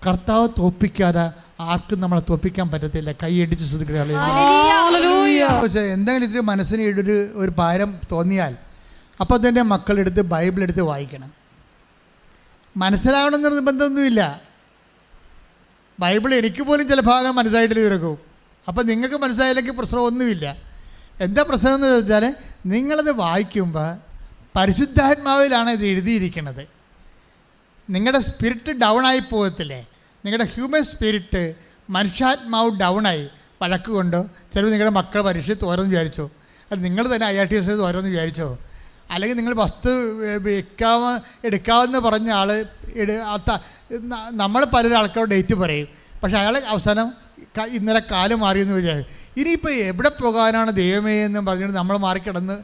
കർത്താവ് തോൽപ്പിക്കാതെ ആർക്കും നമ്മളെ തോൽപ്പിക്കാൻ പറ്റത്തില്ല. കൈയടിച്ച് ശ്രദ്ധിക്കുക. എന്തെങ്കിലും ഇതിന് മനസ്സിന് ഒരു ഭാരം തോന്നിയാൽ അപ്പോൾ തന്നെ മക്കളെടുത്ത് ബൈബിളെടുത്ത് വായിക്കണം. മനസ്സിലാവണമെന്ന് നിർബന്ധമൊന്നുമില്ല. ബൈബിൾ എനിക്ക് പോലും ചില ഭാഗം മനസ്സിലായിട്ട് തീർക്കും. അപ്പോൾ നിങ്ങൾക്ക് മനസ്സിലായില്ലെങ്കിൽ പ്രശ്നമൊന്നുമില്ല. എന്താ പ്രശ്നം എന്ന് വെച്ചാൽ നിങ്ങളത് വായിക്കുമ്പോൾ പരിശുദ്ധാത്മാവിലാണ് ഇത് എഴുതിയിരിക്കുന്നത്. നിങ്ങളുടെ സ്പിരിറ്റ് ഡൗൺ ആയി പോകത്തില്ലേ? നിങ്ങളുടെ ഹ്യൂമൻ സ്പിരിറ്റ്, മനുഷ്യാത്മാവ് ഡൗണായി വഴക്ക് കൊണ്ടോ, ചിലപ്പോൾ നിങ്ങളുടെ മക്കൾ പരീക്ഷ തോരെന്ന് വിചാരിച്ചോ, അത് നിങ്ങൾ തന്നെ IRTS തോരെന്ന് വിചാരിച്ചോ, അല്ലെങ്കിൽ നിങ്ങൾ വസ്തു എടുക്കാമെന്ന് പറഞ്ഞ ആൾ നമ്മൾ പലരും ആൾക്കാരുടെ ഡേറ്റ് പറയും. പക്ഷേ അയാൾ അവസാനം ഇന്നലെ കാലം മാറിയെന്ന് വിചാരിക്കും. ഇനിയിപ്പോൾ എവിടെ പോകാനാണ് ദൈവമേ എന്ന് പറഞ്ഞിട്ട് നമ്മൾ മാറിക്കിടന്ന്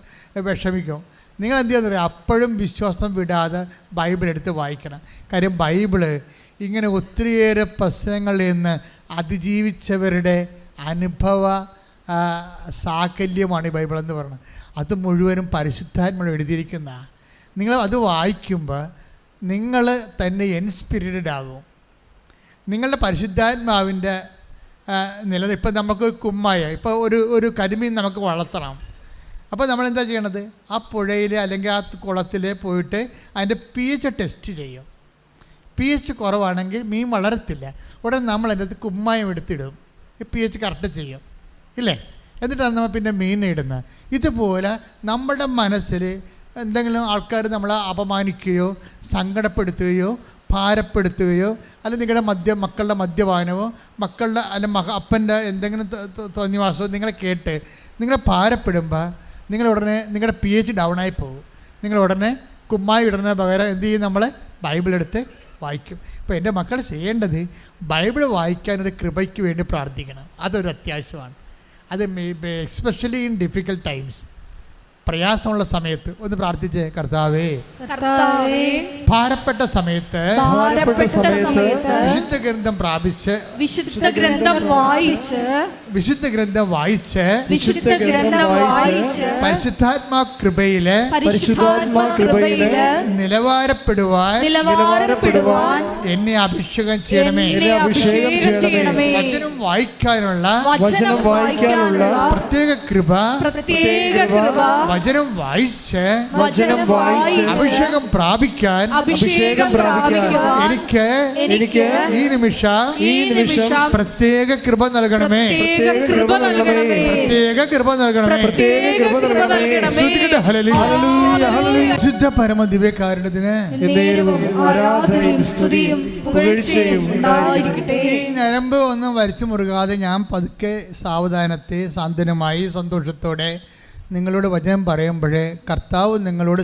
വിഷമിക്കും. നിങ്ങൾ എന്ത് ചെയ്യുന്ന പറയുക, അപ്പോഴും വിശ്വാസം വിടാതെ ബൈബിൾ എടുത്ത് വായിക്കണം. കാര്യം ബൈബിള് ഇങ്ങനെ ഒത്തിരിയേറെ പ്രശ്നങ്ങളിൽ നിന്ന് അതിജീവിച്ചവരുടെ അനുഭവ സാകല്യമാണ് ഈ ബൈബിൾ എന്ന് പറയുന്നത്. അത് മുഴുവനും പരിശുദ്ധാത്മാവ് എഴുതിയിരിക്കുന്ന. നിങ്ങൾ അത് വായിക്കുമ്പോൾ നിങ്ങൾ തന്നെ ഇൻസ്പിരിറ്റഡ് ആകും. നിങ്ങളുടെ പരിശുദ്ധാത്മാവിൻ്റെ ഇപ്പം നമുക്ക് കുമ്മായ, ഇപ്പോൾ ഒരു കരിമീൻ നമുക്ക് വളർത്തണം. അപ്പോൾ നമ്മളെന്താ ചെയ്യണത്? ആ പുഴയിൽ അല്ലെങ്കിൽ ആ കുളത്തിൽ പോയിട്ട് അതിൻ്റെ pH ടെസ്റ്റ് ചെയ്യും. pH കുറവാണെങ്കിൽ മീൻ വളരത്തില്ല. ഉടനെ നമ്മൾ അതിൻ്റെ അകത്ത് കുമ്മായം എടുത്തിടും. pH കറക്റ്റ് ചെയ്യും ഇല്ലേ? എന്നിട്ടാണ് നമ്മൾ പിന്നെ മീൻ ഇടുന്നത്. ഇതുപോലെ നമ്മുടെ മനസ്സിൽ എന്തെങ്കിലും ആൾക്കാർ നമ്മളെ അപമാനിക്കുകയോ സങ്കടപ്പെടുത്തുകയോ ഭാരപ്പെടുത്തുകയോ അല്ലെങ്കിൽ നിങ്ങളുടെ മക്കളുടെ മദ്യപാനമോ മക്കളുടെ അല്ലെങ്കിൽ അപ്പൻ്റെ എന്തെങ്കിലും തോന്നിവാസമോ നിങ്ങളെ കേട്ട് നിങ്ങളെ ഭാരപ്പെടുമ്പോൾ നിങ്ങളുടനെ നിങ്ങളുടെ pH ഡൗണായി പോകും. നിങ്ങളുടനെ കുമ്മായി ഇടുന്ന പകരം എന്ത് ചെയ്യും? നമ്മൾ ബൈബിളെടുത്ത് വായിക്കും. ഇപ്പോൾ എൻ്റെ മക്കൾ ചെയ്യേണ്ടത് ബൈബിൾ വായിക്കാനൊരു കൃപയ്ക്ക് വേണ്ടി പ്രാർത്ഥിക്കണം. അതൊരു അത്യാവശ്യമാണ്. അത് എസ്പെഷ്യലി ഇൻ ഡിഫിക്കൽട്ട് ടൈംസ്, പ്രയാസമുള്ള സമയത്ത് ഒന്ന് പ്രാർത്ഥിച്ചേ. കർത്താവേ, ഭാരപ്പെട്ട സമയത്ത് വിശുദ്ധ ഗ്രന്ഥം പ്രാപിച്ച് വിശുദ്ധ ഗ്രന്ഥം വായിച്ച് പരിശുദ്ധാത്മാ കൃപയില് നിലവാരപ്പെടുവാൻ എന്നെ അഭിഷേകം ചെയ്യണമേ. വചനം വായിക്കാനുള്ള പ്രത്യേക കൃപ, വചനം വായിച്ച് അഭിഷേകം പ്രാപിക്കാൻ എനിക്ക് ഈ നിമിഷം പ്രത്യേക കൃപ നൽകണമേ. പ്രത്യേക കൃപ നൽകണമേ. ശുദ്ധ പരമ ദിവ്യകാരുണ്യത്തിന് ഈ ഞരമ്പ് ഒന്നും വലിച്ചു മുറുകാതെ ഞാൻ പതുക്കെ സാവധാനത്തെ സാന്ത്വനമായി സന്തോഷത്തോടെ നിങ്ങളോട് വചനം പറയുമ്പോഴേ കർത്താവ് നിങ്ങളോട്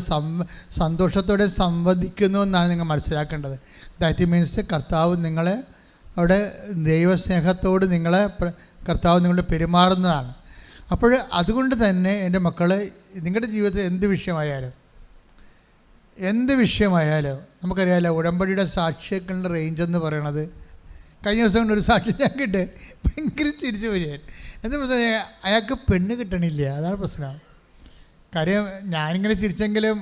സന്തോഷത്തോടെ സംവദിക്കുന്നു എന്നാണ് നിങ്ങൾ മനസ്സിലാക്കേണ്ടത്. ദാറ്റ് മീൻസ് കർത്താവ് നിങ്ങളെ അവിടെ ദൈവസ്നേഹത്തോട് കർത്താവ് നിങ്ങളോട് പെരുമാറുന്നതാണ്. അപ്പോൾ അതുകൊണ്ട് തന്നെ എൻ്റെ മക്കൾ, നിങ്ങളുടെ ജീവിതത്തിൽ എന്ത് വിഷയമായാലും നമുക്കറിയാമല്ലോ, ഉടമ്പടിയുടെ സാക്ഷികളുടെ റേഞ്ച് എന്ന് പറയണത്. കഴിഞ്ഞ ദിവസം കൊണ്ട് ഒരു സാക്ഷി ഞാൻ കിട്ടെ ഭയങ്കര ചിരിച്ചു പോയി. എന്താ പ്രശ്നം? അയാൾക്ക് പെണ്ണ് കിട്ടണില്ല, അതാണ് പ്രശ്നം. കാര്യം ഞാനിങ്ങനെ ചിരിച്ചെങ്കിലും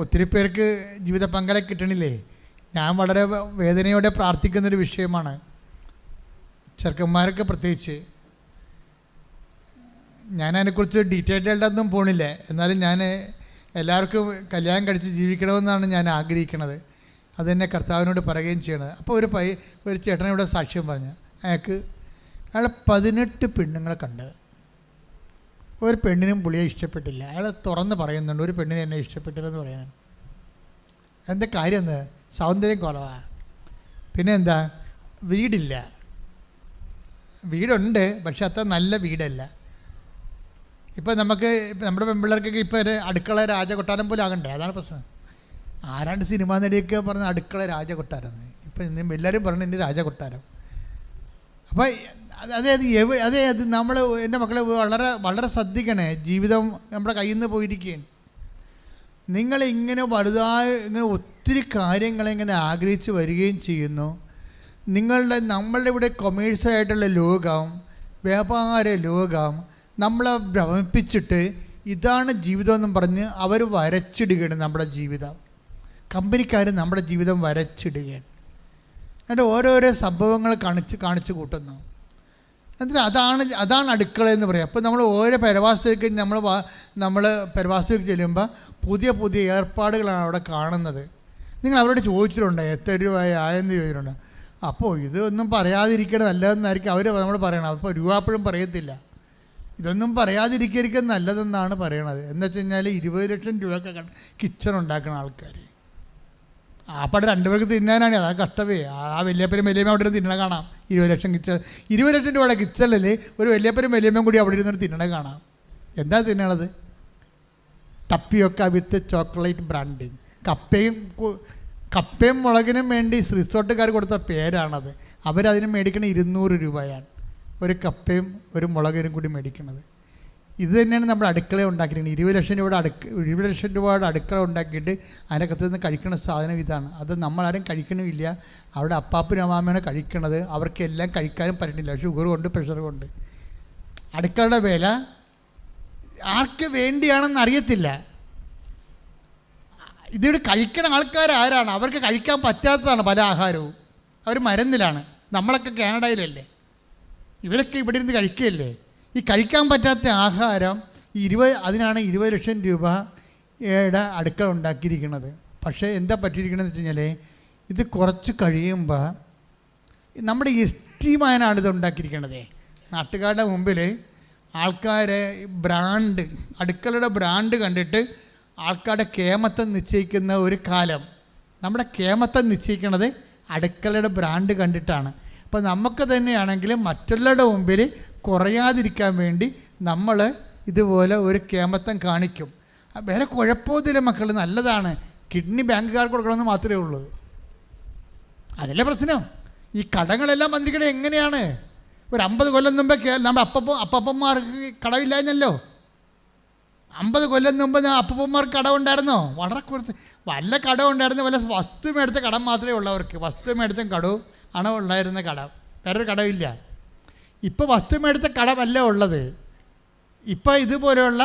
ഒത്തിരി പേർക്ക് ജീവിത പങ്കാളെ കിട്ടണില്ലേ. ഞാൻ വളരെ വേദനയോടെ പ്രാർത്ഥിക്കുന്നൊരു വിഷയമാണ്. ചെറുക്കന്മാരൊക്കെ പ്രത്യേകിച്ച്. ഞാൻ അതിനെക്കുറിച്ച് ഡീറ്റെയിൽഡൊന്നും പോണില്ല. എന്നാലും ഞാൻ എല്ലാവർക്കും കല്യാണം കഴിച്ച് ജീവിക്കണമെന്നാണ് ഞാൻ ആഗ്രഹിക്കുന്നത്. അതെന്നെ കർത്താവിനോട് പറയുകയും ചെയ്യണത്. അപ്പോൾ ഒരു ചേട്ടനോട് സാക്ഷ്യം പറഞ്ഞു. അയാൾ 18 പെണ്ണുങ്ങളെ കണ്ട് ഒരു പെണ്ണിനും പുള്ളിയെ ഇഷ്ടപ്പെട്ടില്ല. അയാൾ തുറന്ന് പറയുന്നുണ്ട്, ഒരു പെണ്ണിനെ എന്നെ ഇഷ്ടപ്പെട്ടില്ലെന്ന് പറയാനാണ്. എന്താ കാര്യം? എന്താ? സൗന്ദര്യം കുറവാണ്. പിന്നെ എന്താ? വീടില്ല, വീടുണ്ട്, പക്ഷെ അത്ര നല്ല വീടല്ല. ഇപ്പോൾ നമുക്ക് നമ്മുടെ പെൺപിള്ളേർക്കൊക്കെ ഇപ്പോൾ ഒരു അടുക്കള രാജകൊട്ടാരം പോലെ ആകണ്ടേ, അതാണ് പ്രശ്നം. ആരാണ്ട് സിനിമാ നടിയൊക്കെ പറഞ്ഞ അടുക്കള രാജകൊട്ടാരം, ഇപ്പം ഇന്നും എല്ലാവരും പറഞ്ഞു എൻ്റെ രാജകൊട്ടാരം. അപ്പോൾ അതായത് നമ്മൾ എൻ്റെ മക്കളെ വളരെ വളരെ ശ്രദ്ധിക്കണേ. ജീവിതം നമ്മുടെ കയ്യിൽ നിന്ന് പോയിരിക്കുകയാണ്. നിങ്ങളിങ്ങനെ വലുതായി ഇങ്ങനെ ഒത്തിരി കാര്യങ്ങളിങ്ങനെ ആഗ്രഹിച്ച് വരികയും ചെയ്യുന്നു. നമ്മളുടെ ഇവിടെ കൊമേഴ്സ്യലായിട്ടുള്ള ലോകം, വ്യാപാര ലോകം നമ്മളെ ഭ്രമിപ്പിച്ചിട്ട് ഇതാണ് ജീവിതം എന്നും പറഞ്ഞ് അവർ വരച്ചിടുകയാണ് നമ്മുടെ ജീവിതം. കമ്പനിക്കാർ നമ്മുടെ ജീവിതം വരച്ചിടുകയാണ്. എന്നിട്ട് ഓരോരോ സംഭവങ്ങൾ കാണിച്ച് കൂട്ടുന്നു. എന്നിട്ട് അതാണ് അടുക്കള എന്ന് പറയാം. അപ്പോൾ നമ്മൾ ഓരോ പരവാസത്തിലേക്ക് നമ്മൾ പരവാസത്തിലേക്ക് ചെല്ലുമ്പോൾ പുതിയ പുതിയ ഏർപ്പാടുകളാണ് അവിടെ കാണുന്നത്. നിങ്ങൾ അവരോട് ചോദിച്ചിട്ടുണ്ടോ എത്ര രൂപയായെന്ന് ചോദിച്ചിട്ടുണ്ട്. അപ്പോൾ ഇതൊന്നും പറയാതിരിക്കണം നല്ലതെന്നായിരിക്കും അവർ നമ്മൾ പറയണം. അപ്പോൾ രൂപ പറയത്തില്ല. ഇതൊന്നും പറയാതിരിക്കും നല്ലതെന്നാണ് പറയണത്. എന്ന് വെച്ച് കഴിഞ്ഞാൽ 20 ലക്ഷം രൂപയൊക്കെ കിച്ചൺ ഉണ്ടാക്കുന്ന ആൾക്കാർ അപ്പം 2 പേർക്ക് തിന്നാനാണ്. അതാണ് കഷ്ടമേ. ആ വലിയപ്പനും വലിയമ്മ അവിടെ ഇരുന്ന് തിന്നണ കാണാം. 20 ലക്ഷം കിച്ചൺ, 20 ലക്ഷം രൂപയുടെ കിച്ചണിൽ ഒരു വലിയപ്പനും വലിയമ്മയും കൂടി അവിടെ ഇരുന്നൊരു തിന്നണ കാണാം. എന്താ തിന്നണത്? ടപ്പിയൊക്കെ വിത്ത് ചോക്ലേറ്റ് ബ്രാൻഡിങ്. കപ്പയും മുളകിനും വേണ്ടി റിസോർട്ടുകാർ കൊടുത്ത പേരാണത്. അവരതിന് മേടിക്കണ 200 രൂപയാണ് ഒരു കപ്പയും ഒരു മുളകിനും കൂടി മേടിക്കുന്നത്. ഇത് തന്നെയാണ് നമ്മുടെ അടുക്കള ഉണ്ടാക്കിയിരിക്കുന്നത്. 20 ലക്ഷം രൂപയുടെ അടുക്കള ഉണ്ടാക്കിയിട്ട് അതിനകത്ത് നിന്ന് കഴിക്കുന്ന സാധനം ഇതാണ്. അത് നമ്മളാരും കഴിക്കണമില്ല. അവിടെ അപ്പാപ്പനും അമ്മാമ്മയാണ് കഴിക്കണത്. അവർക്കെല്ലാം കഴിക്കാനും പറ്റണില്ല, ഷുഗർ കൊണ്ട് പ്രഷർ കൊണ്ട്. അടുക്കളയുടെ വില ആർക്ക് വേണ്ടിയാണെന്ന് അറിയത്തില്ല. ഇതിവിടെ കഴിക്കുന്ന ആൾക്കാർ ആരാണ്? അവർക്ക് കഴിക്കാൻ പറ്റാത്തതാണ് പല ആഹാരവും. അവർ മരുന്നിലാണ്. നമ്മളൊക്കെ കാനഡയിലല്ലേ, ഇവരൊക്കെ ഇവിടെ ഇരുന്ന് കഴിക്കുകയല്ലേ. ഈ കഴിക്കാൻ പറ്റാത്ത ആഹാരം അതിനാണ് 20 ലക്ഷം രൂപയുടെ അടുക്കള ഉണ്ടാക്കിയിരിക്കുന്നത്. പക്ഷേ എന്താ പറ്റിയിരിക്കണമെന്ന് വെച്ച് കഴിഞ്ഞാൽ ഇത് കുറച്ച് കഴിയുമ്പോൾ നമ്മുടെ എസ്റ്റീമാനാണ് ഇത് ഉണ്ടാക്കിയിരിക്കണത്. നാട്ടുകാരുടെ മുമ്പിൽ ആൾക്കാരെ അടുക്കളയുടെ ബ്രാൻഡ് കണ്ടിട്ട് ആൾക്കാരുടെ കേമത്തം നിശ്ചയിക്കുന്ന ഒരു കാലം. നമ്മുടെ കേമത്തം നിശ്ചയിക്കുന്നത് അടുക്കളയുടെ ബ്രാൻഡ് കണ്ടിട്ടാണ്. അപ്പോൾ നമുക്ക് തന്നെയാണെങ്കിലും മറ്റുള്ളവരുടെ മുമ്പിൽ കുറയാതിരിക്കാൻ വേണ്ടി നമ്മൾ ഇതുപോലെ ഒരു കേമത്തം കാണിക്കും. വേറെ കുഴപ്പമൊന്നുമില്ല മക്കൾ, നല്ലതാണ്. കിഡ്നി ബാങ്കുകാർക്ക് കൊടുക്കണമെന്ന് മാത്രമേ ഉള്ളൂ. അതല്ലേ പ്രശ്നം. ഈ കടങ്ങളെല്ലാം വന്നിരിക്കണത് എങ്ങനെയാണ്? ഒരു 50 കൊല്ലം മുമ്പേ നമ്മുടെ അപ്പപ്പന്മാർക്ക് കടമില്ലായിരുന്നല്ലോ. 50 കൊല്ലം മുമ്പ് അപ്പൂപ്പന്മാർക്ക് കടമുണ്ടായിരുന്നോ? വളരെ കുറച്ച്. വല്ല കടമുണ്ടായിരുന്നു, വല്ല വസ്തു മേടിച്ച കടം മാത്രമേ ഉള്ളവർക്ക്. വസ്തു മേടിച്ച കടവും ആണ് ഉണ്ടായിരുന്ന കടം, വേറൊരു കടമില്ല. ഇപ്പോൾ വസ്തു മേടിച്ച കടമല്ല ഉള്ളത്. ഇപ്പോൾ ഇതുപോലെയുള്ള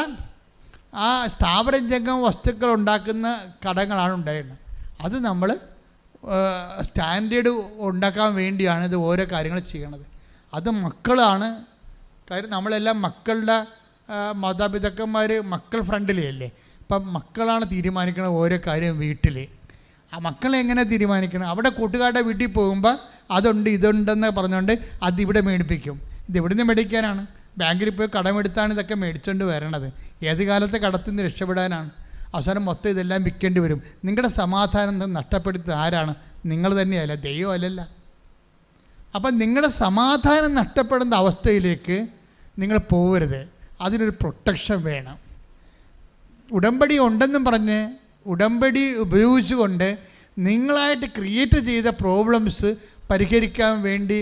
ആ സ്ഥാപനജംഗം വസ്തുക്കൾ ഉണ്ടാക്കുന്ന കടങ്ങളാണ് ഉണ്ടായിരുന്നത്. അത് നമ്മൾ സ്റ്റാൻഡേർഡ് ഉണ്ടാക്കാൻ വേണ്ടിയാണ് ഇത് ഓരോ കാര്യങ്ങൾ ചെയ്യണത്. അത് മക്കളാണ് കാര്യം. നമ്മളെല്ലാം മക്കളുടെ മാതാപിതാക്കന്മാർ മക്കൾ ഫ്രണ്ടിലേ അല്ലേ. അപ്പം മക്കളാണ് തീരുമാനിക്കുന്നത് ഓരോ കാര്യം വീട്ടിൽ. ആ മക്കളെ എങ്ങനെ തീരുമാനിക്കണം? അവിടെ കൂട്ടുകാരുടെ വീട്ടിൽ പോകുമ്പോൾ അതുണ്ട് ഇതുണ്ടെന്ന് പറഞ്ഞുകൊണ്ട് അതിവിടെ മേടിപ്പിക്കും. ഇതെവിടുന്ന് മേടിക്കാനാണ്? ബാങ്കിൽ പോയി കടമെടുത്താണ് ഇതൊക്കെ മേടിച്ചുകൊണ്ട് വരണത്. ഏത് കാലത്തെ കടത്തിൽ നിന്ന് രക്ഷപ്പെടാനാണ്? അവസാനം മൊത്തം ഇതെല്ലാം വിൽക്കേണ്ടി വരും. നിങ്ങളുടെ സമാധാനം നഷ്ടപ്പെടുത്തുന്നത് ആരാണ്? നിങ്ങൾ തന്നെയല്ല, ദൈവം അല്ലല്ല. അപ്പം നിങ്ങളുടെ സമാധാനം നഷ്ടപ്പെടുന്ന അവസ്ഥയിലേക്ക് നിങ്ങൾ പോകരുത്. അതിനൊരു പ്രൊട്ടക്ഷൻ വേണം. ഉടമ്പടി ഉണ്ടെന്നും പറഞ്ഞ് ഉടമ്പടി ഉപയോഗിച്ചുകൊണ്ട് നിങ്ങളായിട്ട് ക്രിയേറ്റ് ചെയ്ത പ്രോബ്ലംസ് പരിഹരിക്കാൻ വേണ്ടി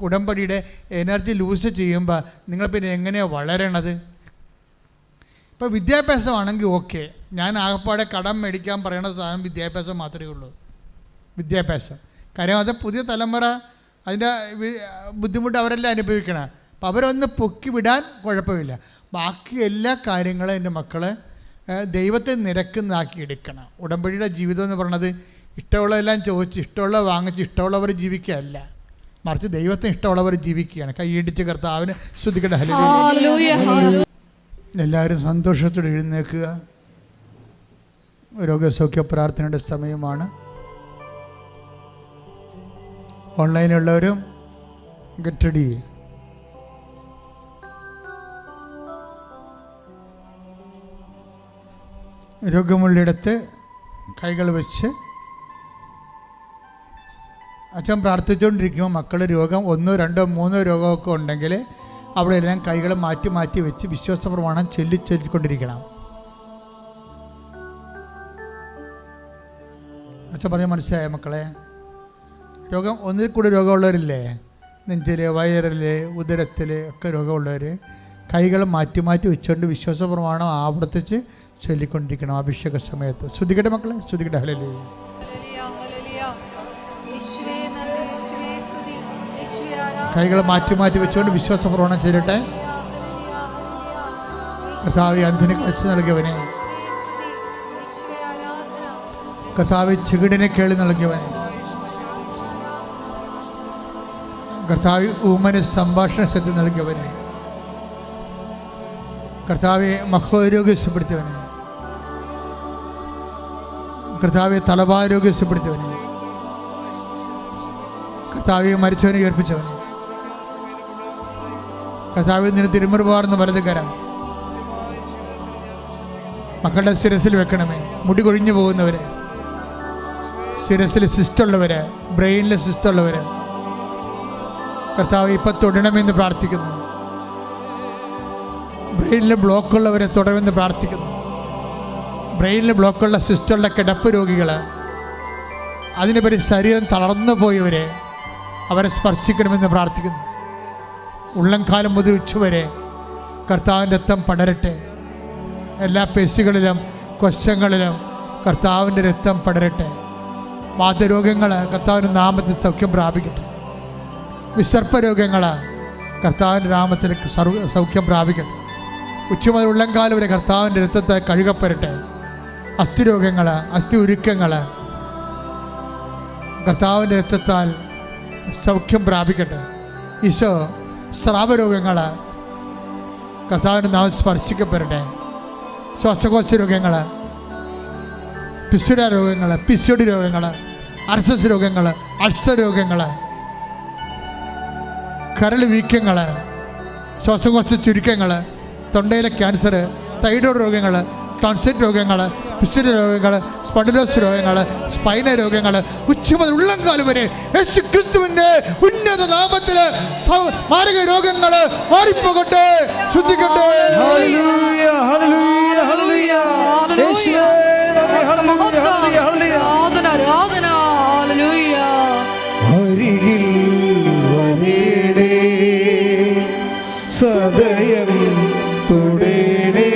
ഉടമ്പടിയുടെ എനർജി ലൂസ് ചെയ്യുമ്പോൾ നിങ്ങൾ പിന്നെ എങ്ങനെയാണ് വളരണത്? ഇപ്പോൾ വിദ്യാഭ്യാസമാണെങ്കിൽ ഓക്കെ, ഞാൻ ആകപ്പാടെ കടം മേടിക്കാൻ പറയണ സാധനം വിദ്യാഭ്യാസം മാത്രമേ ഉള്ളൂ. വിദ്യാഭ്യാസം കാര്യം അത് പുതിയ തലമുറ അതിൻ്റെ ബുദ്ധിമുട്ട് അവരെല്ലാം അനുഭവിക്കണം. അപ്പം അവരൊന്ന് പൊക്കി വിടാൻ കുഴപ്പമില്ല. ബാക്കി എല്ലാ കാര്യങ്ങളും എൻ്റെ മക്കളെ ദൈവത്തെ നിരക്കുന്നതാക്കി എടുക്കണം. ഉടമ്പടിയുടെ ജീവിതം എന്ന് പറയുന്നത് ഇഷ്ടമുള്ളതെല്ലാം ചോദിച്ച് ഇഷ്ടമുള്ളത് വാങ്ങിച്ച് ഇഷ്ടമുള്ളവർ ജീവിക്കുകയല്ല, മറിച്ച് ദൈവത്തിന് ഇഷ്ടമുള്ളവർ ജീവിക്കുകയാണ്. കൈയിടിച്ച് കർത്താവിന് സ്തുതിക്കട്ടെ. ഹല്ലേലൂയ. എല്ലാവരും സന്തോഷത്തോടെ എഴുന്നേൽക്കുക. രോഗസൗഖ്യ പ്രാർത്ഥനയുടെ സമയമാണ്. ഓൺലൈനിലുള്ളവരും ഗെറ്റ് റെഡി. രോഗമുള്ളിടത്ത് കൈകൾ വെച്ച് അച്ഛൻ പ്രാർത്ഥിച്ചുകൊണ്ടിരിക്കുമ്പോൾ മക്കൾ രോഗം 1, 2, 3 രോഗമൊക്കെ ഉണ്ടെങ്കിൽ അവിടെ എല്ലാം കൈകൾ മാറ്റി മാറ്റി വെച്ച് വിശ്വാസ പ്രമാണം ചൊല്ലിക്കൊണ്ടിരിക്കണം. അച്ഛൻ പറഞ്ഞാൽ മനസ്സിലായ മക്കളെ? രോഗം ഒന്നിൽ കൂടി രോഗമുള്ളവരില്ലേ, നെഞ്ചിൽ, വയറിൽ, ഉദരത്തിൽ ഒക്കെ രോഗമുള്ളവർ കൈകൾ മാറ്റി മാറ്റി വെച്ചുകൊണ്ട് വിശ്വാസ പ്രമാണം ആവർത്തിച്ച് ചൊല്ലിക്കൊണ്ടിരിക്കണം അഭിഷേക സമയത്ത്. ശ്രദ്ധിക്കട്ടെ മക്കളെ, ശ്രദ്ധിക്കട്ടെ. ഹല്ലേലൂയ. കൈകൾ മാറ്റി മാറ്റി വെച്ചുകൊണ്ട് വിശ്വാസ പ്രമാണം ചെയ്തിട്ടെ. കർത്താവേ, അന്ധന് കാഴ്ച നൽകിയവനെ, കർത്താവേ, ചെകിടിനെ കേളി നൽകിയവനെ, കർത്താവേ, ഊമന് സംഭാഷണ ശക്തി നൽകിയവനെ, കർത്താവെ മഹോരോഗ്യപ്പെടുത്തിയവനെ, കർത്താവെ തലഭാരോഗ്യപ്പെടുത്തിയവനെ, കർത്താവെ മരിച്ചവനെ ഉയർപ്പിച്ചവനെ, കർത്താവെ നിന്നെ തിരുമുറുപാർന്ന് വലത് കര മക്കളുടെ ശിരസിൽ വെക്കണമേ. മുടി കൊഴിഞ്ഞു പോകുന്നവരെ, ശിരസിൽ സിസ്റ്റുള്ളവര്, ബ്രെയിനിൽ സിസ്റ്റുള്ളവര് കർത്താവ് ഇപ്പം തൊടണമെന്ന് പ്രാർത്ഥിക്കുന്നു. ബ്രെയിനിൽ ബ്ലോക്കുള്ളവരെ തുടരുമെന്ന് പ്രാർത്ഥിക്കുന്നു. ബ്രെയിനിൽ ബ്ലോക്കുള്ള സിസ്റ്റുള്ള കിടപ്പ് രോഗികൾ, അതിനുപരി ശരീരം തളർന്നു പോയവരെ അവരെ സ്പർശിക്കണമെന്ന് പ്രാർത്ഥിക്കുന്നു. ഉള്ളംകാലം മുതൽ ഉച്ചവരെ കർത്താവിൻ്റെ രക്തം പടരട്ടെ. എല്ലാ പേശികളിലും കൊശങ്ങളിലും കർത്താവിൻ്റെ രക്തം പടരട്ടെ. വാതരോഗങ്ങൾ കർത്താവിൻ്റെ നാമത്തിൽ സൗഖ്യം പ്രാപിക്കട്ടെ. വിസർപ്പ രോഗങ്ങൾ കർത്താവിൻ്റെ നാമത്തിൽ സൗഖ്യം പ്രാപിക്കട്ടെ. ഉച്ചമുതൽ ഉള്ളംകാലം വരെ കർത്താവിൻ്റെ രക്തത്തെ കഴുകപ്പെടട്ടെ. അസ്ഥിരോഗങ്ങൾ, അസ്ഥി ഉരുക്കങ്ങൾ കർത്താവിൻ്റെ രക്തത്താൽ സൗഖ്യം പ്രാപിക്കട്ടെ. ഈശോ, സ്രാവരോഗങ്ങൾ കർത്താവിൻ്റെ നാമം സ്പർശിക്കപ്പെടട്ടെ. ശ്വാസകോശ രോഗങ്ങൾ, പിസുര രോഗങ്ങൾ, പിസിയോടി രോഗങ്ങൾ, അർസസ് രോഗങ്ങൾ, അൾസർ രോഗങ്ങൾ, കരൾ വീക്കങ്ങൾ, ശ്വാസകോശ ചുരുക്കങ്ങൾ, തൊണ്ടയിലെ ക്യാൻസർ, തൈറോയ്ഡ് രോഗങ്ങൾ, ടോൺസിറ്റ് രോഗങ്ങൾ, പിസുര രോഗങ്ങൾ, സ്പോണ്ടിലോസ് രോഗങ്ങൾ, സ്പൈന രോഗങ്ങൾ ഉച്ചമുതൽ ഉള്ളംകാലം വരെ യേശു ക്രിസ്തുവിൻ്റെ ഉന്നത നാമത്തിൽ മാരക രോഗങ്ങൾ മാറിപ്പോകട്ടെ. ശുദ്ധിക്കട്ടെ. അരികിൽ വരേണേ, സദയം തുടേണേ,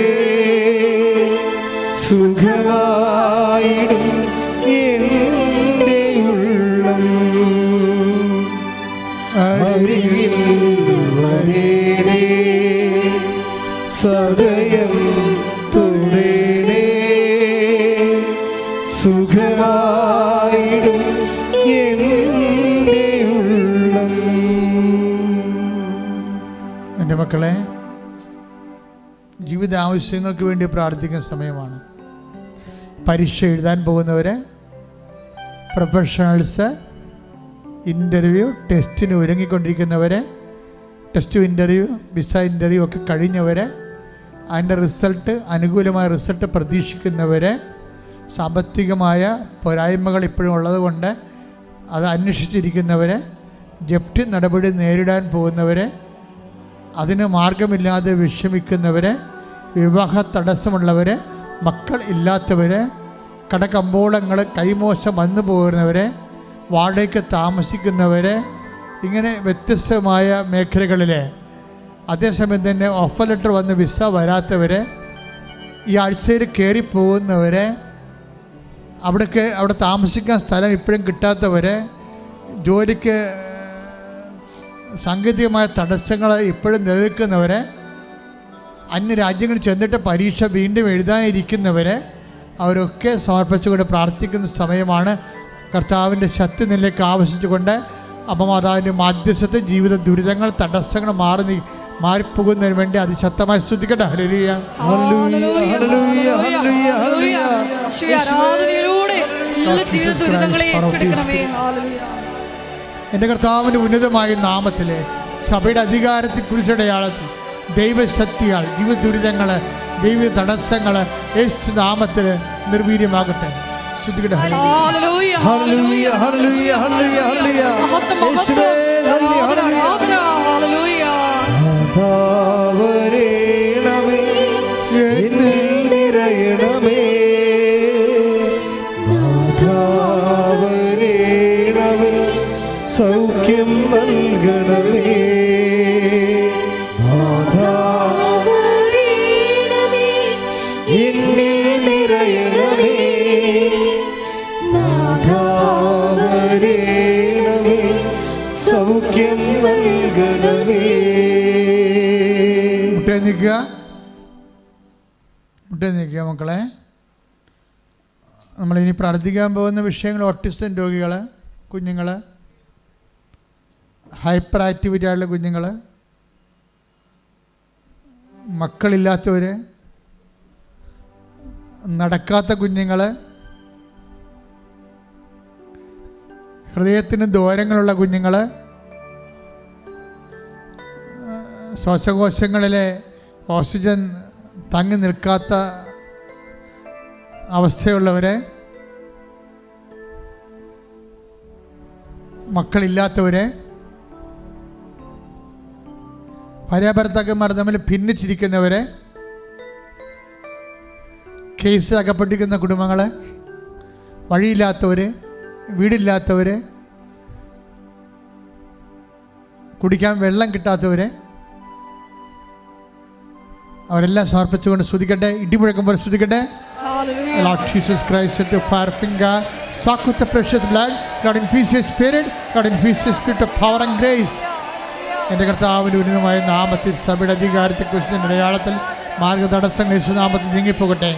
സുഖമായിടും എൻ്റെ ഉള്ളം. അരികിൽ വരേണേ, സദയം തുടേണേ, സുഖമായിടും എൻ്റെ ഉള്ളം. എൻ്റെ മക്കളെ, ജീവിത ആവശ്യങ്ങൾക്ക് വേണ്ടി പ്രാർത്ഥിക്കുന്ന സമയമാണ്. പരീക്ഷ എഴുതാൻ പോകുന്നവർ, പ്രൊഫഷണൽസ്, ഇൻ്റർവ്യൂ, ടെസ്റ്റിന് ഒരുങ്ങിക്കൊണ്ടിരിക്കുന്നവർ, ടെസ്റ്റ് ഇൻ്റർവ്യൂ, വിസ ഇൻ്റർവ്യൂ ഒക്കെ കഴിഞ്ഞവർ, അതിൻ്റെ റിസൾട്ട്, അനുകൂലമായ റിസൾട്ട് പ്രതീക്ഷിക്കുന്നവർ, സാമ്പത്തികമായ പോരായ്മകൾ ഇപ്പോഴും ഉള്ളതുകൊണ്ട് അത് അന്വേഷിച്ചിരിക്കുന്നവർ, ജപ്തി നടപടി നേരിടാൻ പോകുന്നവർ, അതിന് മാർഗമില്ലാതെ വിഷമിക്കുന്നവർ, വിവാഹ തടസ്സമുള്ളവർ, മക്കൾ ഇല്ലാത്തവർ, കടകമ്പോളങ്ങൾ കൈമോശം വന്നു പോകുന്നവർ, വാടകയ്ക്ക് താമസിക്കുന്നവർ, ഇങ്ങനെ വ്യത്യസ്തമായ മേഖലകളിൽ, അതേസമയം തന്നെ ഓഫർ ലെറ്റർ വന്ന് വിസ വരാത്തവർ, ഈ ആഴ്ചയിൽ കയറിപ്പോകുന്നവർ, അവിടെ താമസിക്കാൻ സ്ഥലം ഇപ്പോഴും കിട്ടാത്തവർ, ജോലിക്ക് സാങ്കേതികമായ തടസ്സങ്ങൾ ഇപ്പോഴും നിലനിൽക്കുന്നവർ, അന്യ രാജ്യങ്ങളിൽ ചെന്നിട്ട് പരീക്ഷ വീണ്ടും എഴുതാനിരിക്കുന്നവർ, അവരൊക്കെ സമർപ്പിച്ചുകൊണ്ട് പ്രാർത്ഥിക്കുന്ന സമയമാണ്. കർത്താവിൻ്റെ ശക്തി നിലയ്ക്ക് ആവശ്യിച്ചുകൊണ്ട് അമ്മമാതാവിൻ്റെ മാധ്യസ്ഥത്തെ ജീവിത ദുരിതങ്ങൾ, തടസ്സങ്ങൾ മാറിപ്പോകുന്നതിന് വേണ്ടി അതിശക്തമായി സ്തുതിക്കട്ടെ. ഹല്ലേലൂയ. എൻ്റെ കർത്താവിൻ്റെ ഉന്നതമായ നാമത്തിൽ, സഭയുടെ അധികാരത്തിൽ, കുരിശടയാളത്തിൽ, ദൈവശക്തിയാൽ ജീവിത ദുരിതങ്ങൾ, ദൈവ തടസ്സങ്ങൾ യേശു നാമത്തിൽ നിർവീര്യമാകട്ടെ. ശ്രദ്ധിക്കട്ടെ. ഹല്ലേലൂയ ഹല്ലേലൂയ ഹല്ലേലൂയ ഹല്ലേലൂയ. യേശുവേ നന്ദി. ഹല്ലേലൂയ. നാഥാവരേണമേ എന്നിൽ നിറയണമേ. നാഥാവരേണമേ സൗഖ്യം നൽകണമേ. നാഥാവരേണമേ എന്നിൽ നിറയണമേ. നാഥാവരേണമേ സൗഖ്യം നൽകണമേ. മുട്ടേ നിൽക്കുക മക്കളെ. നമ്മളിനി പ്രാർത്ഥിക്കാൻ പോകുന്ന വിഷയങ്ങൾ ഓട്ടിസം രോഗികൾ, കുഞ്ഞുങ്ങൾ, ഹൈപ്പർ ആക്ടിവിറ്റി ആയിട്ടുള്ള കുഞ്ഞുങ്ങൾ, മക്കളില്ലാത്തവർ, നടക്കാത്ത കുഞ്ഞുങ്ങൾ, ഹൃദയത്തിന് ദ്വാരങ്ങളുള്ള കുഞ്ഞുങ്ങൾ, ശ്വാസകോശങ്ങളിലെ ഓക്സിജൻ തങ്ങി നിൽക്കാത്ത അവസ്ഥയുള്ളവരെ, മക്കളില്ലാത്തവരെ, ഭാര്യാഭർത്താക്കന്മാർ തമ്മിൽ ഭിന്നിച്ചിരിക്കുന്നവരെ, കേസിൽ അകപ്പെട്ടിരിക്കുന്ന കുടുംബങ്ങൾ, വഴിയില്ലാത്തവർ, വീടില്ലാത്തവർ, കുടിക്കാൻ വെള്ളം കിട്ടാത്തവരെ, അവരെല്ലാം സമർപ്പിച്ചുകൊണ്ട് സ്തുതിക്കട്ടെ. ഇടിമുഴക്കുമ്പോൾ സ്തുതിക്കട്ടെ. Lord Jesus Christ, set the fire finger, soak with the precious blood. Lord, infuse your spirit. Lord, infuse your spirit of power and grace. എൻ്റെ കർത്താവിൻ്റെ ഉന്നതമായ നാമത്തിൽ സഭയുടെ അധികാരത്തെക്കുറിച്ച് അടയാളത്തിൽ മാർഗതടസ്സങ്ങൾ യേശുനാമത്തിൽ നീങ്ങിപ്പോകട്ടെ.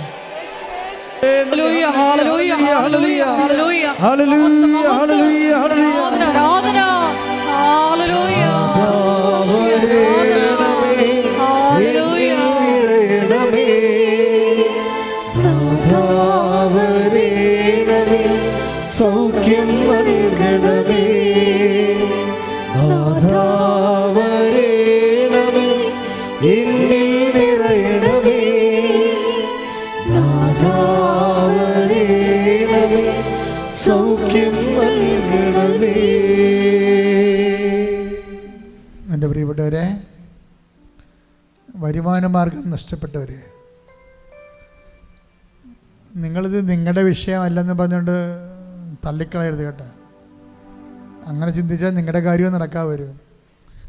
ഹല്ലേലൂയ ഹല്ലേലൂയ ഹല്ലേലൂയ ഹല്ലേലൂയ ഹല്ലേലൂയ ഹല്ലേലൂയ ആരാധന ഹല്ലേലൂയ ഹല്ലേലൂയ നിറയണമേ. നാഥാവരേണമേ സൗഖ്യം നൽകണമേ. നാഥാവരേണമേ എന്നിൽ നിറയണമേ. നാഥാവരേണമേ സൗഖ്യം നൽകണമേ. എൻ്റെ പ്രിയപ്പെട്ടവരെ, വരുമാനമാർഗം നഷ്ടപ്പെട്ടവർ, നിങ്ങളിത് നിങ്ങളുടെ വിഷയമല്ലെന്ന് പറഞ്ഞുകൊണ്ട് തള്ളിക്കളയരുത് കേട്ടോ. അങ്ങനെ ചിന്തിച്ചാൽ നിങ്ങളുടെ കാര്യവും നടക്കാതെ വരും.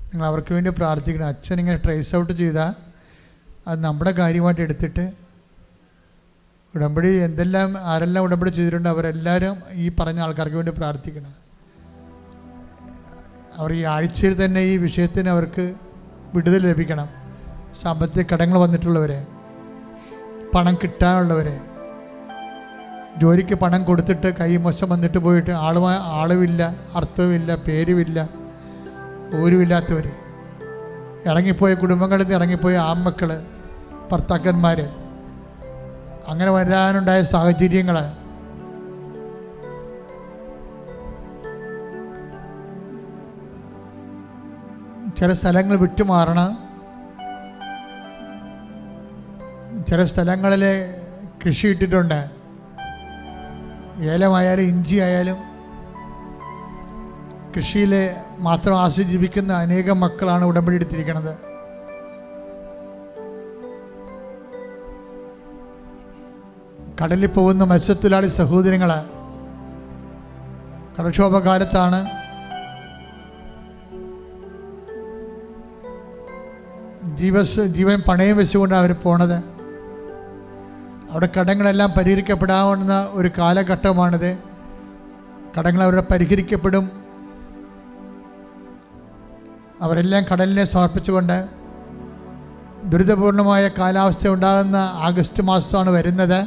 നിങ്ങൾ അവർക്ക് വേണ്ടി പ്രാർത്ഥിക്കണം. അച്ഛൻ ഇങ്ങനെ ട്രേസ് ഔട്ട് ചെയ്താൽ അത് നമ്മുടെ കാര്യമായിട്ട് എടുത്തിട്ട് ഉടമ്പടി ആരെല്ലാം ഉടമ്പടി ചെയ്തിട്ടുണ്ട് അവരെല്ലാവരും ഈ പറഞ്ഞ ആൾക്കാർക്ക് വേണ്ടി പ്രാർത്ഥിക്കണം. അവർ ഈ ആഴ്ചയിൽ തന്നെ ഈ വിഷയത്തിന് അവർക്ക് വിടുതൽ ലഭിക്കണം. സാമ്പത്തിക കടങ്ങൾ വന്നിട്ടുള്ളവരെ, പണം കിട്ടാനുള്ളവരെ, ജോലിക്ക് പണം കൊടുത്തിട്ട് കൈ മോശം വന്നിട്ട് പോയിട്ട് ആളുമില്ല, അർത്ഥവുമില്ല, പേരുമില്ല, ഊരുമില്ലാത്തവർ, ഇറങ്ങിപ്പോയ കുടുംബങ്ങളിൽ നിന്ന് ഇറങ്ങിപ്പോയ ആൺമക്കൾ, ഭർത്താക്കന്മാർ, അങ്ങനെ വരാനുണ്ടായ സാഹചര്യങ്ങൾ, ചില സ്ഥലങ്ങൾ വിട്ടുമാറണം. ചില സ്ഥലങ്ങളിൽ കൃഷി ഇട്ടിട്ടുണ്ട്. ഏലമായാലും ഇഞ്ചി ആയാലും കൃഷിയിൽ മാത്രം ആശ്രയിച്ചിരിക്കുന്ന അനേകം മക്കളാണ് ഉടമ്പടി എടുത്തിരിക്കുന്നത്. കടലിൽ പോകുന്ന മത്സ്യത്തൊഴിലാളി സഹോദരങ്ങൾ കടക്ഷോഭകാലത്താണ് ജീവൻ പണയം വെച്ചുകൊണ്ടാണ് അവർ പോണത്. അവിടെ കടങ്ങളെല്ലാം പരിഹരിക്കപ്പെടാവുന്ന ഒരു കാലഘട്ടമാണിത്. കടങ്ങൾ അവരുടെ പരിഹരിക്കപ്പെടും. അവരെല്ലാം കടലിനെ സമർപ്പിച്ചുകൊണ്ട് ദുരിതപൂർണമായ കാലാവസ്ഥ ഉണ്ടാകുന്ന ആഗസ്റ്റ് മാസമാണ് വരുന്നത്.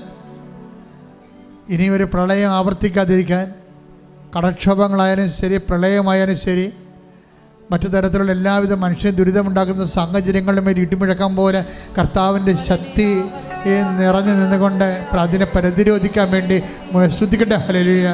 ഇനി ഒരു പ്രളയം ആവർത്തിക്കാതിരിക്കാൻ, കടക്ഷോഭങ്ങളായാലും ശരി, പ്രളയമായാലും ശരി, മറ്റു തരത്തിലുള്ള എല്ലാവിധ മനുഷ്യൻ ദുരിതമുണ്ടാക്കുന്ന സാഹചര്യങ്ങളുടെ മേൽ ഇടിമുഴക്കം പോലെ കർത്താവിൻ്റെ ശക്തി നിറഞ്ഞു നിന്നുകൊണ്ട് അതിനെ പ്രതിരോധിക്കാൻ വേണ്ടി ശ്രദ്ധിക്കട്ടെ. ഹല്ലേലൂയ.